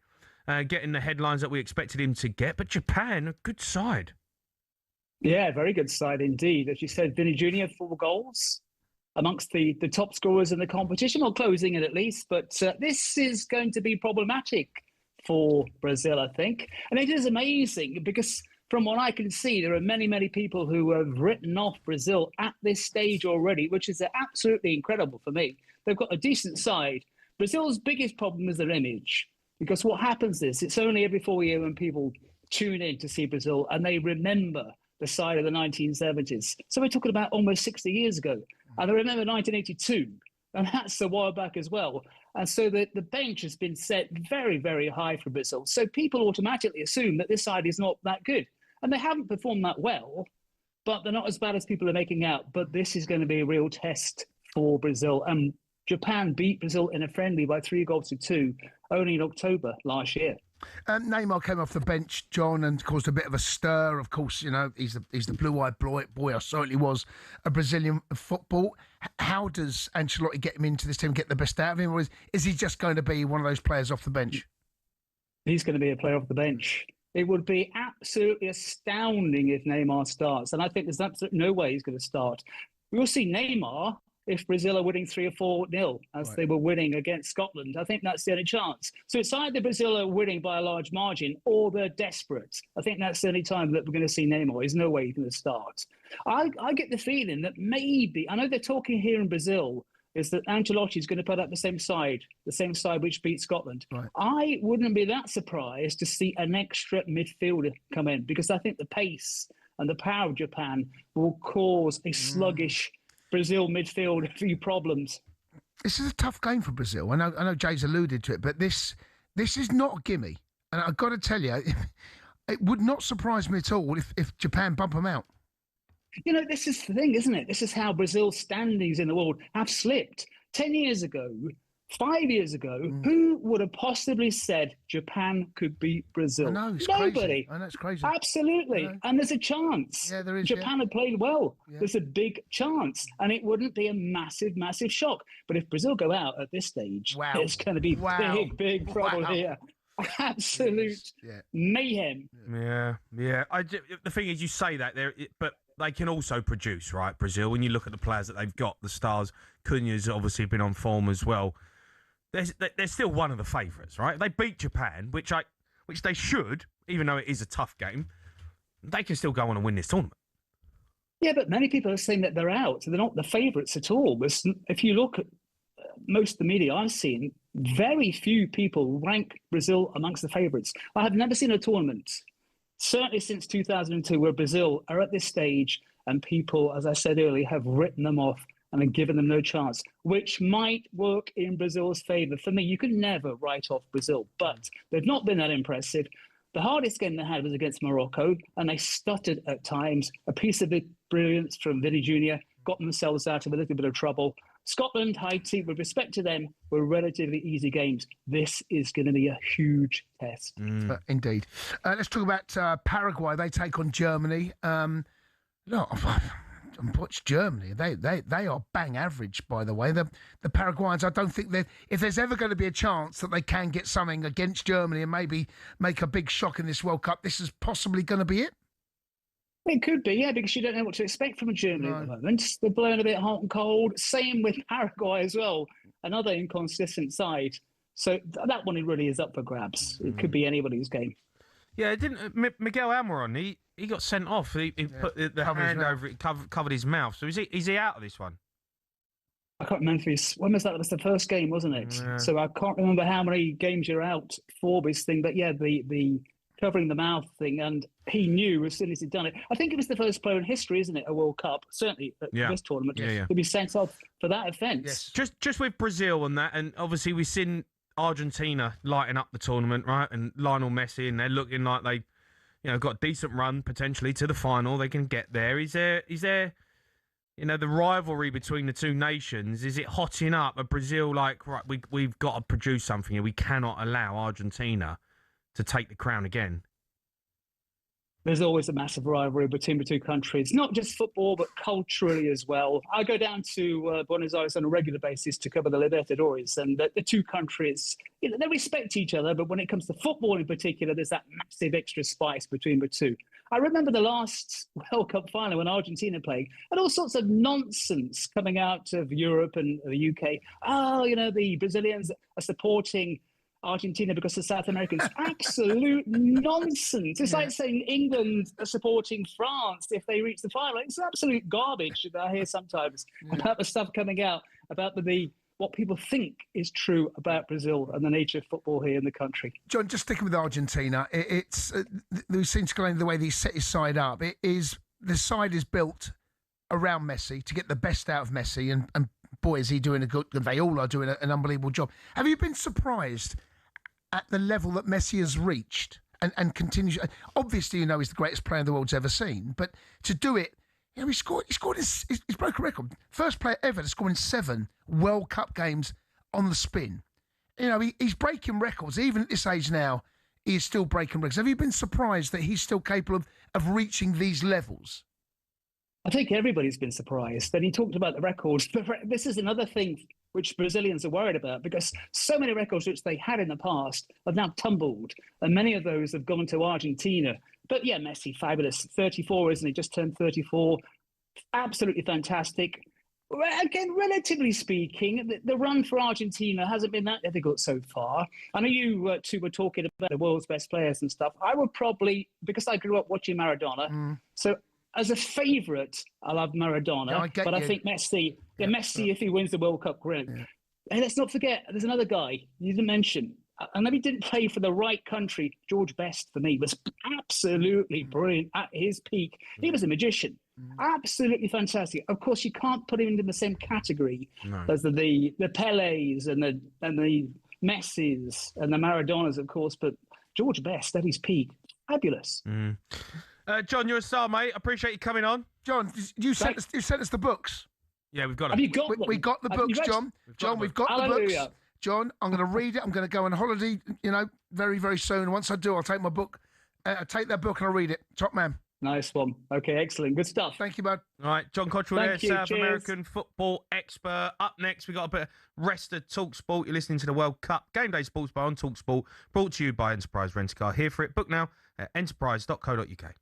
getting the headlines that we expected him to get, but Japan, a good side. Yeah, very good side indeed. As you said, Vinny Jr., 4 goals amongst the top scorers in the competition, or closing it at least. But this is going to be problematic for Brazil, I think. And it is amazing because from what I can see, there are many, many people who have written off Brazil at this stage already, which is absolutely incredible for me. They've got a decent side. Brazil's biggest problem is their image. Because what happens is, it's only every 4 years when people tune in to see Brazil and they remember the side of the 1970s. So we're talking about almost 60 years ago. And I remember 1982, and that's a while back as well. And so the bench has been set very, very high for Brazil. So people automatically assume that this side is not that good. And they haven't performed that well, but they're not as bad as people are making out. But this is going to be a real test for Brazil. And Japan beat Brazil in a friendly by 3-2 only in October last year. Neymar came off the bench, John, and caused a bit of a stir. Of course, you know, he's the blue-eyed boy, or certainly was, a Brazilian football. How does Ancelotti get him into this team, get the best out of him, or is he just going to be one of those players off the bench? He's going to be a player off the bench. It would be absolutely astounding if Neymar starts, and I think there's absolutely no way he's going to start. We'll see Neymar if Brazil are winning 3 or 4-0, as they were winning against Scotland. I think that's the only chance. So it's either Brazil are winning by a large margin or they're desperate. I think that's the only time that we're going to see Neymar. There's no way he's going to start. I get the feeling that maybe, I know they're talking here in Brazil, is that Ancelotti is going to put up the same side which beat Scotland. Right. I wouldn't be that surprised to see an extra midfielder come in, because I think the pace and the power of Japan will cause a sluggish Brazil midfield a few problems. This is a tough game for Brazil. I know Jay's alluded to it, but this is not a gimme. And I've got to tell you, it would not surprise me at all if Japan bump them out. You know, this is the thing, isn't it? This is how Brazil's standings in the world have slipped. 10 years ago, 5 years ago, who would have possibly said Japan could beat Brazil? I know, it's Nobody. crazy. I know, it's crazy. Absolutely. And there's a chance. Yeah, there is. Japan had played well. Yeah. There's a big chance. And it wouldn't be a massive, massive shock. But if Brazil go out at this stage, it's going to be big trouble here. Absolute mayhem. Yeah. The thing is, you say that, but they can also produce, right, Brazil? When you look at the players that they've got, the stars, Cunha's obviously been on form as well. They're still one of the favourites, right? They beat Japan, which they should, even though it is a tough game. They can still go on and win this tournament. Yeah, but many people are saying that they're out. They're not the favourites at all. If you look at most of the media I've seen, very few people rank Brazil amongst the favourites. I have never seen a tournament, certainly since 2002, where Brazil are at this stage and people, as I said earlier, have written them off and have given them no chance, which might work in Brazil's favour. For me, you could never write off Brazil, but they've not been that impressive. The hardest game they had was against Morocco, and they stuttered at times. A piece of brilliance from Vinny Jr. got themselves out of a little bit of trouble. Scotland, Haiti, with respect to them, were relatively easy games. This is going to be a huge test. Indeed. Let's talk about Paraguay. They take on Germany. Watch Germany. They are bang average, by the way. The Paraguayans, I don't think that if there's ever going to be a chance that they can get something against Germany and maybe make a big shock in this World Cup, this is possibly going to be it. It could be, yeah, because you don't know what to expect from Germany at the moment. They're blowing a bit hot and cold. Same with Paraguay as well, another inconsistent side. So that one really is up for grabs. It could be anybody's game. Yeah, didn't Miguel Almiron? He got sent off. He put the hand over it, covered his mouth. So is he out of this one? I can't remember when was that? That was the first game, wasn't it? Yeah. So I can't remember how many games you're out for this thing. But yeah, the covering the mouth thing, and he knew as soon as he'd done it. I think it was the first player in history, isn't it, a World Cup, certainly at this tournament, to be sent off for that offence. Yes. Just with Brazil and that, and obviously we've seen Argentina lighting up the tournament, right? And Lionel Messi, and they're looking like they, got a decent run potentially to the final. They can get there. Is there, the rivalry between the two nations? Is it hotting up? Are Brazil like, right, we've got to produce something here. We cannot allow Argentina to take the crown again? There's always a massive rivalry between the two countries, not just football, but culturally as well. I go down to Buenos Aires on a regular basis to cover the Libertadores, and the two countries, they respect each other, but when it comes to football in particular, there's that massive extra spice between the two. I remember the last World Cup final when Argentina played, and all sorts of nonsense coming out of Europe and the UK. Oh, the Brazilians are supporting Argentina because the South Americans. Absolute nonsense. It's like saying England are supporting France if they reach the final. It's absolute garbage that I hear sometimes about the stuff coming out about what people think is true about Brazil and the nature of football here in the country. John, just sticking with Argentina, it's we've seen the way they set his side up. The side is built around Messi to get the best out of Messi, and boy, is he doing a good. They all are doing an unbelievable job. Have you been surprised at the level that Messi has reached and continues? Obviously, he's the greatest player the world's ever seen, but to do it, he broke a record. First player ever to score in 7 World Cup games on the spin. He's breaking records. Even at this age now, he is still breaking records. Have you been surprised that he's still capable of reaching these levels? I think everybody's been surprised. And he talked about the records. But this is another thing which Brazilians are worried about, because so many records which they had in the past have now tumbled, and many of those have gone to Argentina. But yeah, Messi, fabulous. 34, isn't he? Just turned 34. Absolutely fantastic. Again, relatively speaking, the run for Argentina hasn't been that difficult so far. I know you two were talking about the world's best players and stuff. I would probably, because I grew up watching Maradona, so as a favourite, I love Maradona, I think Messi, Messi, if he wins the World Cup, great. And let's not forget, there's another guy you didn't mention. I know he didn't play for the right country. George Best, for me, was absolutely brilliant at his peak. He was a magician. Absolutely fantastic. Of course, you can't put him in the same category as the Pelés and the Messis and the Maradonas, of course, but George Best at his peak, fabulous. John, you're a star, mate. I appreciate you coming on. John, you sent us the books. Yeah, we've got them. Have you got them? We got the books, John. We've got the books. John, I'm going to read it. I'm going to go on holiday, very, very soon. Once I do, I'll take my book. I'll take that book and I'll read it. Top man. Nice one. Okay, excellent. Good stuff. Thank you, bud. All right, John Cottrell there, South American football expert. Up next, we got a bit of rest of talkSPORT. You're listening to the World Cup Game Day Sports Bar on talkSPORT, brought to you by Enterprise Rent a Car. Here for it. Book now at enterprise.co.uk.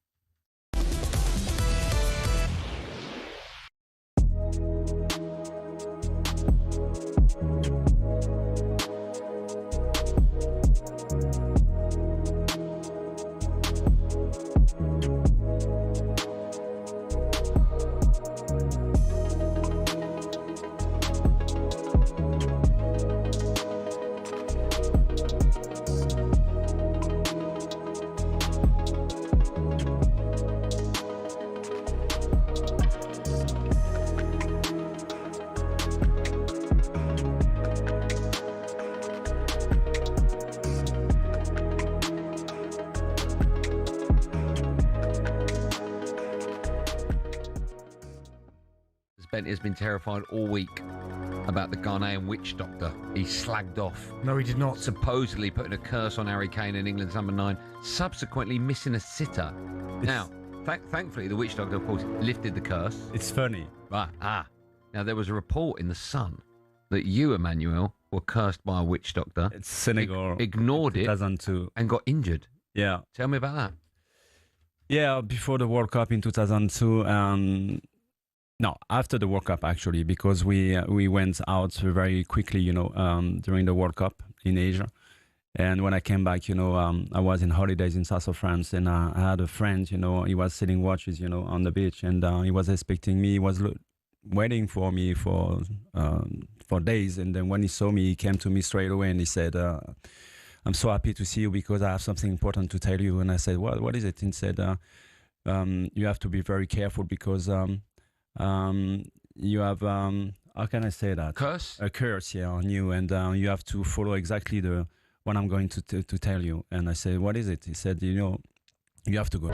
Bentley has been terrified all week about the Ghanaian witch doctor he slagged off. No, he did not. Supposedly putting a curse on Harry Kane and England's number 9, subsequently missing a sitter. Now, thankfully, the witch doctor, of course, lifted the curse. It's funny. Right. Now, there was a report in The Sun that you, Emmanuel, were cursed by a witch doctor. It's Senegal. Ignored it 2002. and got injured. Yeah. Tell me about that. Yeah, before the World Cup in 2002. No, after the World Cup, actually, because we went out very quickly, during the World Cup in Asia. And when I came back, I was in holidays in south of France, and I had a friend, he was selling watches, on the beach, and he was expecting me. He was waiting for me for days, and then when he saw me, he came to me straight away, and he said, "I'm so happy to see you because I have something important to tell you." And I said, "What is it?" And he said, "You have to be very careful because you have how can I say that? Curse? A curse, yeah, on you, and you have to follow exactly what I'm going to tell you." And I said, "What is it?" He said, "You have to go."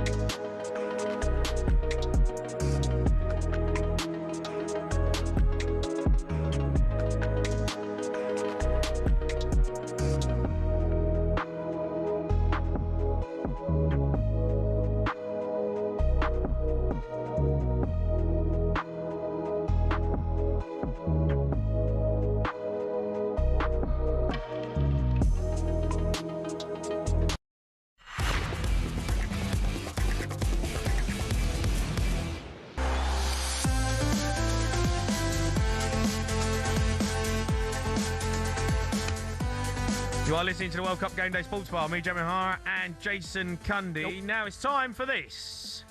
You are listening to the World Cup Game Day Sports Bar. Me, Jamie Hara, and Jason Cundy. Now it's time for this.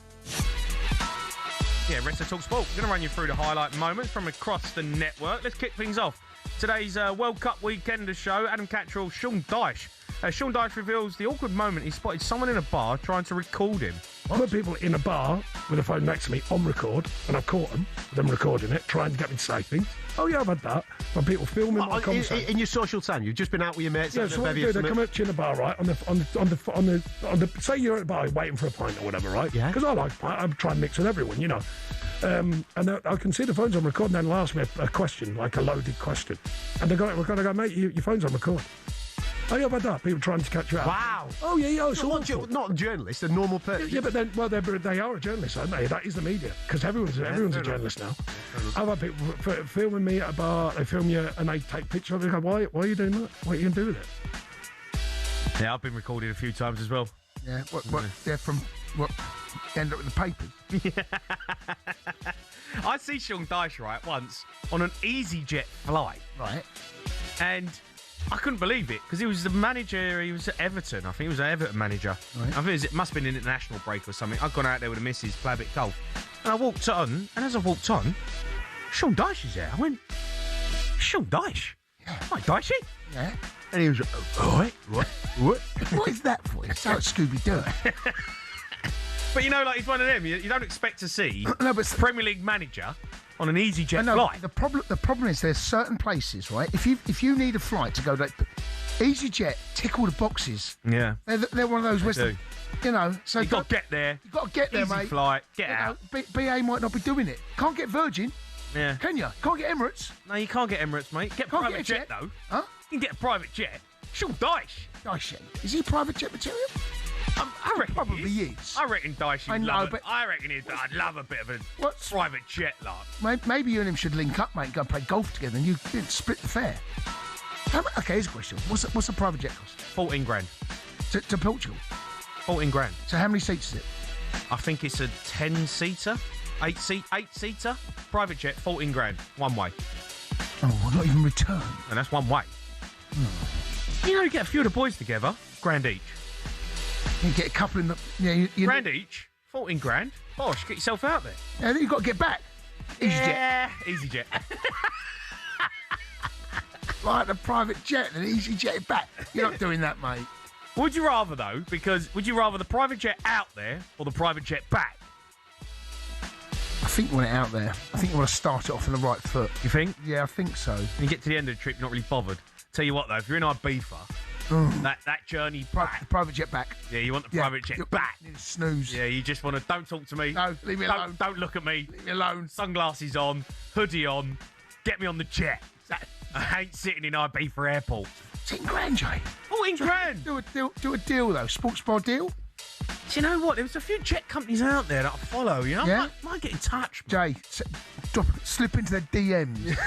Rest of talkSPORT. We're going to run you through the highlight moments from across the network. Let's kick things off. Today's World Cup Weekender show. Adam Cattrall, Sean Dyche. Sean Dyche reveals the awkward moment he spotted someone in a bar trying to record him. I've had people in a bar with a phone next to me on record, and I've caught them recording it, trying to get me to say things. Oh yeah, I've had that. When people filming my conversation. In your social time, you've just been out with your mates. Yeah, so what they do, they come up to you in a bar, right? On the say you're at a bar waiting for a pint or whatever, right? Yeah. Because I try and mix with everyone, And I can see the phone's on record, and then they'll ask me a question, like a loaded question, and they got to go, mate, your phone's on record. Oh, yeah, about that. People trying to catch you out. Wow. Oh, yeah, it's not a journalist, a normal person. Yeah, but then, they are a journalist, aren't they? That is the media, because everyone's a journalist now. I've had people filming me at a bar, they film you, and they take pictures of it. They go, why are you doing that? What are you going to do with it? Yeah, I've been recorded a few times as well. Yeah, they're from, end up with the papers. I see Sean Dyche, right, once on an EasyJet flight. Right. And I couldn't believe it because he was the manager. He was at Everton. I think he was an Everton manager. Right. I think it must have been an international break or something. I'd gone out there with the missus, play a bit golf, and I walked on. And as I walked on, Sean Dyche is there. I went, Sean Dyche. Yeah. Hi, Dyche. Yeah. And he was like, what? What is that for? It's like Scooby-Doo. But he's one of them. You don't expect to see a Premier League manager on an EasyJet flight. The problem is there's certain places, right? If you need a flight to go, EasyJet tick all the boxes. Yeah, they're one of those Western. So you got to get there. You got to get there, Easy mate. Flight, get out. BA might not be doing it. Can't get Virgin. Yeah. Can you? Can't get Emirates. No, you can't get Emirates, mate. Get Can't private get a jet, jet. though. Huh? You can get a private jet. Sean Dyche. Dyche. Is he private jet material? I reckon probably he is. I reckon Dyche would I know, love but- I reckon I'd love a bit of a private jet, like. Maybe you and him should link up, mate, and go play golf together, and you split the fare. Okay, here's a question. What's a private jet cost? 14 grand. To Portugal? 14 grand. So how many seats is it? I think it's a 10-seater, 8-seater private jet, 14 grand, one way. Oh, well, not even return. And that's one way. You get a few of the boys together, grand each. You get a couple in the... Yeah, grand each, 14 grand. Bosh, get yourself out there. Yeah, then you've got to get back. Yeah, EasyJet. Like the private jet and EasyJet it back. You're not doing that, mate. Would you rather, though? Because would you rather the private jet out there or the private jet back? I think you want it out there. I think you want to start it off on the right foot. You think? Yeah, I think so. You get to the end of the trip, you're not really bothered. Tell you what, though, if you're in Ibiza, that journey back... The private jet back. Yeah, you want the private jet back. Need to snooze. Yeah, you just want to... Don't talk to me. No, leave me alone. Don't look at me. Leave me alone. Sunglasses on. hoodie on, get me on the jet. I ain't sitting in Ibiza Airport. 10 grand, Jay. 14 grand. Do a deal though. Sports bar deal. Do you know what? There's a few jet companies out there that I follow. You know, Yeah. might get in touch. Jay, slip into their DMs.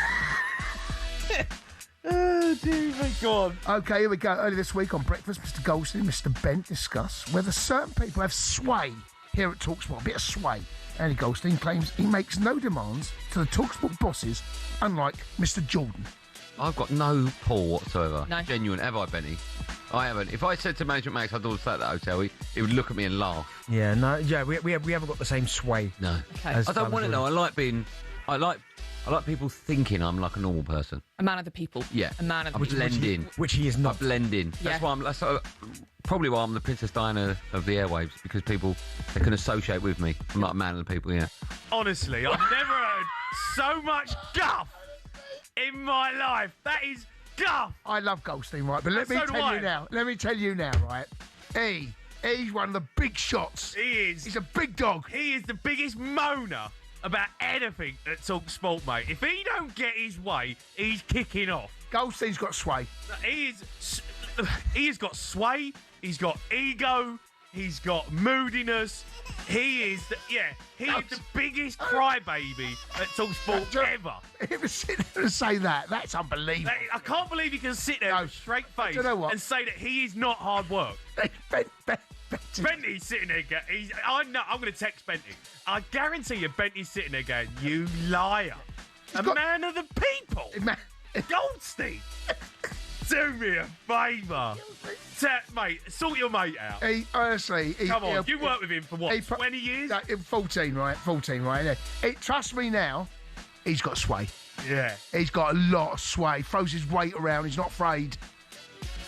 Oh, dear, my God. Okay, here we go. Earlier this week on Breakfast, Mr. Goldstein and Mr. Bent discuss whether certain people have sway here at talkSPORT, a bit of sway. Andy Goldstein claims he makes no demands to the talkSPORT bosses, unlike Mr. Jordan. I've got no pull whatsoever. No. Genuine. Have I, Benny? I haven't. If I said to Management Max I'd all stay at that hotel, he would look at me and laugh. Yeah, no, yeah, we haven't got the same sway. No. Okay. I don't want to know. I like people thinking I'm like a normal person. A man of the people. Yeah. A man of the I people. blend in. Which he is not. I blend in. Yeah. That's why probably why I'm the Princess Diana of the airwaves, because they can associate with me. I'm like a man of the people, yeah. Honestly, I've never heard so much guff in my life. That is guff. I love Goldstein, right? But let me So do tell I. you now. Let me tell you now, right? He's one of the big shots. He is. He's a big dog. He is the biggest moaner about anything at talkSPORT, mate. If he don't get his way, he's kicking off. Goldstein's got sway. He's got sway. He's got ego. He's got moodiness. He is the biggest crybaby at talkSPORT ever. If you sit there and say that, that's unbelievable. I can't believe he can sit there with a straight face you know what? and say that he is not hard work. Bentley's sitting there going, I'm going to text Bentley. I guarantee you Bentley's sitting there going, you liar. Man of the people. Goldstein. Do me a favour. Mate, sort your mate out. Come on, you worked with him for what, 20 years? 14, right? 14, right? Trust me now, he's got sway. Yeah. He's got a lot of sway. Throws his weight around. He's not afraid.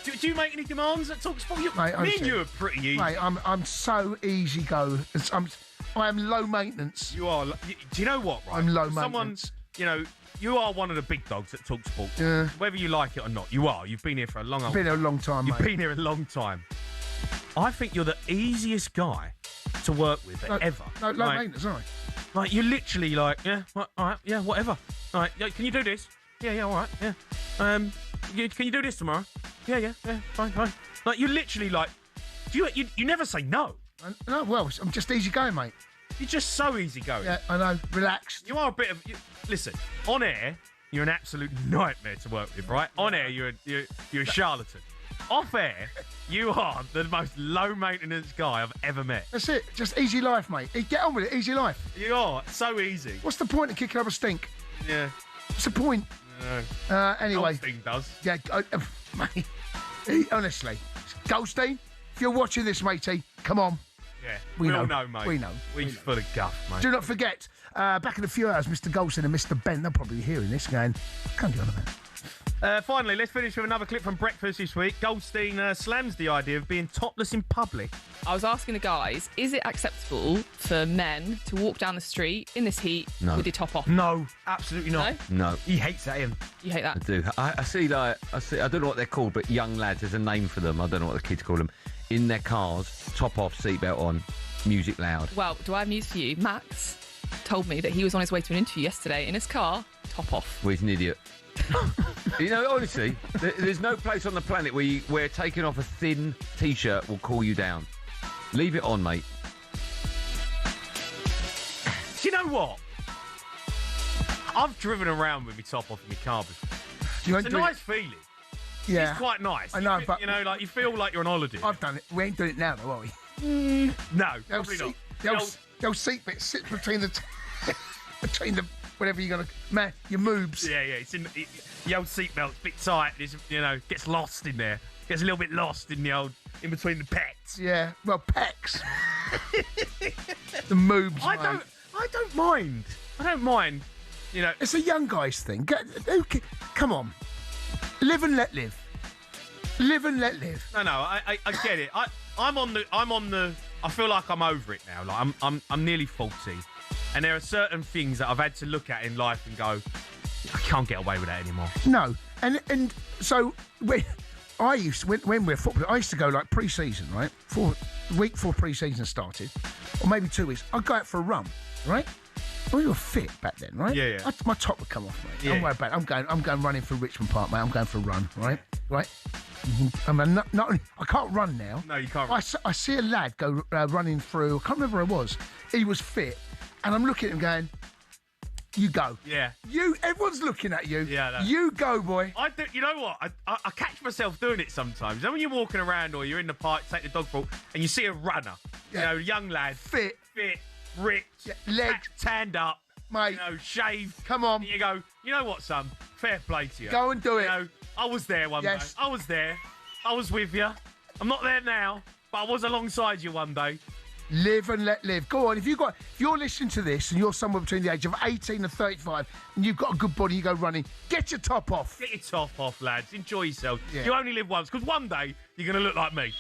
Do you make any demands at talkSPORT? Mate, Me and you are pretty easy. Mate, I'm so easy go. I am low maintenance. You are. Do you know what, right? I'm low maintenance. You are one of the big dogs at talkSPORT. Yeah. Whether you like it or not, you are. You've been here for a long time. Been here a long time, You've mate. been here a long time. I think you're the easiest guy to work with ever. No, low maintenance, aren't I? Like, you're literally like, yeah, all right, yeah, whatever. All right, yeah, can you do this? Yeah, all right, yeah. Can you do this tomorrow? Yeah, fine. Like, you're literally like, you never say no. No, well, I'm just easy going, mate. You're just so easygoing. Yeah, I know. Relaxed. You are a bit of. Listen, on air, you're an absolute nightmare to work with, right? On air, you're a charlatan. Off air, you are the most low maintenance guy I've ever met. That's it. Just easy life, mate. Get on with it. Easy life. You are so easy. What's the point of kicking up a stink? Yeah. What's the point? Anyway. Goldstein does. Yeah, mate. Honestly, Goldstein, if you're watching this, matey, come on. Yeah, we all know, mate. We know. We're full of guff, mate. Do not forget, back in a few hours, Mr. Goldstein and Mr. Ben, they'll probably be hearing this going, can't do on about. Finally, let's finish with another clip from Breakfast this week. Goldstein slams the idea of being topless in public. I was asking the guys, is it acceptable for men to walk down the street in this heat with your top off? No, absolutely not. No. He hates that, him. You hate that? I do. I see, I don't know what they're called, but young lads, there's a name for them. I don't know what the kids call them. In their cars, top off, seatbelt on, music loud. Well, do I have news for you? Max told me that he was on his way to an interview yesterday in his car, top off. Well, he's an idiot. You know, honestly, there's no place on the planet where taking off a thin T-shirt will cool you down. Leave it on, mate. Do you know what? I've driven around with my top off in my car before. It's a nice feeling. Yeah. It's quite nice. I know, but... You know, like, you feel like you're on holiday. I've done it. We ain't doing it now, though, are we? No, probably not. The old seat bit sits between the... between the... Whatever you're going to... Man, your moobs. Yeah, it's in... The old seatbelt's a bit tight. It's, gets lost in there. Gets a little bit lost in the old... In between the pecs. Yeah, well, pecs. The moobs, I don't mind. I don't mind. You know... It's a young guy's thing. Come on. Live and let live. Live and let live. No, I get it. I'm on the. I feel like I'm over it now. Like I'm nearly 40, and there are certain things that I've had to look at in life and go, I can't get away with that anymore. No, and so when we're football, I used to go like pre-season, right? Week before pre-season started, or maybe 2 weeks. I'd go out for a run, right? We were fit back then, right? Yeah. My top would come off, mate. Yeah. Don't worry about it. I'm going running through Richmond Park, mate. I'm going for a run, right? Right. I mean, not only, I can't run now. No, you can't. I see a lad go running through. I can't remember where it was. He was fit, and I'm looking at him going, "You go." Yeah. Everyone's looking at you. Yeah. No. You go, boy. I do. You know what? I catch myself doing it sometimes. You know, when you're walking around or you're in the park, take the dog for a walk, and you see a runner. Yeah. You know, young lad, fit, ripped, legs tanned up, mate. You know, shaved. Come on. And you go. You know what, son? Fair play to you. Go and do it. You know, I was there one day. I was there. I was with you. I'm not there now, but I was alongside you one day. Live and let live. Go on. If you're listening to this and you're somewhere between the age of 18 and 35 and you've got a good body, you go running, get your top off. Get your top off, lads. Enjoy yourself. Yeah. You only live once, because one day you're going to look like me.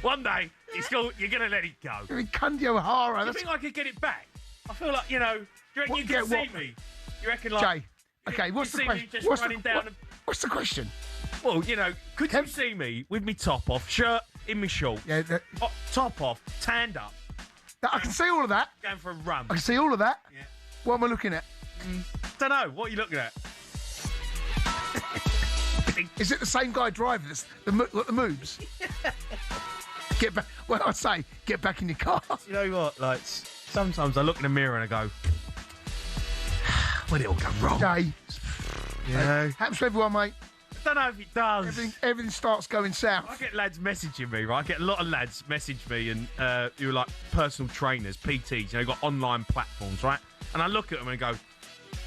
One day you're going to let it go. I mean, Cundy O'Hara. Do you think I could get it back? I feel like, you know, do you reckon you can see me? You reckon like... Jay, okay, what's the question? What's the question? Well, you know, could you see me with me top off, shirt in my shorts, top off, tanned up? I can see all of that. Going for a run. I can see all of that. Yeah. What am I looking at? Don't know. What are you looking at? Is it the same guy driving the moves? Get back. Well, I'd say get back in your car. You know what? Like sometimes I look in the mirror and I go, "Where'd it all go wrong?" Jay, you know, happens to everyone, mate. I don't know if it does. Everything starts going south. I get lads messaging me, right? I get a lot of lads message me and who are like personal trainers, PTs, you know, got online platforms, right? And I look at them and go,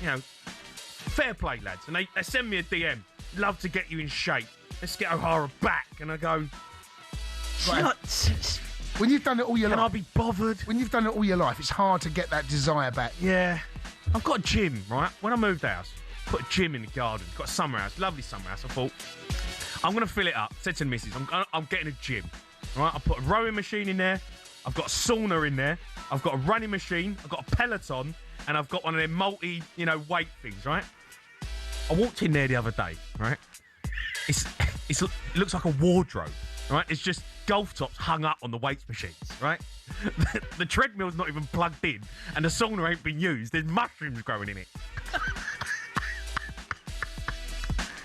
you know, fair play, lads. And they send me a DM. Love to get you in shape. Let's get O'Hara back. And I go, right. When you've done it all your life. Can I be bothered? When you've done it all your life, it's hard to get that desire back. Yeah. I've got a gym, right? When I moved house, put a gym in the garden. Got a summer house, lovely summer house. I thought, I'm going to fill it up. Said to the missus, I'm getting a gym. Right? I put a rowing machine in there. I've got a sauna in there. I've got a running machine. I've got a Peloton. And I've got one of them weight things, right? I walked in there the other day, right? It looks like a wardrobe, right? It's just golf tops hung up on the weights machines, right? The treadmill's not even plugged in, and the sauna ain't been used. There's mushrooms growing in it.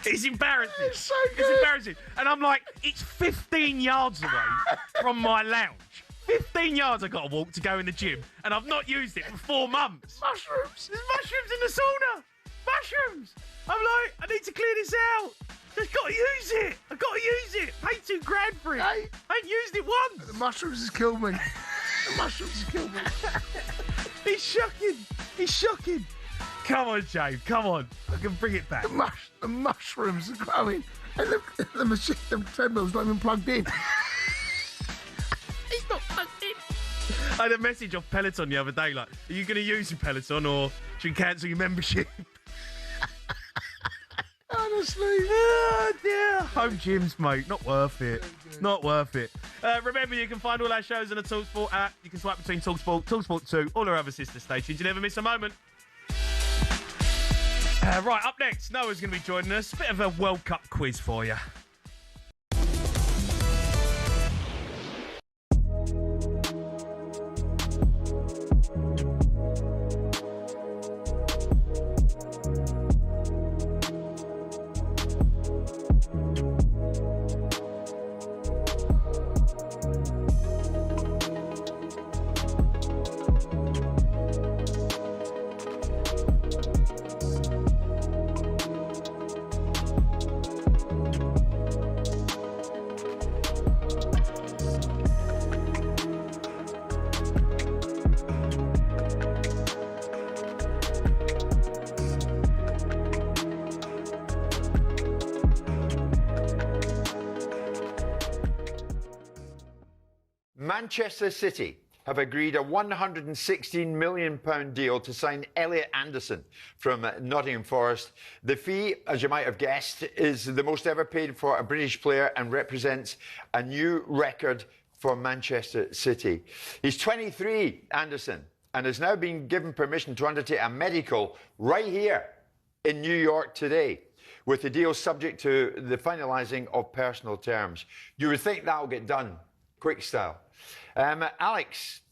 It's embarrassing. It's so good. It's embarrassing. And I'm like, it's 15 yards away from my lounge. 15 yards I got to walk to go in the gym, and I've not used it for 4 months. Mushrooms. There's mushrooms in the sauna. Mushrooms. I'm like, I need to clear this out. Just got to use it. I got to use it. Paid $2,000 for it. Hey. I ain't used it once. The mushrooms has killed me. The mushrooms has killed me. It's shocking. It's shocking. Come on, Jay. Come on. I can bring it back. The mushrooms are growing. And the machine, the treadmill's not even plugged in. It's not plugged in. I had a message off Peloton the other day, like, are you going to use your Peloton or should you cancel your membership? Honestly. Oh, dear. Home gyms, mate. Not worth it. Not worth it. Remember, you can find all our shows on the talkSPORT app. You can swipe between talkSPORT, talkSPORT 2, all our other sister stations. You never miss a moment. Right, up next, Noah's going to be joining us. Bit of a World Cup quiz for you. Manchester City have agreed a £116 million deal to sign Elliot Anderson from Nottingham Forest. The fee, as you might have guessed, is the most ever paid for a British player and represents a new record for Manchester City. He's 23, Anderson, and has now been given permission to undertake a medical right here in New York today, with the deal subject to the finalising of personal terms. You would think that will get done quick style. Alex,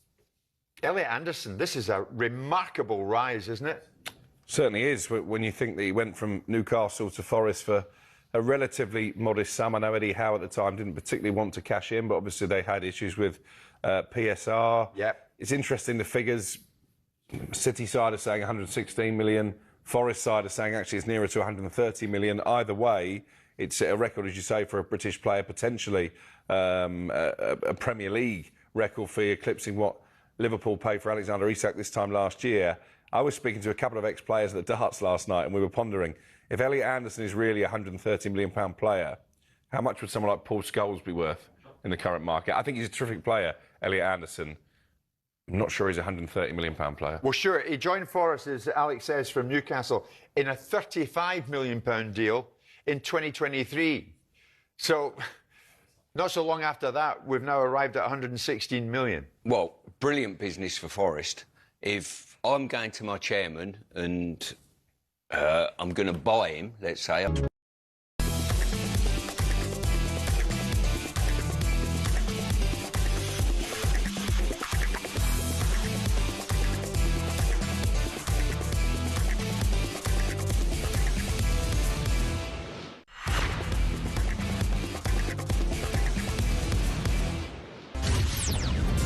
Elliot Anderson, this is a remarkable rise, isn't it? Certainly is. When you think that he went from Newcastle to Forest for a relatively modest sum. I know Eddie Howe at the time didn't particularly want to cash in, but obviously they had issues with PSR. Yep. It's interesting, the figures. City side are saying 116 million. Forest side are saying actually it's nearer to 130 million. Either way, it's a record, as you say, for a British player, potentially a Premier League record fee, eclipsing what Liverpool paid for Alexander Isak this time last year. I was speaking to a couple of ex-players at the darts last night, and we were pondering, if Elliot Anderson is really a £130 million player, how much would someone like Paul Scholes be worth in the current market? I think he's a terrific player, Elliot Anderson. I'm not sure he's a £130 million player. Well, sure. He joined Forest, as Alex says, from Newcastle in a £35 million deal in 2023. So, not so long after that, we've now arrived at 116 million. Well, brilliant business for Forest. If I'm going to my chairman and I'm going to buy him, let's say.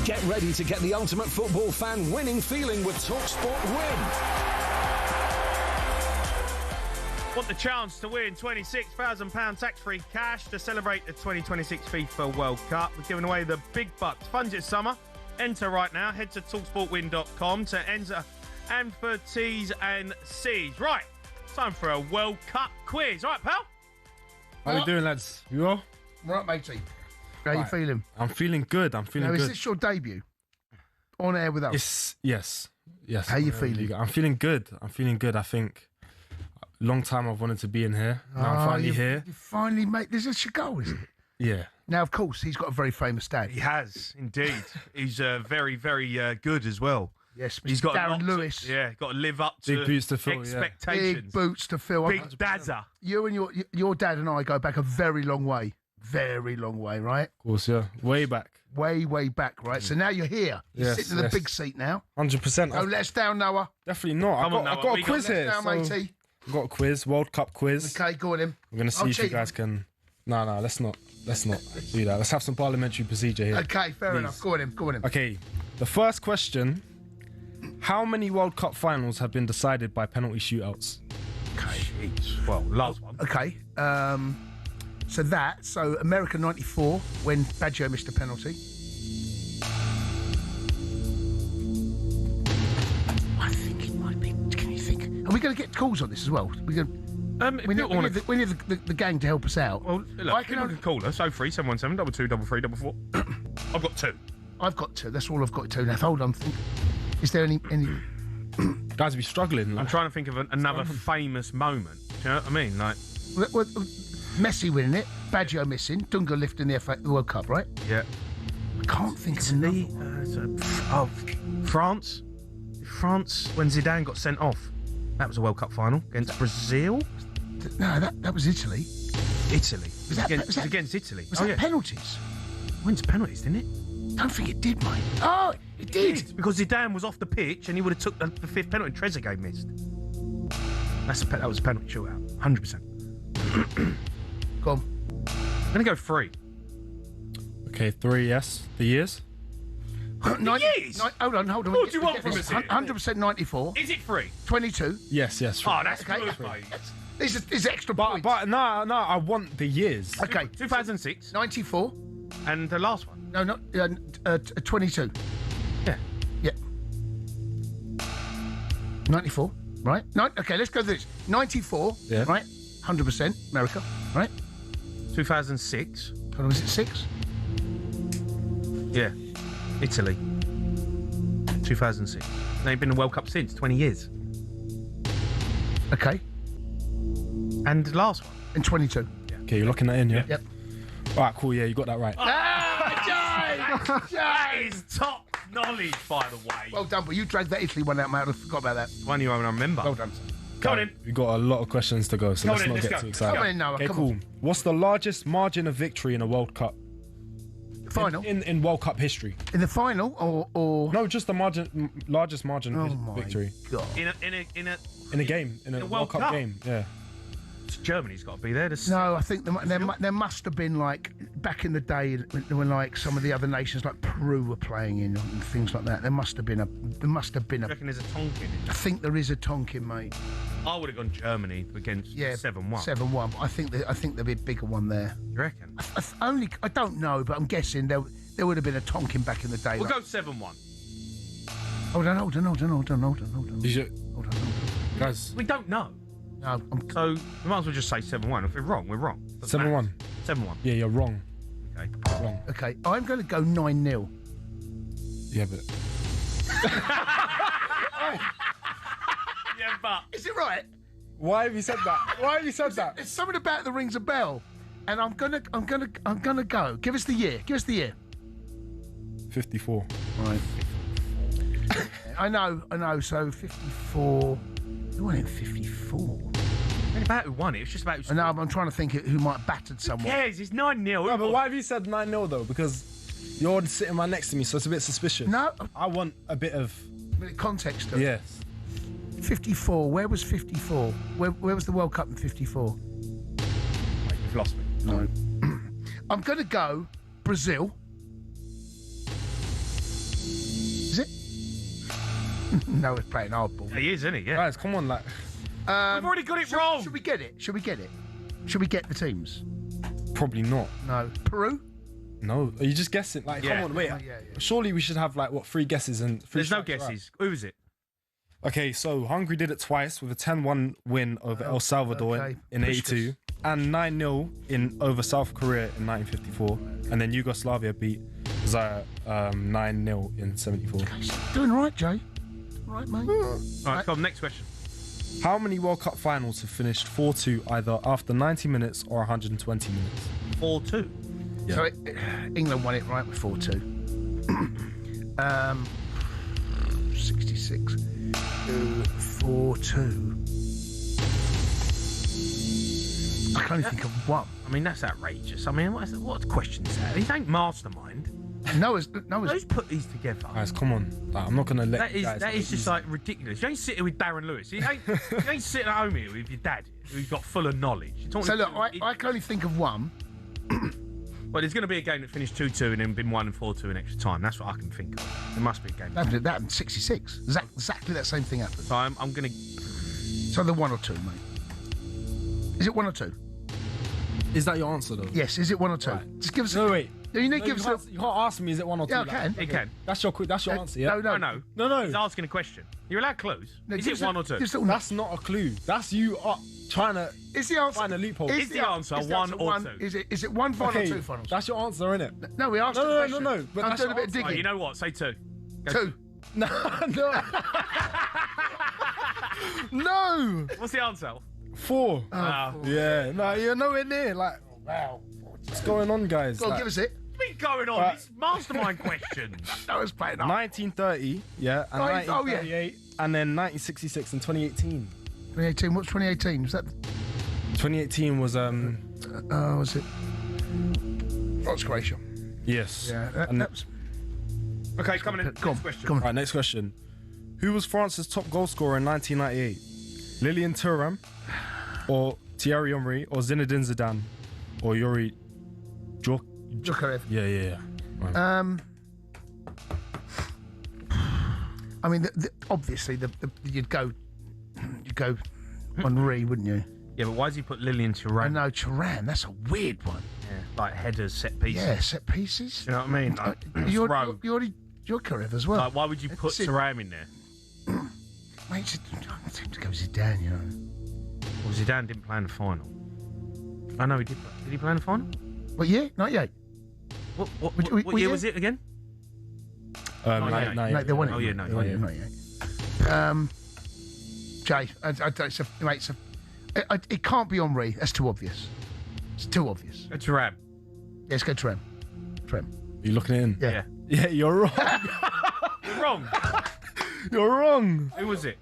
Get ready to get the ultimate football fan winning feeling with talkSPORT Win. Want the chance to win £26,000 tax-free cash to celebrate the 2026 FIFA World Cup? We're giving away the big bucks. Funds it summer. Enter right now. Head to talksportwin.com to enter and for T's and C's. Right, time for a World Cup quiz. Right, pal? How you doing, lads? You all? Right, matey. How you feeling? I'm feeling good. I'm feeling good. Is this your debut on air with us? Yes. How you feeling? I'm feeling good. I think long time I've wanted to be in here. Now I'm finally here. You finally, mate. This is your goal, isn't it? Yeah. Now, of course, he's got a very famous dad. He has, indeed. He's very, very good as well. Yes, he's got Darren Lewis. Got to live up to big boots to fill, expectations. Big boots to fill. Big dazza. You and your dad and I go back a very long way. Very long way, right? Of course, yeah. Way back. Way back, right? So now you're here. You're sitting in the big seat now. 100%. Don't let us down, Noah. Definitely not. I've got a quiz here. Matey. I've got a quiz, World Cup quiz. Okay, go on in. We're going to see if you guys can... No, let's not do that. Let's have some parliamentary procedure here. Okay, fair enough. Go on in. Okay, the first question. How many World Cup finals have been decided by penalty shootouts? Okay. Well, last one. Okay. So America 94, when Baggio missed a penalty. I think it might be. Can you think? Are we going to get calls on this as well? We need the gang to help us out. Well, look, people can call us. 03717 223344. I've got two. I've got two. That's all I've got to now. Hold on. Is there any? Guys, be struggling. I'm trying to think of another famous moment. Do you know what I mean? Like, Messi winning it, Baggio missing, Dunga lifting the World Cup, right? Yeah. I can't think of another. France. France, when Zidane got sent off. That was a World Cup final against Brazil. No, that was Italy. Italy. It was against Italy. Was that penalties? Went to penalties, didn't it? Don't think it did, mate. Oh, it did. Because Zidane was off the pitch and he would have took the fifth penalty. Trezeguet missed. That was a penalty shootout. 100%. Go on. I'm going to go 3. Okay, 3, yes. The years? Hold on. What do you want from us here? 100% 94. Is it 3? 22. Yes. Oh, that's okay. good, mate. It's extra points. But no, I want the years. Okay. 2006. 94. And the last one? No, not 22. Yeah. 94, right? Okay, let's go through this. 94, right? 100% America, right? 2006. Hold on, was it 6? Yeah. Italy. 2006. They ain't been in the World Cup since, 20 years. Okay. And the last one? In 22. Yeah. Okay, you're locking that in, yeah? Yep. All right, cool, yeah, you got that right. That is top knowledge, by the way. Well done, but you dragged that Italy one out, mate. I forgot about that. One you won't remember. Well done. Go on in. We've got a lot of questions to go, so let's not get too excited. Come on in, Noah. Okay, come cool. on. What's the largest margin of victory in a World Cup? Final? In World Cup history. In the final, or no, just the largest margin of victory. God. In a game, in a World Cup game. Yeah. Germany's got to be there. No, I think there must have been, like, back in the day when, like, some of the other nations like Peru were playing in and things like that. There must have been a. I reckon there's a Tonkin. I think there is a Tonkin, mate. I would have gone Germany against 7-1. 7-1. But I think there'd be a bigger one there. You reckon? I don't know, but I'm guessing there would have been a Tonkin back in the day. We'll go 7-1. Hold on. Guys, we don't know. No, so we might as well just say 7-1. If we're wrong, we're wrong. 7-1. 7-1. Yeah, you're wrong. Okay. Wrong. Okay, I'm going to go 9-0. Yeah, but. Yeah, but. Is it right? Why have you said that? It's something about the rings a bell, and I'm gonna go. Give us the year. 54. Right. I know. So 54. Who won in 54? It's about who won it. It's just about who. I know. I'm trying to think who might have battered someone. Who cares? It's 9-0. No, but why have you said 9-0 though? Because you're sitting right next to me, so it's a bit suspicious. No, I want a bit of context. To it. Yes. 54. Where was 54? Where was the World Cup in 54? Wait, you've lost me. No. I'm going to go Brazil. Is it? No, we're playing hardball. He is, isn't he? Yeah. Guys, come on, like. We've already got it wrong. Should we get it? Should we get the teams? Probably not. No. Peru? No. Are you just guessing? Like, Yeah. come on, wait. Yeah. Surely we should have, like, what, 3 guesses and 3 There's no strikes, right? guesses. Who is it? Okay, so Hungary did it twice with a 10-1 win over El Salvador okay. in 82 and 9-0 over South Korea in 1954. And then Yugoslavia beat Zaire 9-0 in 74. Doing right, Jay. Right, mate. All right, come on, next question. How many World Cup finals have finished 4-2 either after 90 minutes or 120 minutes? 4-2. Yeah. So England won it right with 4-2. 66. 4-2. I can only think of one. I mean, that's outrageous. I mean, what question is that? He ain't mastermind. Who's put these together? Guys, come on. Like, I'm not going to let That is just like ridiculous. You ain't sitting with Darren Lewis. You ain't sitting at home here with your dad who's got full of knowledge. So look, I can only think of one. Well, there's going to be a game that finished 2-2 and then been 1 and 4-2 in extra time. That's what I can think of. There must be a game. That happened 66. Exactly that same thing happened. So I'm going to. So the 1 or 2, mate. Is it 1 or 2? Is that your answer, though? Yes. Is it 1 or 2? Right. Just give us. No, wait. You need to give us. You can't ask me, is it 1 or 2? Yeah, I like, can. It can. That's your answer, yeah? No. No. He's asking a question. You're allowed clues. Is it 1 or 2? That's not a clue. That's you trying to Is the answer find a loophole. Is the answer 1 or 2? Is it 1 final or 2 finals? That's your answer, innit? No, we asked the question. No. But I'm that's doing a your bit of digging. Oh, you know what? Say 2. Go 2. No. No. What's the answer? 4. Oh, yeah. No, you're nowhere near. Like, wow. What's going on, guys? Go on, give us it. What's been going on? It's mastermind questions. That was playing up. 1930, yeah, and 1938, and then 1966 and 2018. 2018. What's 2018? Was that? 2018 was Was it? That's Croatia. Yes. Yeah. And was. Okay, coming in. Go on. Next question. Go on. Right, next question. Who was France's top goal scorer in 1998? Lilian Thuram, or Thierry Henry, or Zinedine Zidane, or Yuri Djokovic. Yeah. Right. I mean, obviously, you'd go Henry, wouldn't you? Yeah, but why does he put Lilian Thuram? I know Thuram. That's a weird one. Yeah, like headers, set pieces. Yeah, set pieces. You know what I mean? Like, you already Djokovic as well. Like, why would you put Thuram in there? Mate, I think to go Zidane, you know. Well, Zidane didn't play in the final. I know he did. Did he play in the final? What year? 98. What year was it again? 98. They won it. Oh yeah, no. 98. Jay, it can't be Henry. That's too obvious. It's too obvious. It's Thuram. Yeah, let's go Thuram. Are you looking it in? Yeah. Yeah, you're wrong. You're wrong. You're wrong. Who was it?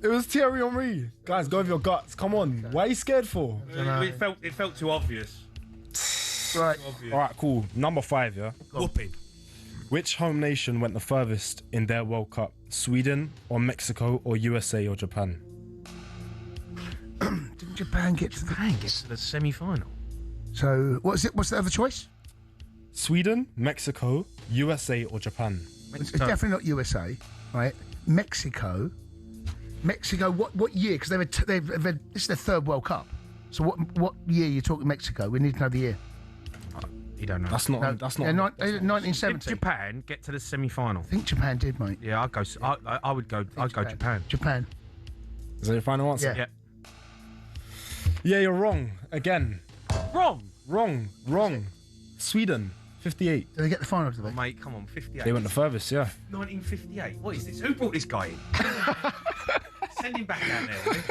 It was Thierry Henry. Guys, go with your guts. Come on. Why are you scared for? It felt too obvious. Right. All right, cool. Number 5, yeah? Whooping. Which home nation went the furthest in their World Cup? Sweden or Mexico or USA or Japan? Didn't Japan get to the semi-final? So, what's the other choice? Sweden, Mexico, USA or Japan? It's definitely not USA, right? Mexico. What year? Because they've had, this is their 3rd World Cup. So what year are you talking Mexico? We need to know the year. You don't know. That's not. No, That's not. yeah, 1970. Did Japan get to the semi-final? I think Japan did, mate. Yeah, I'd go. I would go. I'd go Japan. Japan. Is that your final answer? Yeah. Yeah, you're wrong again. Wrong. Wrong. Sweden, 58. Did they get the final? Did they? Oh, mate, come on, 58. They went the furthest, yeah. 1958. What is this? Who brought this guy in? Send him back out there. Will you?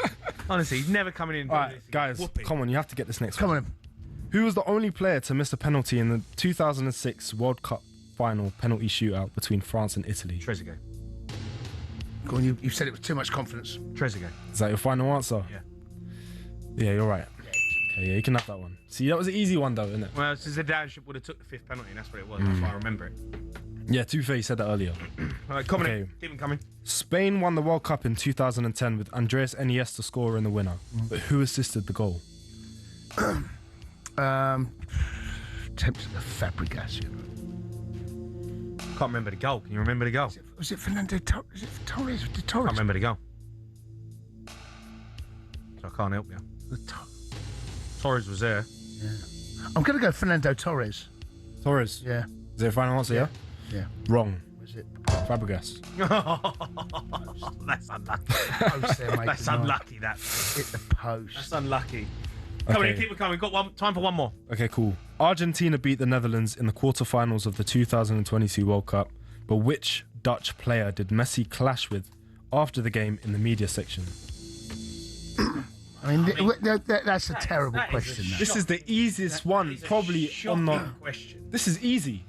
Honestly, he's never coming in. All right, guys, come on, you have to get this next Come one. on. Who was the only player to miss a penalty in the 2006 World Cup final penalty shootout between France and Italy? Trezeguet. Go on, you said it with too much confidence. Trezeguet. Is that your final answer? Yeah. Yeah, you're right. Okay, yeah, you can have that one. See, that was an easy one though, isn't it? Well, Zidane would have took the 5th penalty, and that's what it was. That's why I remember it. Yeah, Two-Face said that earlier. All right, keep him coming. Spain won the World Cup in 2010 with Andres Iniesta scoring the winner. But who assisted the goal? Tempted the Fabregas. Can't remember the goal. Can you remember the goal? Was it Fernando Torres? Is it Torres? Can't remember the goal. So I can't help you. Torres was there. Yeah. I'm going to go Fernando Torres. Torres? Yeah. Is there a final answer, yeah? Yeah. Wrong. Was it? Fabregas. That's unlucky. Post there, mate, That's tonight. unlucky, that. Hit the post. That's unlucky. Come on, keep it coming. We've got time for one more. Okay, cool. Argentina beat the Netherlands in the quarterfinals of the 2022 World Cup, but which Dutch player did Messi clash with after the game in the media section? I mean, that's a terrible question. This is the easiest one, probably on the. Question. This is easy.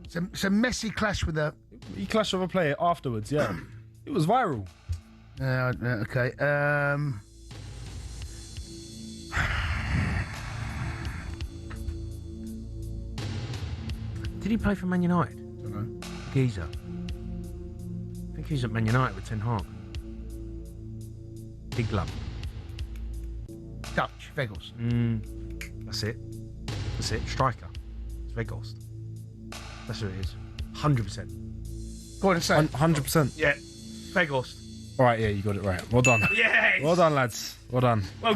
So Messi clashed with a. He clashed with a player afterwards. Yeah, it was viral. Okay. Did he play for Man United? Don't know. Geezer. I think he's at Man United with Ten Hag. Big lump. Dutch, Weghorst. That's it. Striker. It's Weghorst. That's who it is. 100%. Go on and say 100%. Yeah. Weghorst. All right, yeah, you got it right. Well done. Yes! Well done, lads. Well done. Well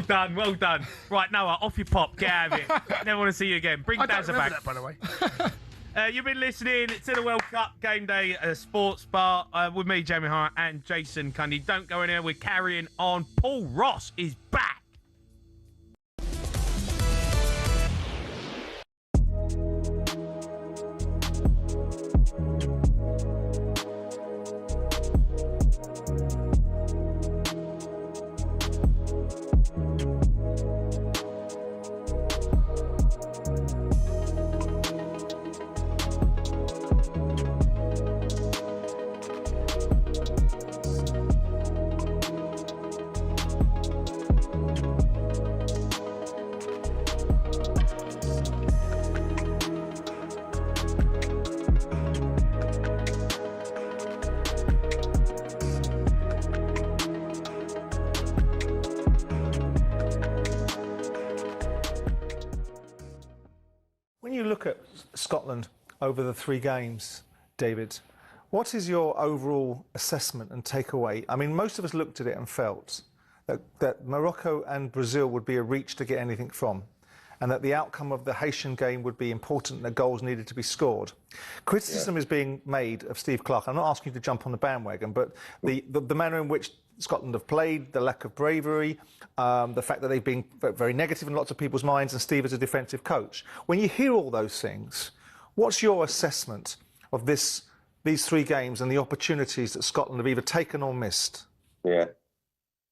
done. Right, Noah, off your pop. Get out of it. Never want to see you again. Bring Dazza back. That, by the way. You've been listening to the World Cup Game Day Sports Bar with me, Jamie Hart, and Jason Cundy. Don't go anywhere. We're carrying on. Paul Ross is back. When you look at Scotland over the 3 games, David, what is your overall assessment and takeaway? I mean, most of us looked at it and felt that Morocco and Brazil would be a reach to get anything from, and that the outcome of the Haitian game would be important and that goals needed to be scored. Criticism is being made of Steve Clarke. I'm not asking you to jump on the bandwagon, but the manner in which Scotland have played, the lack of bravery, the fact that they've been very negative in lots of people's minds, and Steve is a defensive coach. When you hear all those things, what's your assessment of these 3 games and the opportunities that Scotland have either taken or missed? Yeah.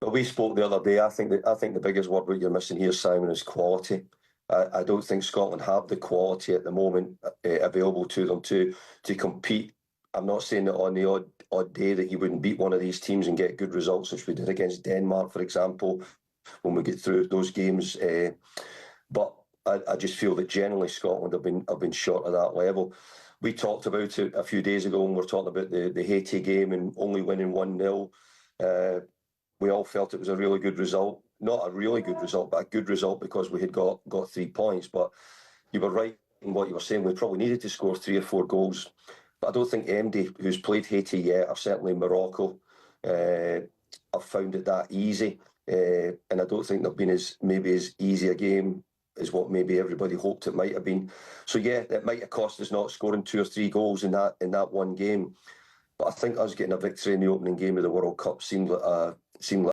But we spoke the other day. I think the biggest word what you're missing here, Simon, is quality. I don't think Scotland have the quality at the moment available to them to compete. I'm not saying that on the odd day that you wouldn't beat one of these teams and get good results, which we did against Denmark, for example, when we get through those games. But I just feel that generally Scotland have been short at that level. We talked about it a few days ago when we were talking about the Haiti game and only winning 1-0. We all felt it was a really good result. Not a really good result, but a good result because we had got 3 points. But you were right in what you were saying. We probably needed to score 3 or 4 goals. But I don't think MD, who's played Haiti yet, or certainly Morocco, have found it that easy. And I don't think they've been as easy a game as what maybe everybody hoped it might have been. So yeah, it might have cost us not scoring 2 or 3 goals in that one game. But I think us getting a victory in the opening game of the World Cup seemed like